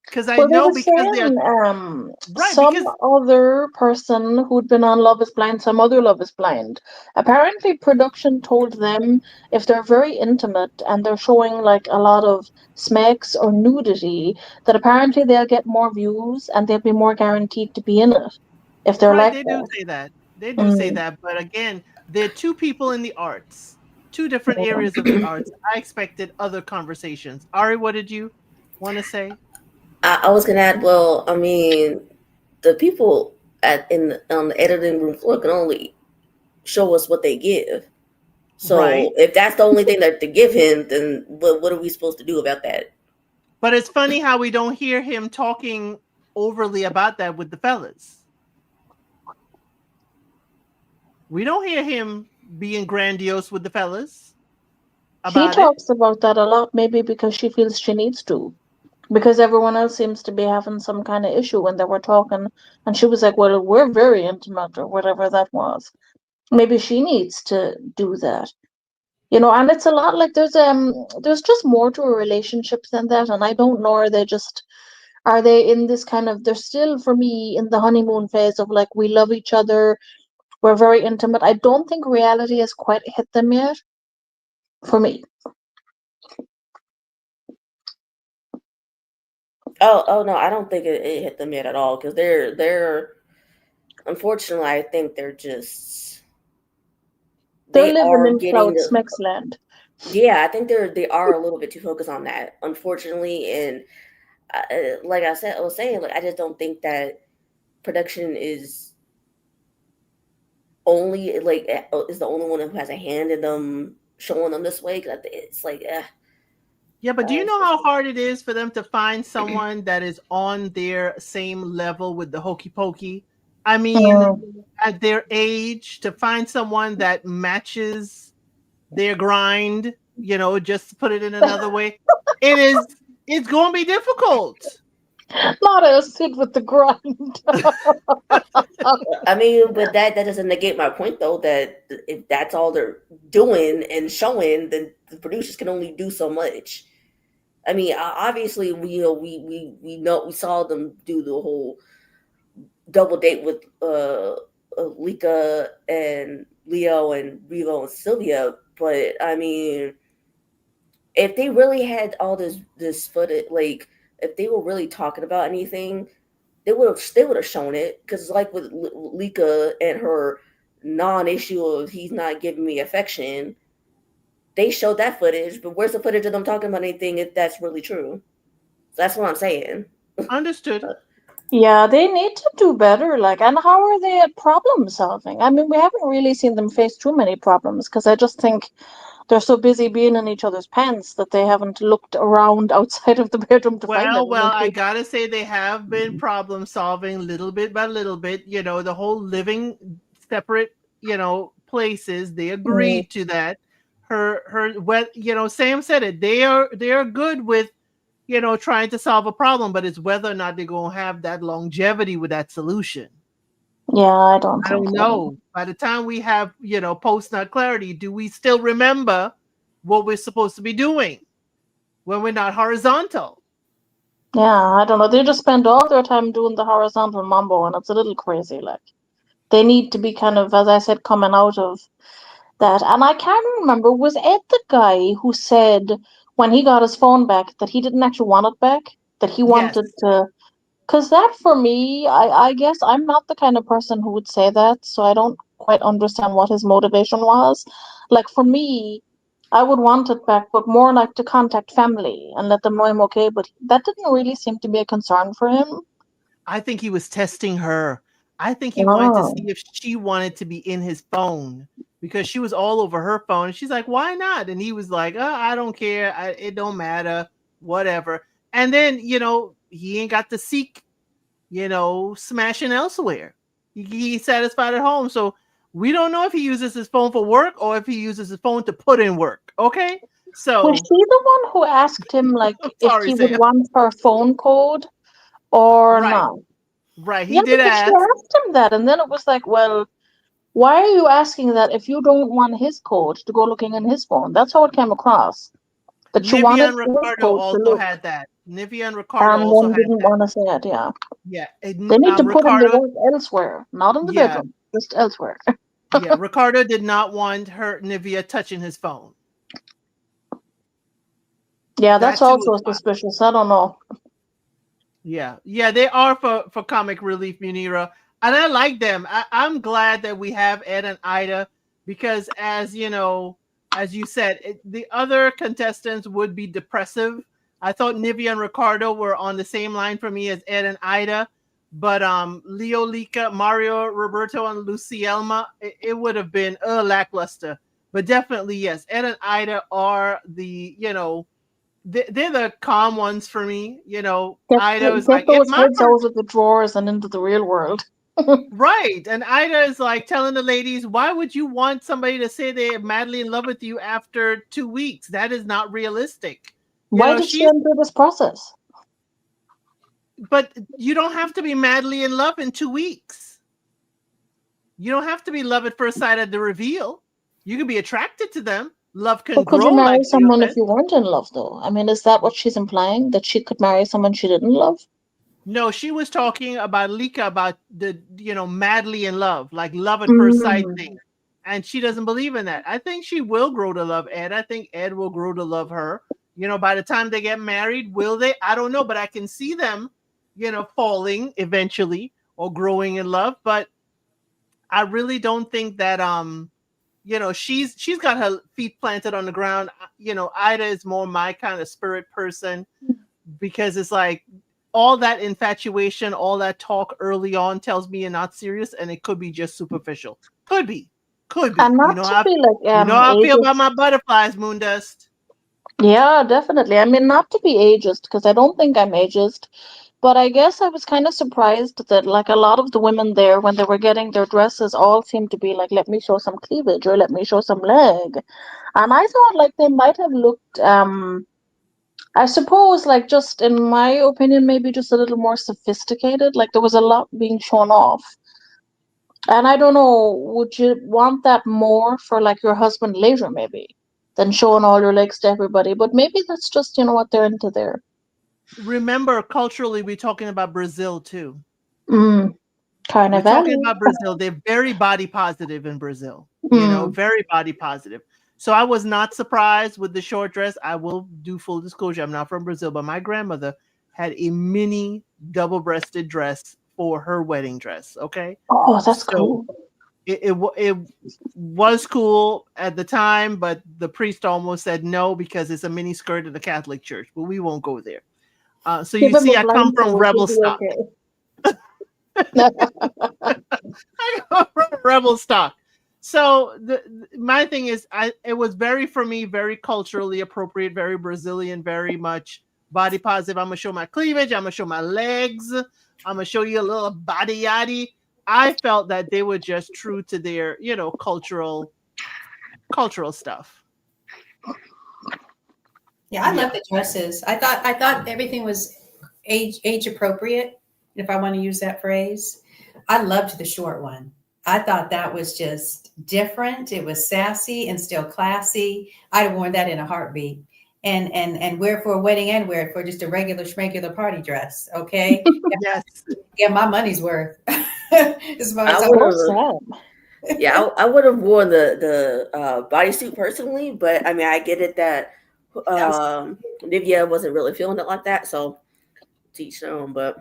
Because I well, they know were because they're saying right, some because other person who'd been on Love is Blind, some other Love is Blind. Apparently, production told them if they're very intimate and they're showing like a lot of smacks or nudity, that apparently they'll get more views and they'll be more guaranteed to be in it if they're right, like they do that. say that. They do say Mm, that. But again, they're two people in the arts, two different yeah. areas of the arts. I expected other conversations. Ari, what did you want to say? I was gonna add. Well, I mean, the people on the editing room floor can only show us what they give. Right. So if that's the only thing that they give him, then what are we supposed to do about that? But it's funny how we don't hear him talking overly about that with the fellas. We don't hear him being grandiose with the fellas She about it. talks about that a lot, maybe because she feels she needs to. Because everyone else seems to be having some kind of issue when they were talking, and she was like, well, we're very intimate or whatever that was. Maybe she needs to do that. And it's a lot like there's just more to a relationship than that, and I don't know, are they in this kind of, they're still, for me, in the honeymoon phase of like, we love each other, we're very intimate. I don't think reality has quite hit them yet, for me. Oh no, I don't think it hit them yet at all because they're unfortunately I think They're they living are in getting Cloud Smexland. Land. yeah, I think they are a little bit too focused on that, unfortunately. And like I was saying, like I just don't think that production is the only one who has a hand in them showing them this way. 'Cause it's like, Yeah, but do you it's know just how hard it is for them to find someone that is on their same level with the hokey pokey? I mean, Mm. at their age, to find someone that matches their grind, just to put it in another way, it is it's going to be difficult. Not a sit with the grind. I mean, but that doesn't negate my point though. That if that's all they're doing and showing, then the producers can only do so much. I mean, obviously, we saw them do the whole double date with Lika and Leo and Revo and Sylvia, but I mean, if they really had all this footage, like if they were really talking about anything, they would have shown it because like with Lika and her non-issue of he's not giving me affection, they showed that footage. But where's the footage of them talking about anything if that's really true? So that's what I'm saying. Understood. Yeah, they need to do better. Like, and how are they at problem solving? I mean, we haven't really seen them face too many problems because I just think they're so busy being in each other's pants that they haven't looked around outside of the bedroom to find Well, anything I to. gotta say they have been problem solving little bit by little bit. The whole living separate, places. They Mm, agreed to that. Sam said it. They are good with, trying to solve a problem, but it's whether or not they're gonna have that longevity with that solution. Yeah, I don't I think don't so. know. By the time we have, post nut clarity, do we still remember what we're supposed to be doing when we're not horizontal? Yeah, I don't know. They just spend all their time doing the horizontal mambo, and it's a little crazy. Like they need to be kind of, as I said, coming out of that. And I can't remember, was Ed the guy who said when he got his phone back that he didn't actually want it back, that he Yes, wanted to. Because that for me, I guess I'm not the kind of person who would say that, so I don't quite understand what his motivation was. Like for me, I would want it back, but more like to contact family and let them know I'm okay. But that didn't really seem to be a concern for him. I think he was testing her. I think he wanted to Oh, see if she wanted to be in his phone because she was all over her phone. And she's like, "Why not?" And he was like, "I don't care. It don't matter. Whatever." And then, he ain't got to seek, smashing elsewhere. He's satisfied at home. So we don't know if he uses his phone for work or if he uses his phone to put in work. Okay. was So she the one who asked him like I'm if sorry, he would Sam. want her phone code or Right. not? Right. He Yeah, did because she ask. asked him that, and then it was like, well, why are you asking that if you don't want his code to go looking in his phone? That's how it came across. That you Nivea wanted and his Ricardo code to also look had that. Nivea and Ricardo and also then had didn't that. want to say it. Yeah. Yeah. They need to put in the Ricardo, work elsewhere, not in the yeah, bedroom, just elsewhere. yeah. Ricardo did not want her Nivea touching his phone. Yeah, that's That too was also fine. suspicious. I don't know. Yeah, yeah, they are for comic relief, Munira, and I like them. I'm glad that we have Ed and Ida because, as you said, the other contestants would be depressive. I thought Nivea and Ricardo were on the same line for me as Ed and Ida, but Leo, Lika, Mario, Roberto, and Lucielma, it would have been lackluster. But definitely, yes, Ed and Ida are they're the calm ones for me. Ida is Get like, if those my heads out of the drawers and into the real world. right, and Ida is like telling the ladies, why would you want somebody to say they're madly in love with you after 2 weeks? That is not realistic. Why did she She's, enter this process? but you don't have to be madly in love in 2 weeks. You don't have to be love at first sight at the reveal. You can be attracted to them. Love can But could you grow, marry like Leo someone said. if you weren't in love, though? I mean, is that what she's implying? That she could marry someone she didn't love? No, she was talking about Lika about the madly in love, like love at first sight thing. Mm. And she doesn't believe in that. I think she will grow to love Ed. I think Ed will grow to love her. By the time they get married, will they? I don't know, but I can see them, falling eventually or growing in love. But I really don't think that she's got her feet planted on the ground. Ida is more my kind of spirit person because it's like all that infatuation, all that talk early on tells me you're not serious, and it could be just superficial. Could be, could be. And not to be like You know how I feel about ageist. my butterflies, Moondust. Yeah, definitely. I mean, not to be ageist, because I don't think I'm ageist, but I guess I was kind of surprised that like a lot of the women there, when they were getting their dresses, all seemed to be like, let me show some cleavage or let me show some leg. And I thought like they might have looked, I suppose, like just in my opinion, maybe just a little more sophisticated. Like there was a lot being shown off. And I don't know, would you want that more for like your husband later, maybe, than showing all your legs to everybody? But maybe that's just, what they're into there. Remember, culturally, we're talking about Brazil too. Mm, We're talking Carnivale. about Brazil. They're very body positive in Brazil, Mm. very body positive. So I was not surprised with the short dress. I will do full disclosure. I'm not from Brazil, but my grandmother had a mini double breasted dress for her wedding dress. Okay. Oh, that's So cool. it was cool at the time, but the priest almost said no because it's a mini skirt in the Catholic Church. But we won't go there. So Give you him see, a I come from blindfold, he'll rebel be stock. okay. I come from rebel stock. So my thing is, it was very for me very culturally appropriate, very Brazilian, very much body positive. I'm gonna show my cleavage. I'm gonna show my legs. I'm gonna show you a little body yaddy. I felt that they were just true to their cultural stuff. Yeah, I Yeah. love the dresses. I thought everything was age appropriate, if I want to use that phrase. I loved the short one. I thought that was just different. It was sassy and still classy. I'd have worn that in a heartbeat. And wear it for a wedding and wear it for just a regular schmegular party dress. Okay. Yes. Get my money's worth. As far I as would Poor have, Sam. yeah, I would have worn the bodysuit personally, but I mean, I get it that that was Nivea wasn't really feeling it like that, so teach their own. But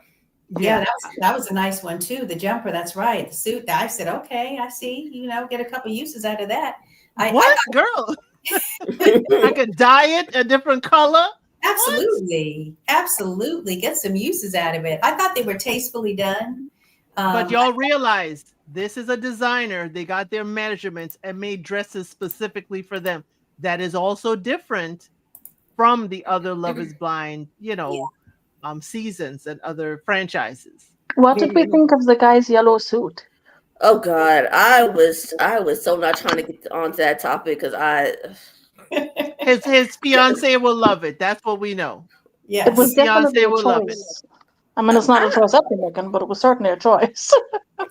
yeah, Yeah. that was a nice one too. The jumper, that's right. The suit. I said, okay, I see. Get a couple uses out of that. I What, girl? I could dye it a different color. What? absolutely, absolutely get some uses out of it. I thought they were tastefully done. But Um, y'all realize this is a designer. They got their measurements and made dresses specifically for them. That is also different from the other Love is Blind, yeah. seasons and other franchises. What did we Mhm. think of the guy's yellow suit? Oh God, I was so not trying to get onto that topic because I His fiance will love it. That's what we know. It His was Yes. definitely fiance a will love it. choice. I mean, it's not a I, choice I'd be making, but it was certainly a choice.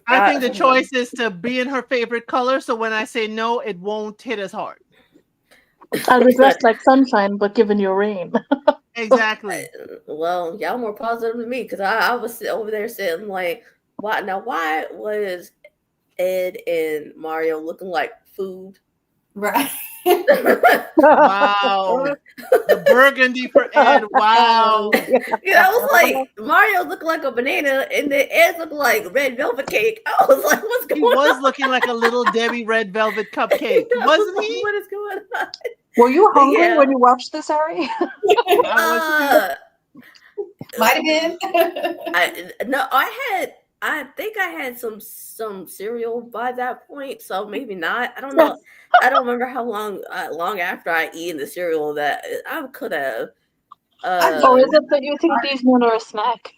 I think the I, choice is to be in her favorite color. So when I say no, it won't hit as hard. I'll be it's not. dressed like sunshine, but giving you rain. Exactly. Well, y'all more positive than me because I was over there sitting like, why now? Why was Ed and Mario looking like food? Right. Wow. The burgundy for Ed. Wow. I was like, Mario looked like a banana, and then Ed looked like red velvet cake. I was like, what's He going was on? looking like a little Debbie red velvet cupcake, I was wasn't like, he? what is going on? Were you But hungry when yeah, you watched this, Ari? I was too. uh, Might have been. I no, I think I had some cereal by that point, so maybe not. I don't know. I don't remember how long after I eaten the cereal that I could have. I Or Uh, is it that you think these men are a snack?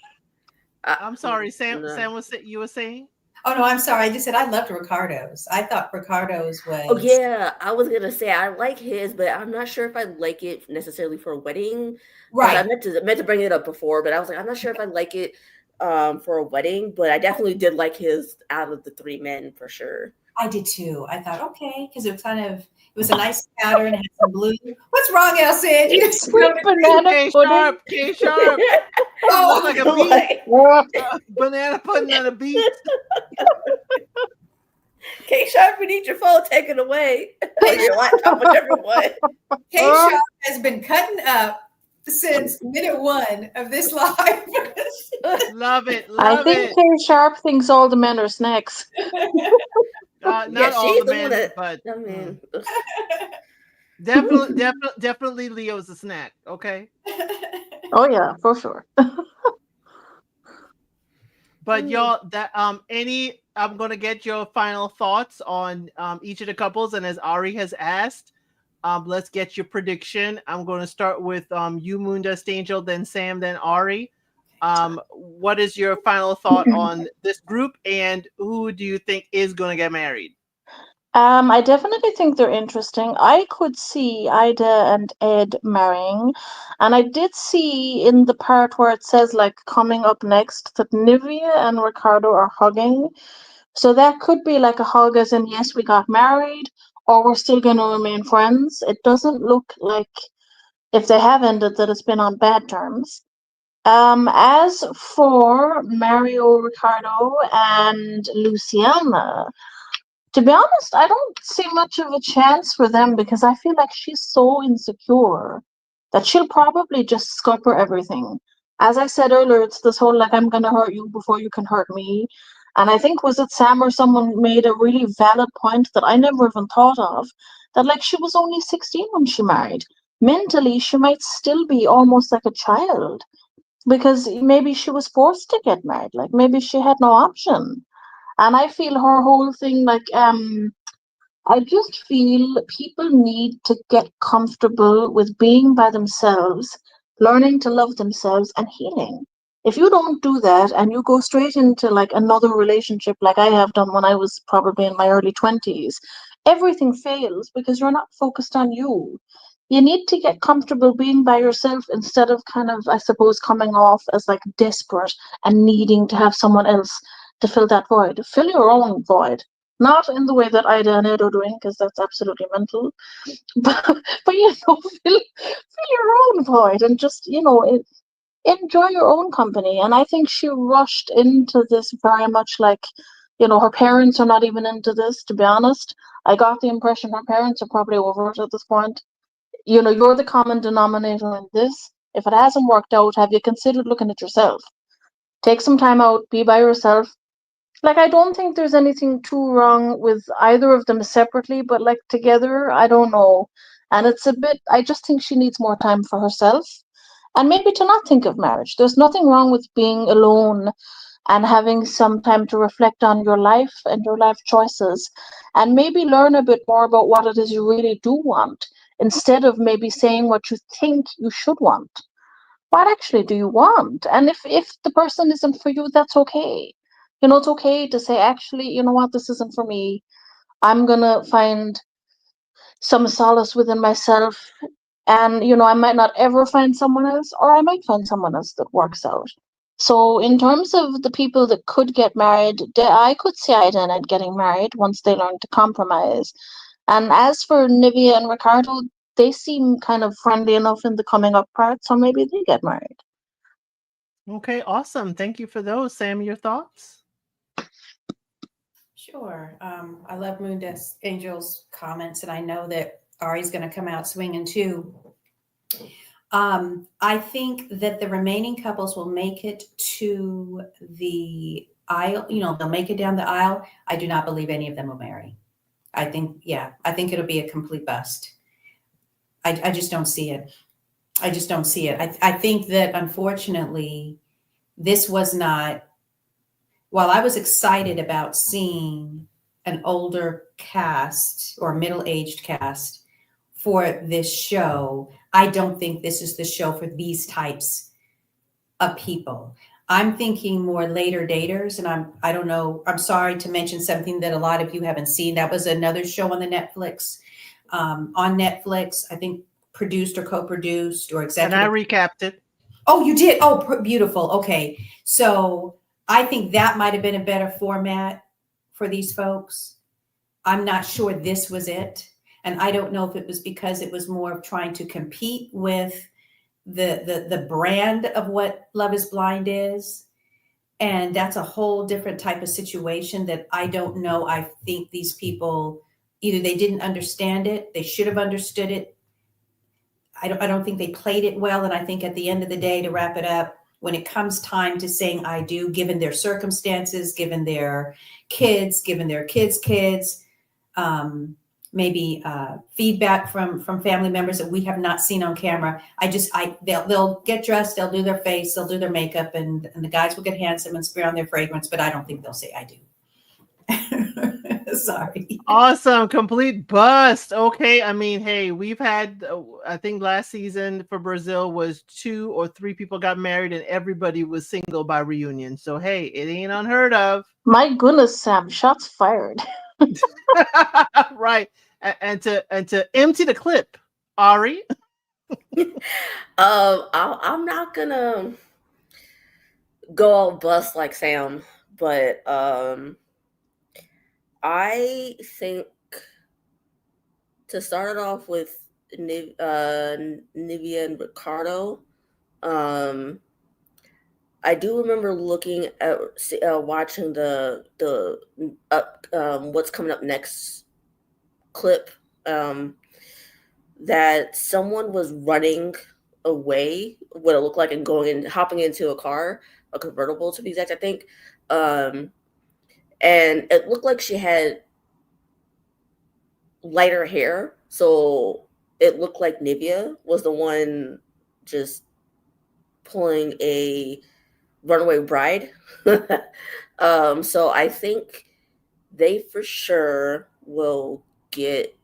I, I'm sorry, Sam. no. Sam was you were saying? Oh no, I'm sorry. I just said I loved Ricardo's. I thought Ricardo's Oh was yeah, I was gonna say I like his, but I'm not sure if I like it necessarily for a wedding. Because I right. meant to bring it up before, but I was like, I'm not sure if I like it for a wedding, but I definitely did like his out of the three men for sure. I did too. I thought, okay, because it was a nice pattern, it had some blue. What's wrong, Elsie? You just Sweet banana K pudding. sharp, K sharp. It looked oh like a beast. Like, Banana pudding on a beast. K Sharp, we need your phone taken away or your laptop, whichever one. K Shop has been cutting up since minute one of this live. Love it, I love think it. K Sharp thinks all the men are snacks. Yeah, Not all she's the the one men, that but I mean definitely Leo's a snack. Okay, Oh yeah, for sure. but y'all, that any, I'm gonna get your final thoughts on each of the couples, and as Ari has asked, let's get your prediction. I'm gonna start with you, Moondust Angel, then Sam, then Ari. What is your final thought on this group, and who do you think is gonna get married? I definitely think they're interesting. I could see Ida and Ed marrying, and I did see in the part where it says like coming up next that Nivea and Ricardo are hugging. So that could be like a hug as in yes, we got married, or we're still going to remain friends. It doesn't look like if they have ended that it's been on bad terms. As for Mario, Ricardo, and Luciana, to be honest, I don't see much of a chance for them because I feel like she's so insecure that she'll probably just scupper everything. As I said earlier, it's this whole like I'm gonna hurt you before you can hurt me. And I think was it Sam or someone made a really valid point that I never even thought of, that like she was only 16 when she married. Mentally, she might still be almost like a child because maybe she was forced to get married. Like maybe she had no option. And I feel her whole thing I just feel people need to get comfortable with being by themselves, learning to love themselves and healing. If you don't do that and you go straight into like another relationship like I have done when I was probably in my early 20s, everything fails because you're not focused on you. you need to get comfortable being by yourself instead of kind of, I suppose, coming off as like desperate and needing to have someone else to fill that void. Fill your own void. Not in the way that Ida and Ed are doing, because that's absolutely mental. But fill your own void and just, enjoy your own company. And I think she rushed into this very much like, her parents are not even into this, to be honest. I got the impression her parents are probably over it at this point. You're the common denominator in this. If it hasn't worked out, have you considered looking at yourself? Take some time out, be by yourself. Like, I don't think there's anything too wrong with either of them separately, but like together, I don't know. And it's a bit, I just think she needs more time for herself and maybe to not think of marriage. There's nothing wrong with being alone and having some time to reflect on your life and your life choices and maybe learn a bit more about what it is you really do want instead of maybe saying what you think you should want. What actually do you want? And if the person isn't for you, that's okay. It's okay to say, actually, you know what, this isn't for me. I'm gonna find some solace within myself. And, I might not ever find someone else, or I might find someone else that works out. So, in terms of the people that could get married, I could see Ida and Ed getting married once they learn to compromise. And as for Nivea and Ricardo, they seem kind of friendly enough in the coming up part, so maybe they get married. Okay, awesome. Thank you for those. Sam, your thoughts? Sure. I love Moon Dust Angel's comments, and I know that Ari's going to come out swinging too. I think that the remaining couples will make it to the aisle. They'll make it down the aisle. I do not believe any of them will marry. I think it'll be a complete bust. I just don't see it. I just don't see it. I think that unfortunately, this was not, while I was excited about seeing an older cast or middle-aged cast for this show, I don't think this is the show for these types of people. I'm thinking more later daters, and I don't know, I'm sorry to mention something that a lot of you haven't seen. That was another show on the Netflix, I think produced or co-produced or And executive. I recapped it. Oh, you did? Oh, beautiful. Okay. So I think that might have been a better format for these folks. I'm not sure this was it. And I don't know if it was because it was more of trying to compete with the brand of what Love is Blind is. And that's a whole different type of situation that I don't know. I think these people, either they didn't understand it, they should have understood it. I don't think they played it well. And I think at the end of the day, to wrap it up, when it comes time to saying I do, given their circumstances, given their kids, given their kids, maybe feedback from family members that we have not seen on camera, they'll get dressed, they'll do their face, they'll do their makeup, and the guys will get handsome and spray on their fragrance, but I don't think they'll say I do. Sorry. Awesome. Complete bust. Okay. I mean, hey, we've had, I think last season for Brazil was 2 or 3 people got married and everybody was single by reunion. So, hey, it ain't unheard of. My goodness, Sam, shots fired. Right. And to empty the clip, Ari. I'm not gonna go all bust like Sam, but I think to start it off with Nivea and Ricardo, I do remember looking at watching the what's coming up next clip, that someone was running away, what it looked like, and hopping into a car, a convertible to be exact, I think. And it looked like she had lighter hair, so it looked like Nivea was the one just pulling a runaway bride. So I think they for sure will get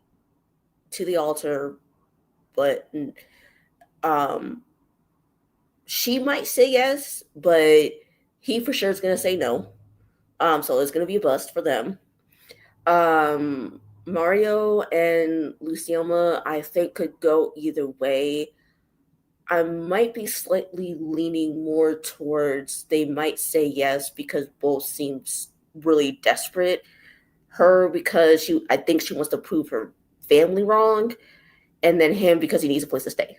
to the altar, but she might say yes, but he for sure is going to say no. So it's going to be a bust for them. Mario and Lucioma, I think, could go either way. I might be slightly leaning more towards they might say yes because both seems really desperate. Her because I think she wants to prove her family wrong, and then him because he needs a place to stay.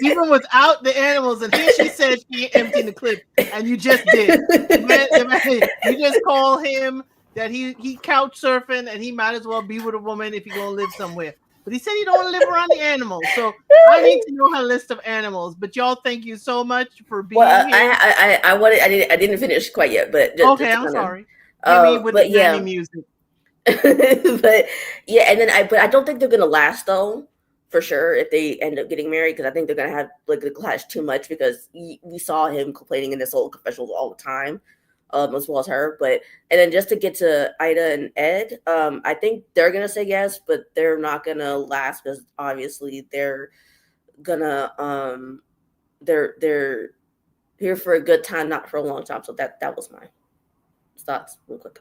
Even without the animals, and here she said she ain't emptying the clip, and you just did. You just call him that he couch surfing, and he might as well be with a woman if he gonna live somewhere. But he said he don't want to live around the animals, so I need to know her list of animals. But y'all, thank you so much for being Well, here. I didn't finish quite yet, but just Okay, to I'm kind of, sorry. Hit me with the but Grammy yeah, music. but yeah, and then but I don't think they're gonna last though, for sure. If they end up getting married, because I think they're gonna have like the clash too much because we saw him complaining in this whole confessional all the time, as well as her. But and then just to get to Ida and Ed, I think they're gonna say yes, but they're not gonna last because obviously they're gonna they're here for a good time, not for a long time. So that was my thoughts real quick.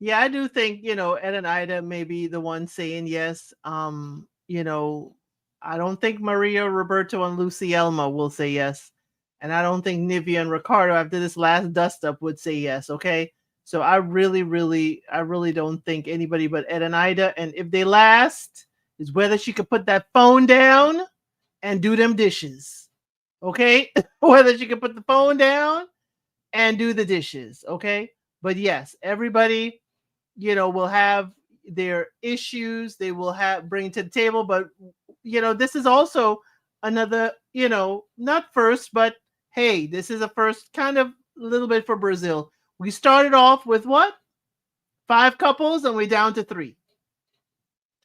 Yeah, I do think, Ed and Ida may be the ones saying yes. I don't think Maria, Roberto, and Lucy Elma will say yes. And I don't think Nivea and Ricardo, after this last dust up, would say yes. Okay. So I really don't think anybody but Ed and Ida. And if they last, is whether she could put that phone down and do them dishes. Okay. Whether she could put the phone down and do the dishes. Okay. But yes, everybody will have their issues they will have bring to the table, but this is also another, not first, but hey, this is a first kind of little bit for Brazil. We started off with what, 5 couples, and we're down to 3,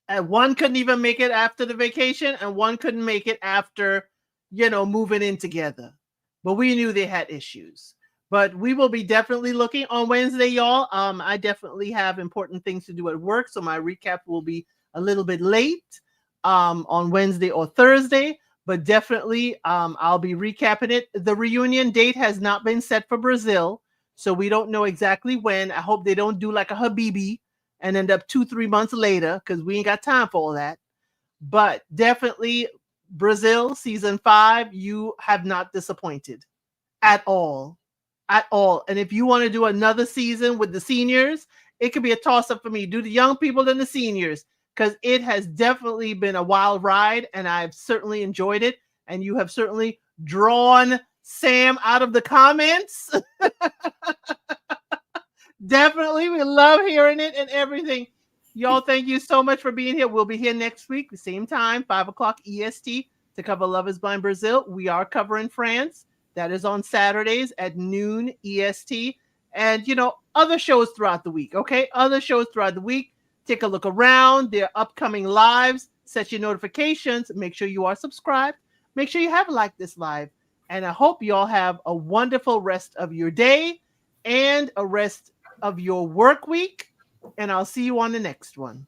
and one couldn't even make it after the vacation, and one couldn't make it after moving in together, but we knew they had issues. But we will be definitely looking on Wednesday, y'all. I definitely have important things to do at work, so my recap will be a little bit late on Wednesday or Thursday, but definitely I'll be recapping it. The reunion date has not been set for Brazil, so we don't know exactly when. I hope they don't do like a Habibi and end up 2-3 months later, because we ain't got time for all that. But definitely Brazil season 5, you have not disappointed at all. At all. And if you want to do another season with the seniors, it could be a toss up for me. Do the young people and the seniors, because it has definitely been a wild ride, and I've certainly enjoyed it. And you have certainly drawn Sam out of the comments. Definitely. We love hearing it and everything. Y'all, thank you so much for being here. We'll be here next week, the same time, 5 o'clock EST, to cover Love is Blind Brazil. We are covering France. That is on Saturdays at noon EST. And, other shows throughout the week, okay? Other shows throughout the week. Take a look around. Their upcoming lives. Set your notifications. Make sure you are subscribed. Make sure you have liked this live. And I hope you all have a wonderful rest of your day and a rest of your work week, and I'll see you on the next one.